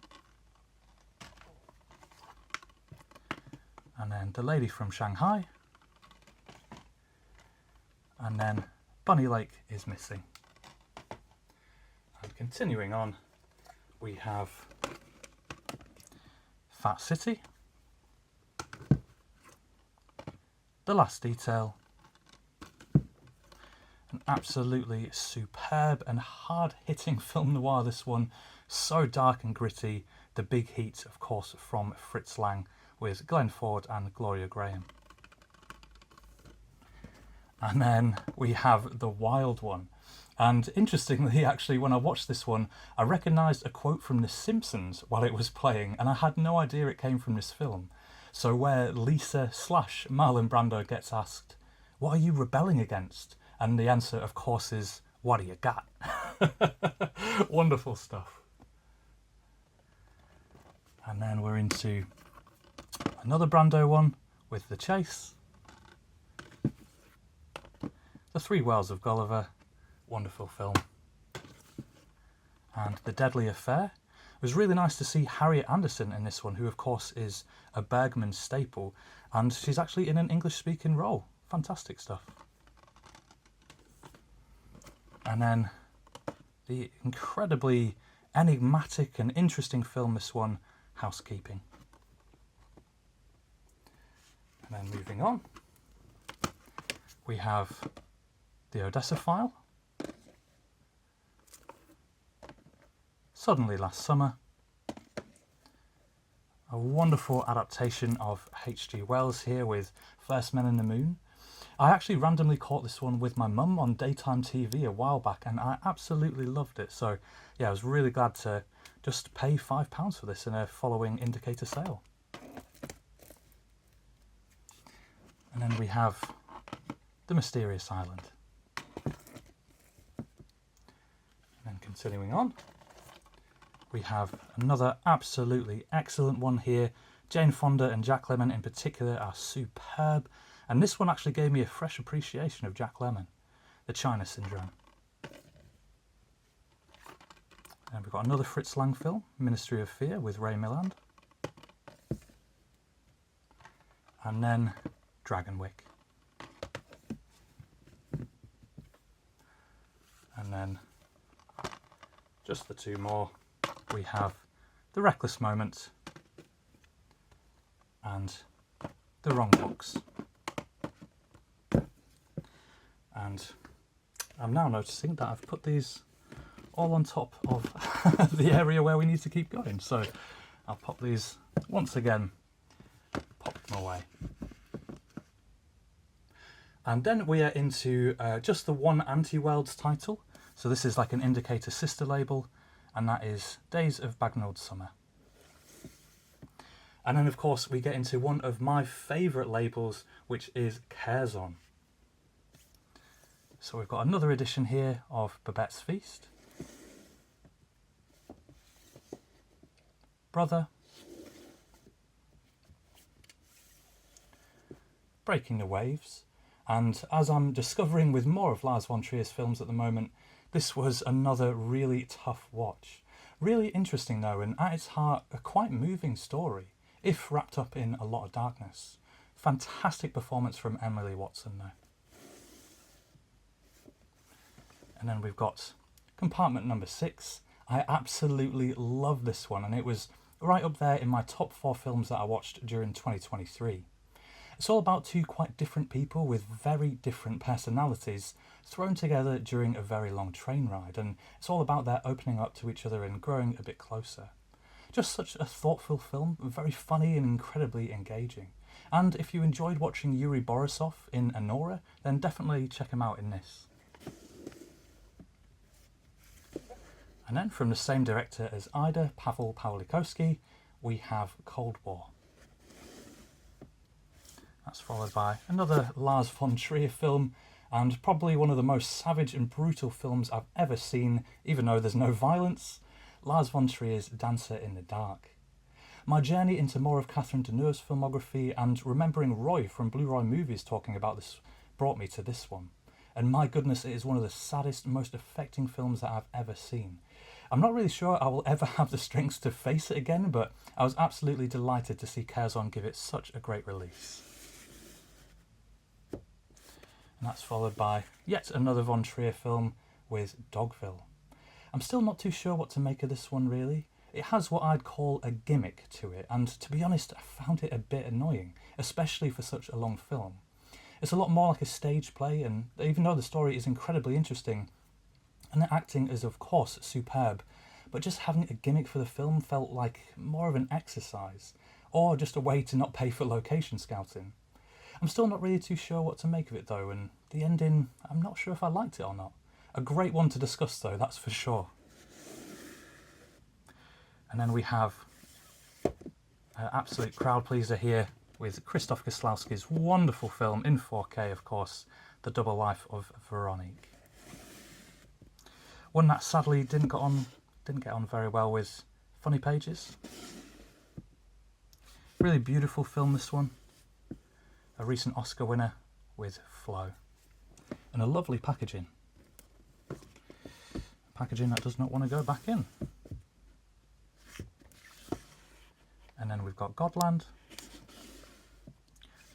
And then The Lady from Shanghai. And then Bunny Lake is Missing. And continuing on, we have Fat City, The Last Detail, an absolutely superb and hard-hitting film noir, this one, so dark and gritty. The big heat, of course, from Fritz Lang with Glenn Ford and Gloria Graham. And then we have The Wild One. And interestingly, actually, when I watched this one, I recognised a quote from The Simpsons while it was playing, and I had no idea it came from this film. So where Lisa / Marlon Brando gets asked, "What are you rebelling against?" And the answer, of course, is, "What do you got?" Wonderful stuff. And then we're into another Brando one with The Chase. The Three Wells of Gulliver. Wonderful film. And The Deadly Affair. It was really nice to see Harriet Anderson in this one, who of course is a Bergman staple, and she's actually in an English-speaking role. Fantastic stuff. And then the incredibly enigmatic and interesting film, this one, Housekeeping. And then moving on, we have The Odessa File, Suddenly Last Summer, a wonderful adaptation of H.G. Wells here with First Men in the Moon. I actually randomly caught this one with my mum on daytime TV a while back, and I absolutely loved it. So yeah, I was really glad to just pay £5 for this in a following Indicator sale. And then we have The Mysterious Island. And then continuing on, we have another absolutely excellent one here. Jane Fonda and Jack Lemmon in particular are superb. And this one actually gave me a fresh appreciation of Jack Lemmon, The China Syndrome. And we've got another Fritz Lang film, Ministry of Fear, with Ray Milland. And then Dragonwyck. And then just the two more. We have The Reckless Moment and The Wrong Books. And I'm now noticing that I've put these all on top of the area where we need to keep going. So I'll pop these once again, pop them away. And then we are into just the one Antiworlds title. So this is like an Indicator sister label, and that is Days of Bagnode Summer. And then of course we get into one of my favourite labels, which is Curzon. So we've got another edition here of Babette's Feast, Brother, Breaking the Waves, and as I'm discovering with more of Lars von Trier's films at the moment, this was another really tough watch. Really interesting though, and at its heart, a quite moving story. if wrapped up in a lot of darkness. Fantastic performance from Emily Watson there. And then we've got compartment number 6. I absolutely love this one, and it was right up there in my top 4 films that I watched during 2023. It's all about 2 quite different people with very different personalities thrown together during a very long train ride, and it's all about their opening up to each other and growing a bit closer. Just such a thoughtful film, very funny and incredibly engaging. And if you enjoyed watching Yuri Borisov in Anora, then definitely check him out in this. And then from the same director as Ida, Pavel Pawlikowski, we have Cold War. That's followed by another Lars von Trier film, and probably one of the most savage and brutal films I've ever seen, even though there's no violence, Lars von Trier's Dancer in the Dark. My journey into more of Catherine Deneuve's filmography and remembering Roy from Bluray movies talking about this brought me to this one. And my goodness, it is one of the saddest, most affecting films that I've ever seen. I'm not really sure I will ever have the strength to face it again, but I was absolutely delighted to see Curzon give it such a great release. And that's followed by yet another Von Trier film with Dogville. I'm still not too sure what to make of this one really. It has what I'd call a gimmick to it, and to be honest, I found it a bit annoying, especially for such a long film. It's a lot more like a stage play, and even though the story is incredibly interesting, and the acting is of course superb, but just having a gimmick for the film felt like more of an exercise, or just a way to not pay for location scouting. I'm still not really too sure what to make of it though, and the ending, I'm not sure if I liked it or not. A great one to discuss though, that's for sure. And then we have an absolute crowd pleaser here with Krzysztof Kieslowski's wonderful film in 4K, of course, The Double Life of Veronique. One that sadly didn't get on very well with Funny Pages. Really beautiful film, this one. A recent Oscar winner with Flow. And a lovely packaging. Packaging that does not want to go back in. And then we've got Godland.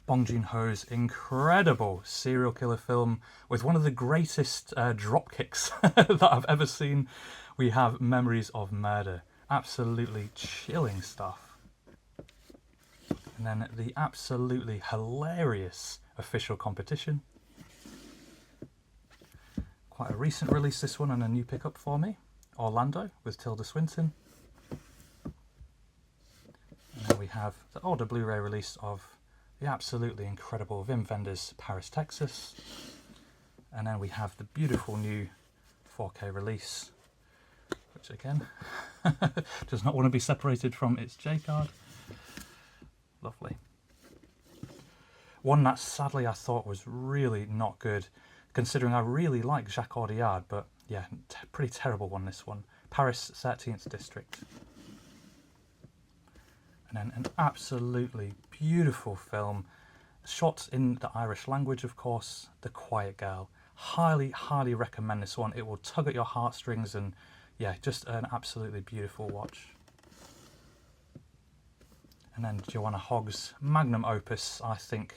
Bong Joon-ho's incredible serial killer film with one of the greatest dropkicks that I've ever seen. We have Memories of Murder. Absolutely chilling stuff. And then the absolutely hilarious Official Competition. Quite a recent release, this one, and a new pickup for me. Orlando with Tilda Swinton. And then we have the older Blu-ray release of the absolutely incredible Wim Wenders' Paris, Texas. And then we have the beautiful new 4K release, which again does not want to be separated from its J-card. Lovely. One that sadly I thought was really not good, considering I really like Jacques Audiard, but yeah, pretty terrible one, this one. Paris 13th District. And then an absolutely beautiful film, shot in the Irish language, of course, The Quiet Girl. Highly, highly recommend this one. It will tug at your heartstrings, and yeah, just an absolutely beautiful watch. And then Joanna Hogg's magnum opus, I think,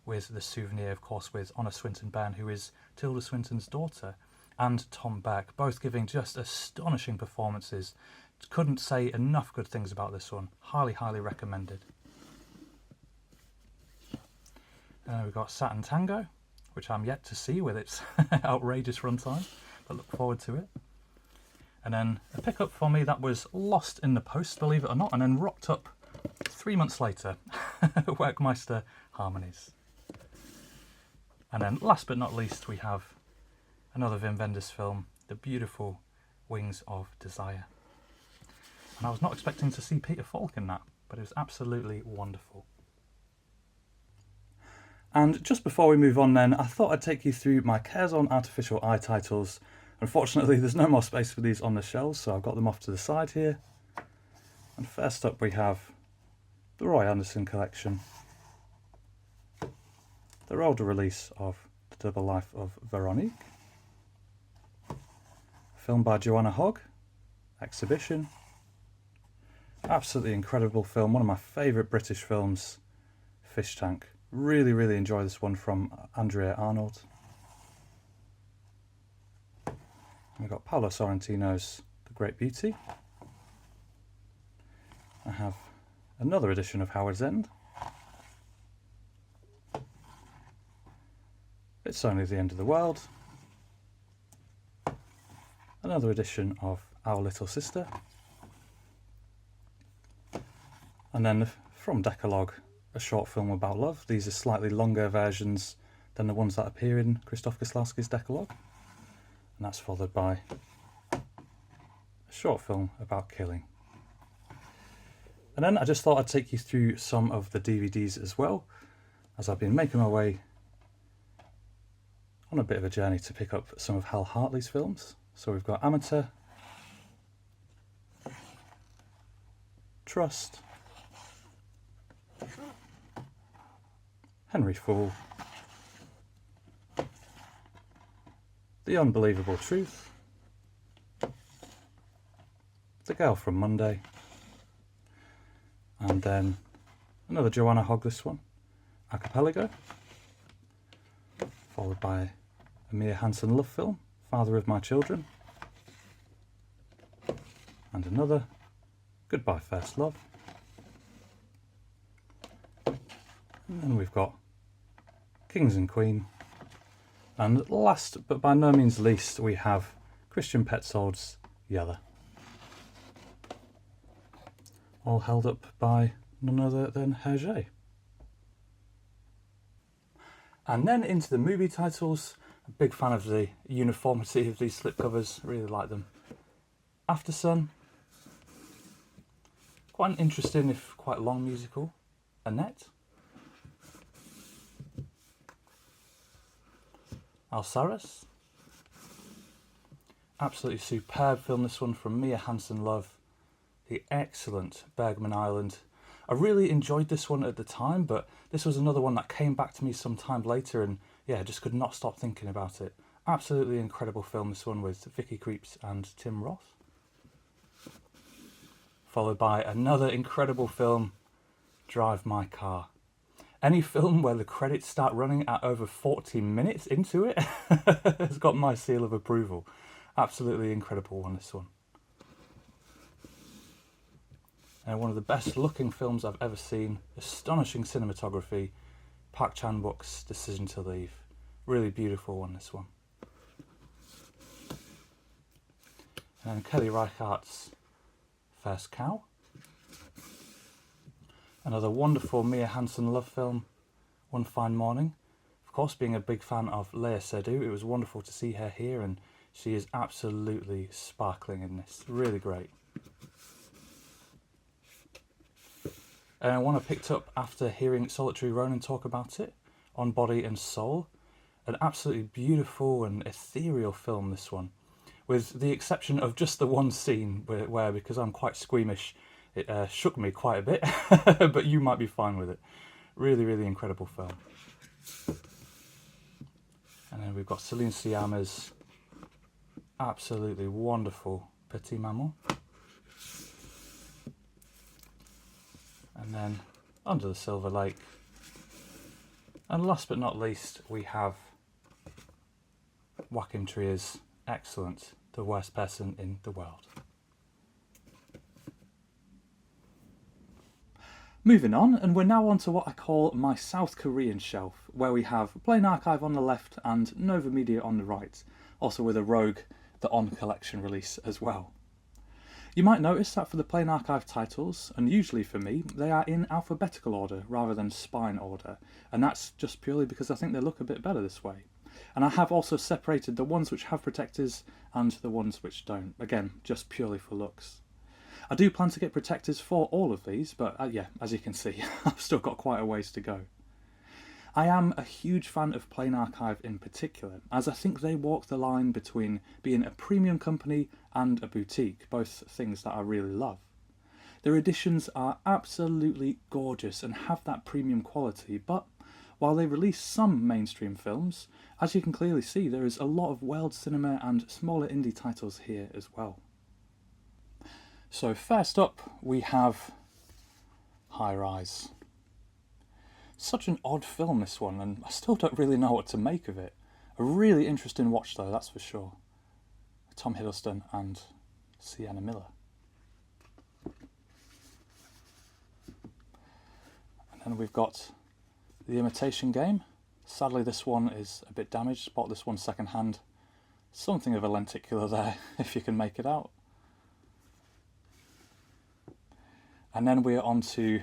with The Souvenir, of course, with Honor Swinton-Byrne, who is Tilda Swinton's daughter, and Tom Beck, both giving just astonishing performances. Couldn't say enough good things about this one. Highly, highly recommended. And then we've got Saturn Tango, which I'm yet to see with its outrageous runtime, but look forward to it. And then a pickup for me that was lost in the post, believe it or not, and then rocked up 3 months later. Werkmeister Harmonies. And then last but not least, we have another Wim Wenders film, The Beautiful Wings of Desire. And I was not expecting to see Peter Falk in that, but it was absolutely wonderful. And just before we move on then, I thought I'd take you through my Curzon Artifical Eye titles. Unfortunately, there's no more space for these on the shelves, so I've got them off to the side here. And first up we have the Roy Andersson collection. The older release of The Double Life of Veronique. Film by Joanna Hogg, Exhibition. Absolutely incredible film, one of my favourite British films, Fish Tank. Really, really enjoy this one from Andrea Arnold. We've got Paolo Sorrentino's The Great Beauty. I have another edition of Howard's End. It's Only the End of the World. Another edition of Our Little Sister. And then from Decalogue, a short film about love. These are slightly longer versions than the ones that appear in Krzysztof Kieślowski's Decalogue. And that's followed by a short film about killing. And then I just thought I'd take you through some of the DVDs as well, as I've been making my way on a bit of a journey to pick up some of Hal Hartley's films. So we've got Amateur, Trust, Henry Fool, The Unbelievable Truth, The Girl from Monday, and then another Joanna Hogg, this one, Archipelago, followed by a Mia Hansen love film, Father of My Children, and another, Goodbye First Love. And then we've got Kings and Queen, and last but by no means least we have Christian Petzold's Yella, all held up by none other than Hergé. And then into the movie titles. A big fan of the uniformity of these slipcovers, really like them. After Sun, quite an interesting if quite long musical. Annette, Alsaris, absolutely superb film this one from Mia Hansen Love, the excellent Bergman Island. I really enjoyed this one at the time, but this was another one that came back to me some time later, and yeah, I just could not stop thinking about it. Absolutely incredible film, this one, with Vicky Krieps and Tim Roth. Followed by another incredible film, Drive My Car. Any film where the credits start running at over 40 minutes into it has got my seal of approval. Absolutely incredible one, this one. And one of the best looking films I've ever seen. Astonishing cinematography. Park Chan-wook's Decision to Leave. Really beautiful one, this one. And then Kelly Reichardt's First Cow. Another wonderful Mia Hansen love film, One Fine Morning. Of course, being a big fan of Lea Seydoux, it was wonderful to see her here, and she is absolutely sparkling in this. Really great. And one I picked up after hearing Solitary Ronin talk about it, On Body and Soul. An absolutely beautiful and ethereal film, this one. With the exception of just the one scene where because I'm quite squeamish, it shook me quite a bit, but you might be fine with it. Really, really incredible film. And then we've got Celine Sciamma's absolutely wonderful Petit Maman. And then Under the Silver Lake. And last but not least, we have Joachim Trier's excellent The Worst Person in the World. Moving on, and we're now on to what I call my South Korean shelf, where we have Plain Archive on the left and NovaMedia on the right, also with a rogue The On Collection release as well. You might notice that for the Plain Archive titles, and usually for me, they are in alphabetical order rather than spine order, and that's just purely because I think they look a bit better this way. And I have also separated the ones which have protectors and the ones which don't, again, just purely for looks. I do plan to get protectors for all of these, but yeah, as you can see, I've still got quite a ways to go. I am a huge fan of Plain Archive in particular, as I think they walk the line between being a premium company and a boutique, both things that I really love. Their editions are absolutely gorgeous and have that premium quality, but while they release some mainstream films, as you can clearly see, there is a lot of world cinema and smaller indie titles here as well. So first up we have High Rise. Such an odd film, this one, and I still don't really know what to make of it. A really interesting watch though, that's for sure. Tom Hiddleston and Sienna Miller. And then we've got The Imitation Game. Sadly this one is a bit damaged, bought this one second hand. Something of a lenticular there, if you can make it out. And then we're on to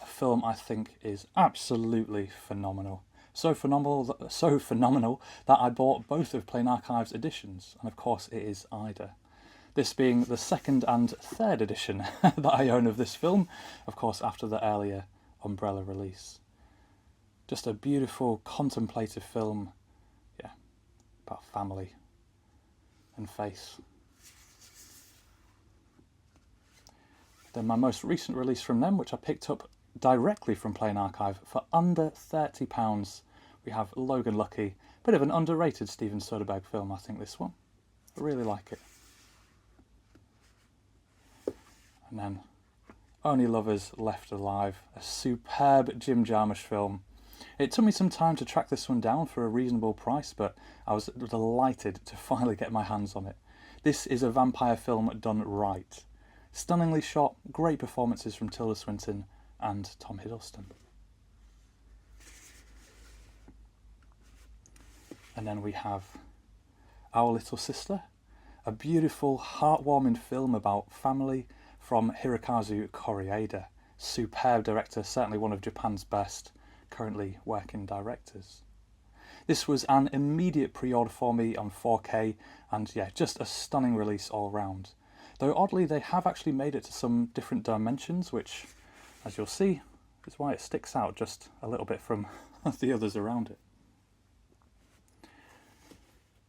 a film I think is absolutely phenomenal. So phenomenal that I bought both of Plain Archives editions, and of course it is Ida. This being the second and third edition that I own of this film, of course after the earlier Umbrella release. Just a beautiful contemplative film, yeah, about family and faith. Then my most recent release from them, which I picked up directly from Plain Archive for under £30, we have Logan Lucky. Bit of an underrated Steven Soderbergh film, I think, this one. I really like it. And then Only Lovers Left Alive, a superb Jim Jarmusch film. It took me some time to track this one down for a reasonable price, but I was delighted to finally get my hands on it. This is a vampire film done right. Stunningly shot, great performances from Tilda Swinton and Tom Hiddleston. And then we have Our Little Sister, a beautiful, heartwarming film about family from Hirokazu Koreeda. Superb director, certainly one of Japan's best currently working directors. This was an immediate pre-order for me on 4K, and yeah, just a stunning release all round. Though oddly they have actually made it to some different dimensions, which, as you'll see, is why it sticks out just a little bit from the others around it.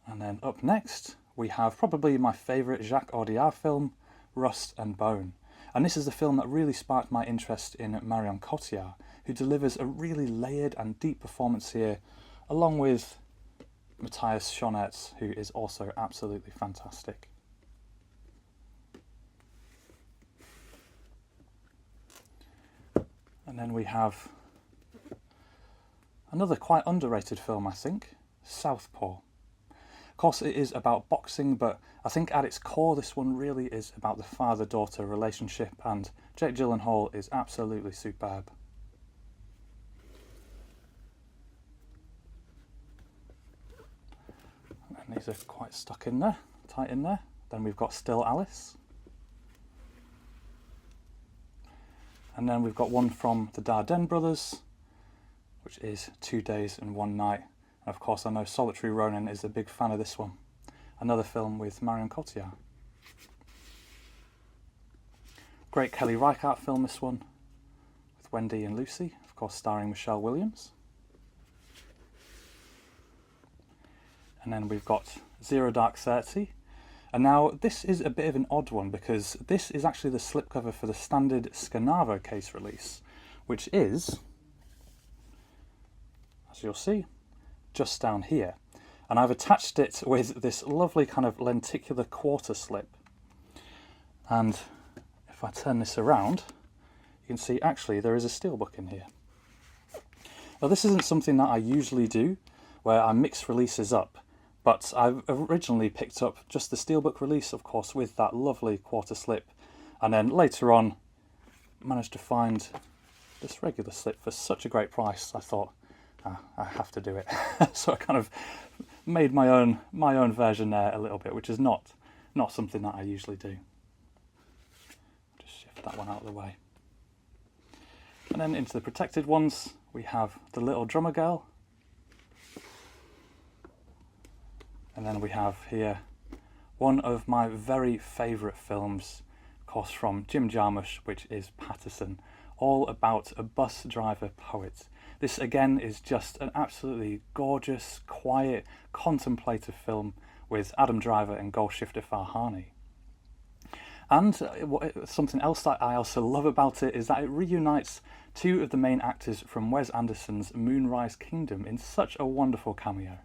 And then up next we have probably my favourite Jacques Audiard film, Rust and Bone. And this is the film that really sparked my interest in Marion Cotillard, who delivers a really layered and deep performance here, along with Matthias Schoenaerts, who is also absolutely fantastic. And then we have another quite underrated film, I think, Southpaw. Of course it is about boxing, but I think at its core this one really is about the father-daughter relationship, and Jake Gyllenhaal is absolutely superb. And these are quite stuck in there, tight in there. Then we've got Still Alice. And then we've got one from the Dardenne brothers, which is 2 Days and One Night. And of course I know Solitary Ronin is a big fan of this one. Another film with Marion Cotillard. Great Kelly Reichardt film, this one, with Wendy and Lucy, of course starring Michelle Williams. And then we've got Zero Dark 30. And now this is a bit of an odd one because this is actually the slipcover for the standard Scanavo case release, which is, as you'll see, just down here. And I've attached it with this lovely kind of lenticular quarter slip. And if I turn this around, you can see actually there is a steelbook in here. Now this isn't something that I usually do, where I mix releases up. But I've originally picked up just the steelbook release, of course, with that lovely quarter slip. And then later on, managed to find this regular slip for such a great price. I thought, I have to do it. So I kind of made my own version there a little bit, which is not something that I usually do. Just shift that one out of the way. And then into the protected ones, we have The Little Drummer Girl. And then we have here one of my very favourite films, of course from Jim Jarmusch, which is Patterson, all about a bus driver poet. This again is just an absolutely gorgeous, quiet, contemplative film with Adam Driver and Golshifteh Farhani. And something else that I also love about it is that it reunites two of the main actors from Wes Anderson's Moonrise Kingdom in such a wonderful cameo.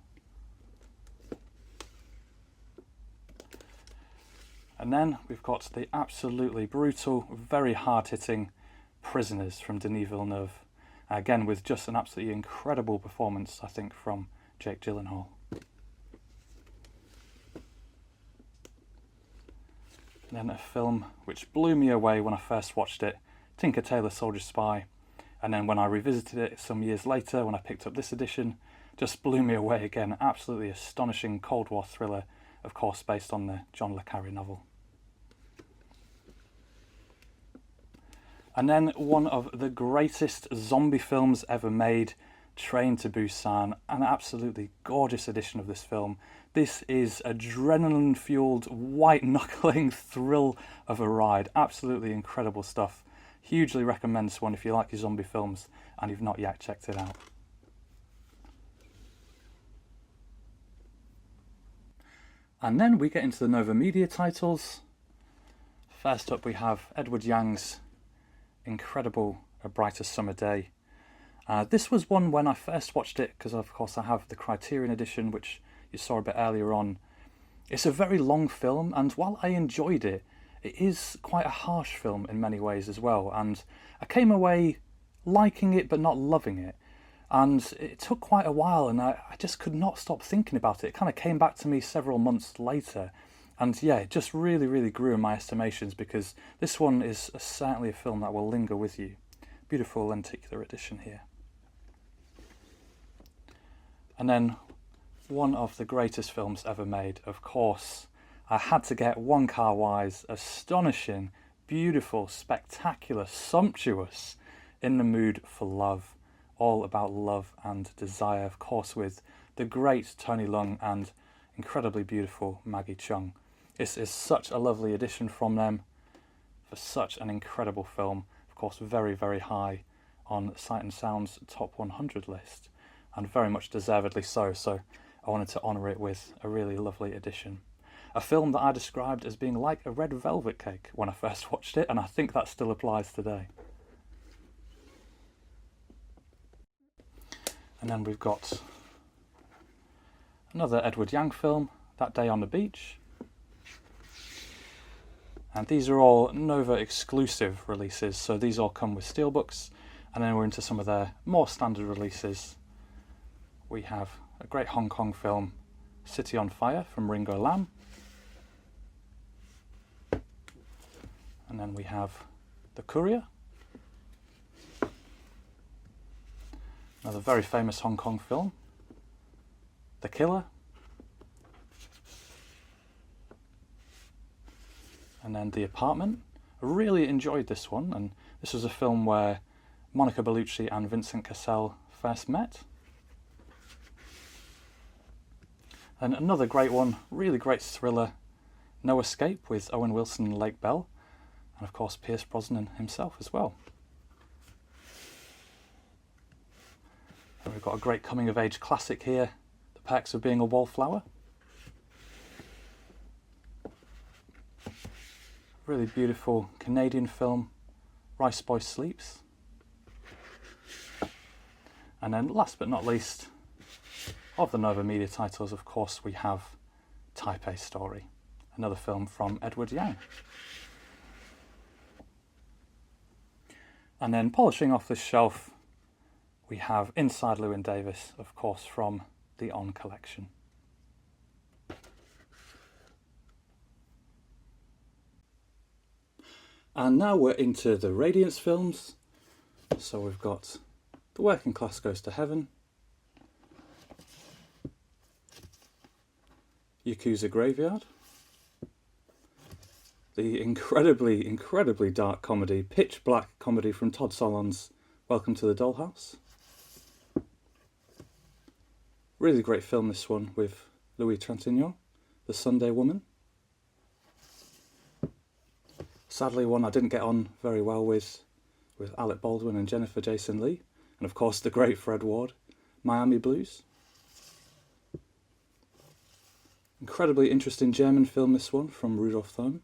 And then we've got the absolutely brutal, very hard-hitting Prisoners from Denis Villeneuve. Again, with just an absolutely incredible performance, I think, from Jake Gyllenhaal. And then a film which blew me away when I first watched it, Tinker Tailor Soldier Spy. And then when I revisited it some years later, when I picked up this edition, just blew me away again. Absolutely astonishing Cold War thriller, of course, based on the John le Carré novel. And then one of the greatest zombie films ever made, Train to Busan, an absolutely gorgeous edition of this film. This is adrenaline-fueled, white-knuckling thrill of a ride. Absolutely incredible stuff. Hugely recommend this one if you like your zombie films and you've not yet checked it out. And then we get into the NovaMedia titles. First up we have Edward Yang's incredible A Brighter Summer Day. This was one when I first watched it, because of course I have the Criterion edition, which you saw a bit earlier on. It's a very long film, and while I enjoyed it, it is quite a harsh film in many ways as well, and I came away liking it but not loving it. And it took quite a while, and I just could not stop thinking about it. It kind of came back to me several months later. And yeah, it just really, really grew in my estimations, because this one is certainly a film that will linger with you. Beautiful lenticular edition here. And then one of the greatest films ever made, of course. I had to get Wong Kar-wai's astonishing, beautiful, spectacular, sumptuous In the Mood for Love. All about love and desire, of course, with the great Tony Leung and incredibly beautiful Maggie Cheung. This is such a lovely addition from them for such an incredible film. Of course, very, very high on Sight and Sound's top 100 list, and very much deservedly so. So I wanted to honour it with a really lovely edition. A film that I described as being like a red velvet cake when I first watched it, and I think that still applies today. And then we've got another Edward Yang film, That Day on the Beach. And these are all Nova exclusive releases, so these all come with steelbooks. And then we're into some of their more standard releases. We have a great Hong Kong film, City on Fire from Ringo Lam. And then we have The Courier. Another very famous Hong Kong film, The Killer. And then The Apartment. I really enjoyed this one, and this was a film where Monica Bellucci and Vincent Cassel first met. And another great one, really great thriller, No Escape, with Owen Wilson and Lake Bell, and of course Pierce Brosnan himself as well. And we've got a great coming-of-age classic here, The Perks of Being a Wallflower. Really beautiful Canadian film, Rice Boy Sleeps. And then last but not least, of the NovaMedia titles, of course, we have Taipei Story, another film from Edward Yang. And then polishing off this shelf, we have Inside Llewyn Davis, of course, from the On collection. And now we're into the Radiance films. So we've got The Working Class Goes to Heaven, Yakuza Graveyard, the incredibly, incredibly dark comedy, pitch black comedy from Todd Solondz, Welcome to the Dollhouse. Really great film, this one, with Louis Trintignant, The Sunday Woman. Sadly, one I didn't get on very well with Alec Baldwin and Jennifer Jason Leigh, and of course the great Fred Ward, Miami Blues. Incredibly interesting German film, this one, from Rudolf Thurm,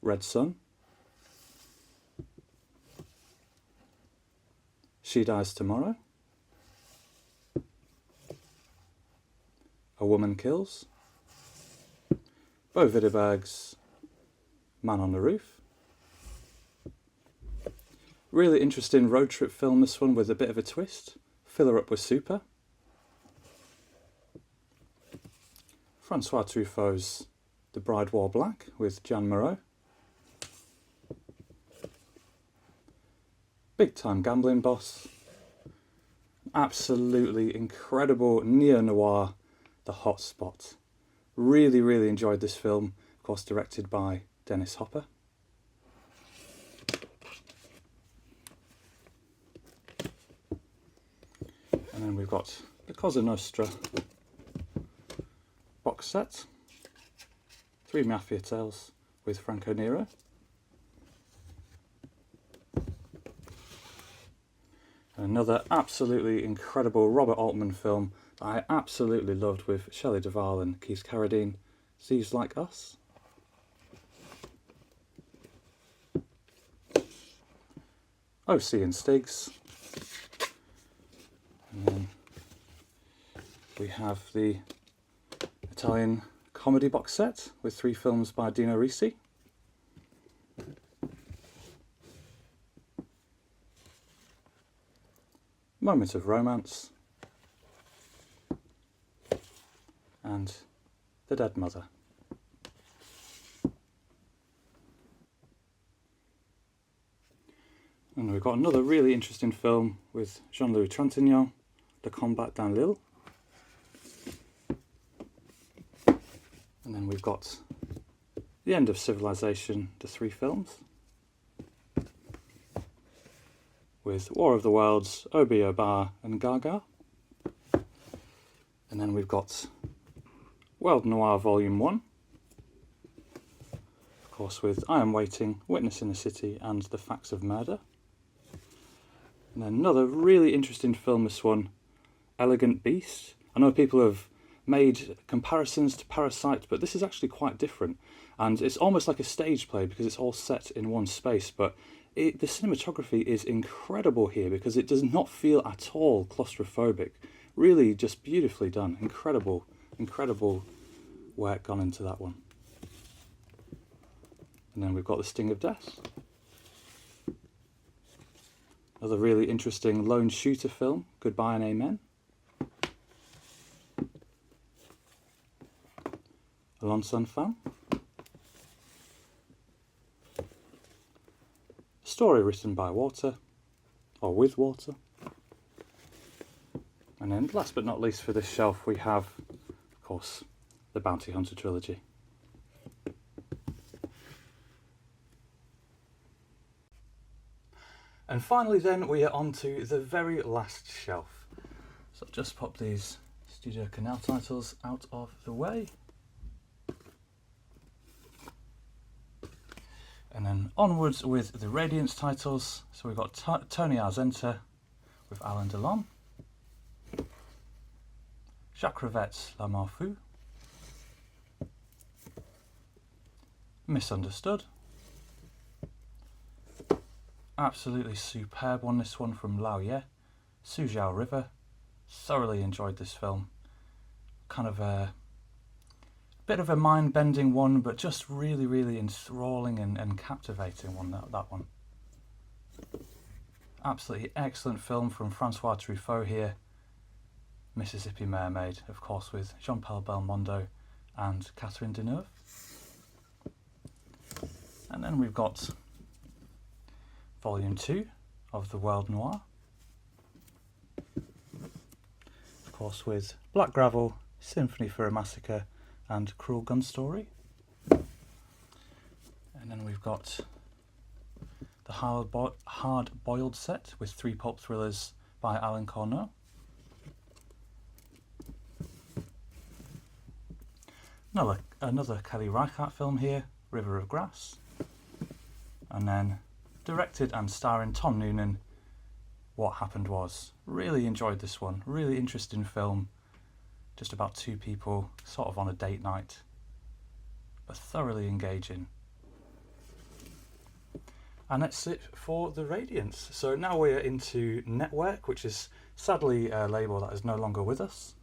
Red Sun. She Dies Tomorrow. A Woman Kills. Bo Widerberg's Man on the Roof. Really interesting road trip film, this one, with a bit of a twist. Fill Her Up With Super. Francois Truffaut's The Bride Wore Black with Jean Moreau. Big Time Gambling Boss. Absolutely incredible neo-noir, The Hot Spot. Really, really enjoyed this film. Of course, directed by Dennis Hopper. And then we've got the Cosa Nostra box set. 3 Mafia Tales with Franco Nero. Another absolutely incredible Robert Altman film that I absolutely loved with Shelley Duvall and Keith Carradine, Thieves Like Us. O.C. and Stiggs. And then we have the Italian comedy box set with 3 films by Dino Risi. Moment of Romance. And The Dead Mother. And we've got another really interesting film with Jean-Louis Trintignant, Le Combat dans l'Île. And then we've got The End of Civilization, the 3 films, with War of the Worlds, Obi Oba and Gaga. And then we've got World Noir Volume 1, of course with I Am Waiting, Witness in the City and The Facts of Murder. And then another really interesting film, this one, Elegant Beast. I know people have made comparisons to Parasite, but this is actually quite different. And it's almost like a stage play because it's all set in one space, but the cinematography is incredible here because it does not feel at all claustrophobic. Really just beautifully done. Incredible, incredible work gone into that one. And then we've got The Sting of Death. Another really interesting lone shooter film, Goodbye and Amen. Alon Sun Fan. Story written by Water, or with Water. And then last but not least for this shelf we have, of course, the Bounty Hunter trilogy. And finally then we are on to the very last shelf. So I'll just pop these Studio Canal titles out of the way. And then onwards with the Radiance titles. So we've got Tony Arzenta with Alain Delon. Jacques Rivette's La Marfou. Misunderstood. Absolutely superb one, this one from Lao Ye. Suzhou River. Thoroughly enjoyed this film. Kind of a bit of a mind-bending one, but just really, really enthralling and captivating one, that one. Absolutely excellent film from Francois Truffaut here. Mississippi Mermaid, of course, with Jean-Paul Belmondo and Catherine Deneuve. And then we've got Volume 2 of The World Noir. Of course, with Black Gravel, Symphony for a Massacre and Cruel Gun Story. And then we've got the hard-boiled set with 3 pulp thrillers by Alain Corneau. Another Kelly Reichardt film here, River of Grass. And then directed and starring Tom Noonan, What Happened Was. Really enjoyed this one, really interesting film. Just about 2 people, sort of on a date night, but thoroughly engaging. And that's it for the Radiance. So now we're into Network, which is sadly a label that is no longer with us.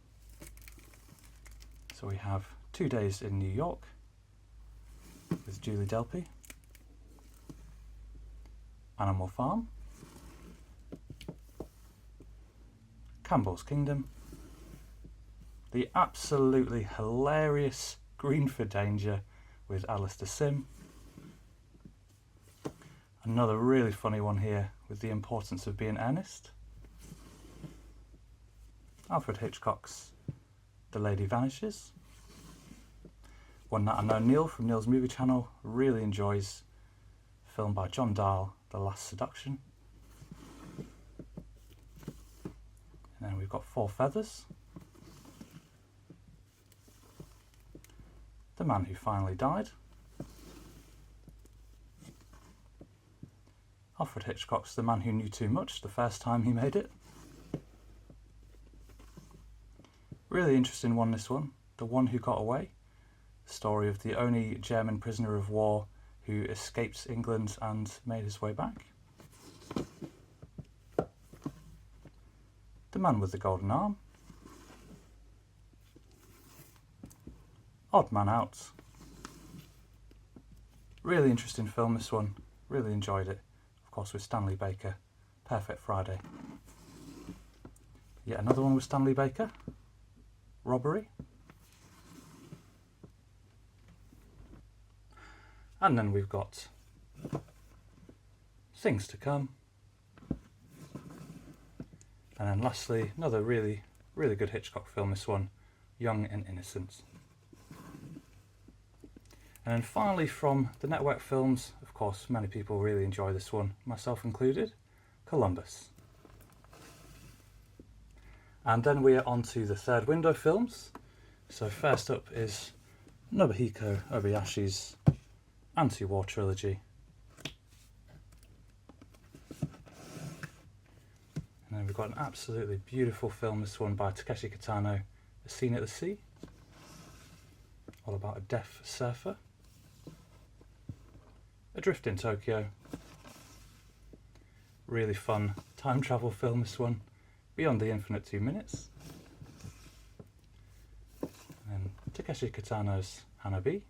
So we have 2 Days in New York with Julie Delpy. Animal Farm, Campbell's Kingdom, the absolutely hilarious Green for Danger with Alistair Sim, another really funny one here with The Importance of Being Earnest, Alfred Hitchcock's The Lady Vanishes, one that I know Neil from Neil's Movie Channel really enjoys, film by John Dahl, The Last Seduction. And then we've got Four Feathers, The Man Who Finally Died, Alfred Hitchcock's The Man Who Knew Too Much, the first time he made it. Really interesting one, this one, The One Who Got Away, the story of the only German prisoner of war who escaped England and made his way back. The Man with the Golden Arm, Odd Man Out. Really interesting film, this one, really enjoyed it, of course with Stanley Baker, Perfect Friday. Yet another one with Stanley Baker, Robbery. And then we've got Things to Come. And then lastly, another really good Hitchcock film, this one, Young and Innocent. And then finally from the network films, of course many people really enjoy this one, myself included, Columbus. And then we are on to the third window films. So first up is Nobuhiko Obayashi's Anti-War Trilogy. And then we've got an absolutely beautiful film, this one by Takeshi Kitano, A Scene at the Sea, all about a deaf surfer. Adrift in Tokyo, really fun time travel film, this one, Beyond the Infinite 2 Minutes. And Takeshi Kitano's Hanabi,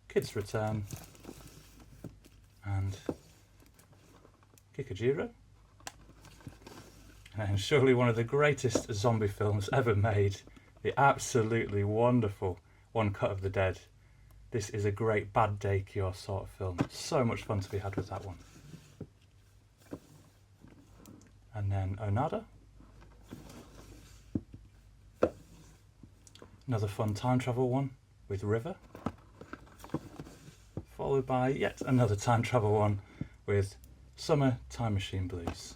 Kids Return, and Kikujiro. And surely one of the greatest zombie films ever made, the absolutely wonderful One Cut of the Dead. This is a great bad day cure sort of film. So much fun to be had with that one. And then Onada. Another fun time travel one with River. Followed by yet another time travel one with Summer Time Machine Blues.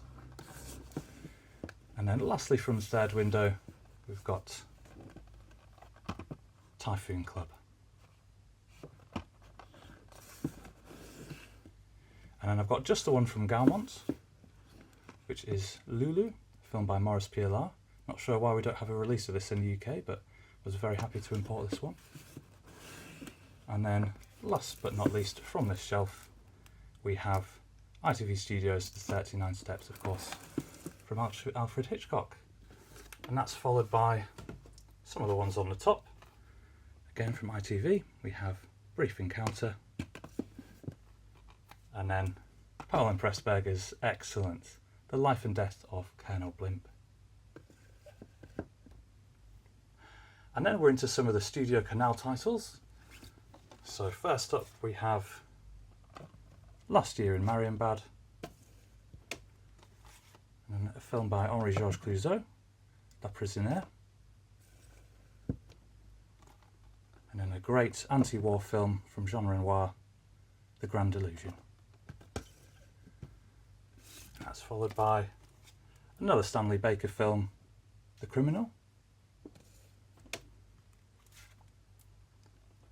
And then lastly from the third window, we've got Typhoon Club. And then I've got just the one from Gaumont, which is Lulu, filmed by Maurice PLR. Not sure why we don't have a release of this in the UK, but was very happy to import this one. And then last but not least from this shelf, we have ITV Studios' The 39 Steps, of course, from Alfred Hitchcock. And that's followed by some of the ones on the top. Again from ITV, we have Brief Encounter, and then Powell and Pressburger's excellent The Life and Death of Colonel Blimp. And then we're into some of the Studio Canal titles. So first up we have Last Year in Marienbad, and a film by Henri-Georges Clouzot, La Prisonnière. And then a great anti-war film from Jean Renoir, The Grand Illusion. That's followed by another Stanley Baker film, The Criminal.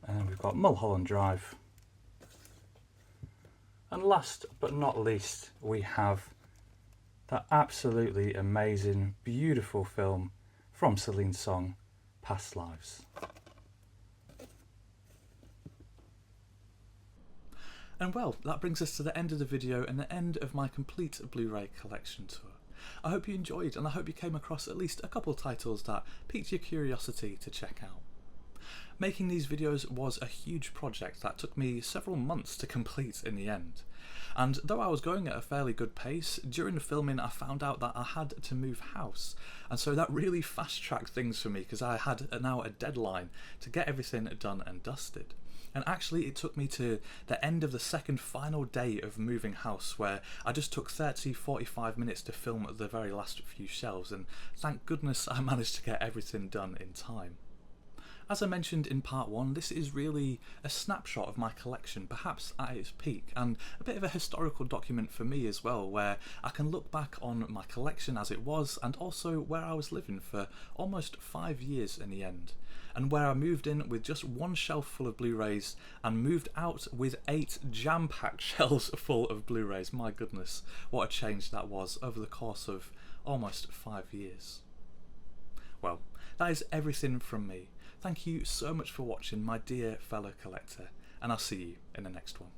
And then we've got Mulholland Drive. And last but not least, we have that absolutely amazing, beautiful film from Celine Song, Past Lives. And well, that brings us to the end of the video and the end of my complete Blu-ray collection tour. I hope you enjoyed, and I hope you came across at least a couple titles that piqued your curiosity to check out. Making these videos was a huge project that took me several months to complete in the end. And though I was going at a fairly good pace, during the filming I found out that I had to move house, and so that really fast-tracked things for me because I had now a deadline to get everything done and dusted. And actually it took me to the end of the second final day of moving house, where I just took 30-45 minutes to film the very last few shelves, and thank goodness I managed to get everything done in time. As I mentioned in part 1, this is really a snapshot of my collection, perhaps at its peak, and a bit of a historical document for me as well, where I can look back on my collection as it was, and also where I was living for almost 5 years in the end, and where I moved in with just one shelf full of Blu-rays and moved out with 8 jam-packed shelves full of Blu-rays. My goodness, what a change that was over the course of almost 5 years. Well, that is everything from me. Thank you so much for watching, my dear fellow collector, and I'll see you in the next one.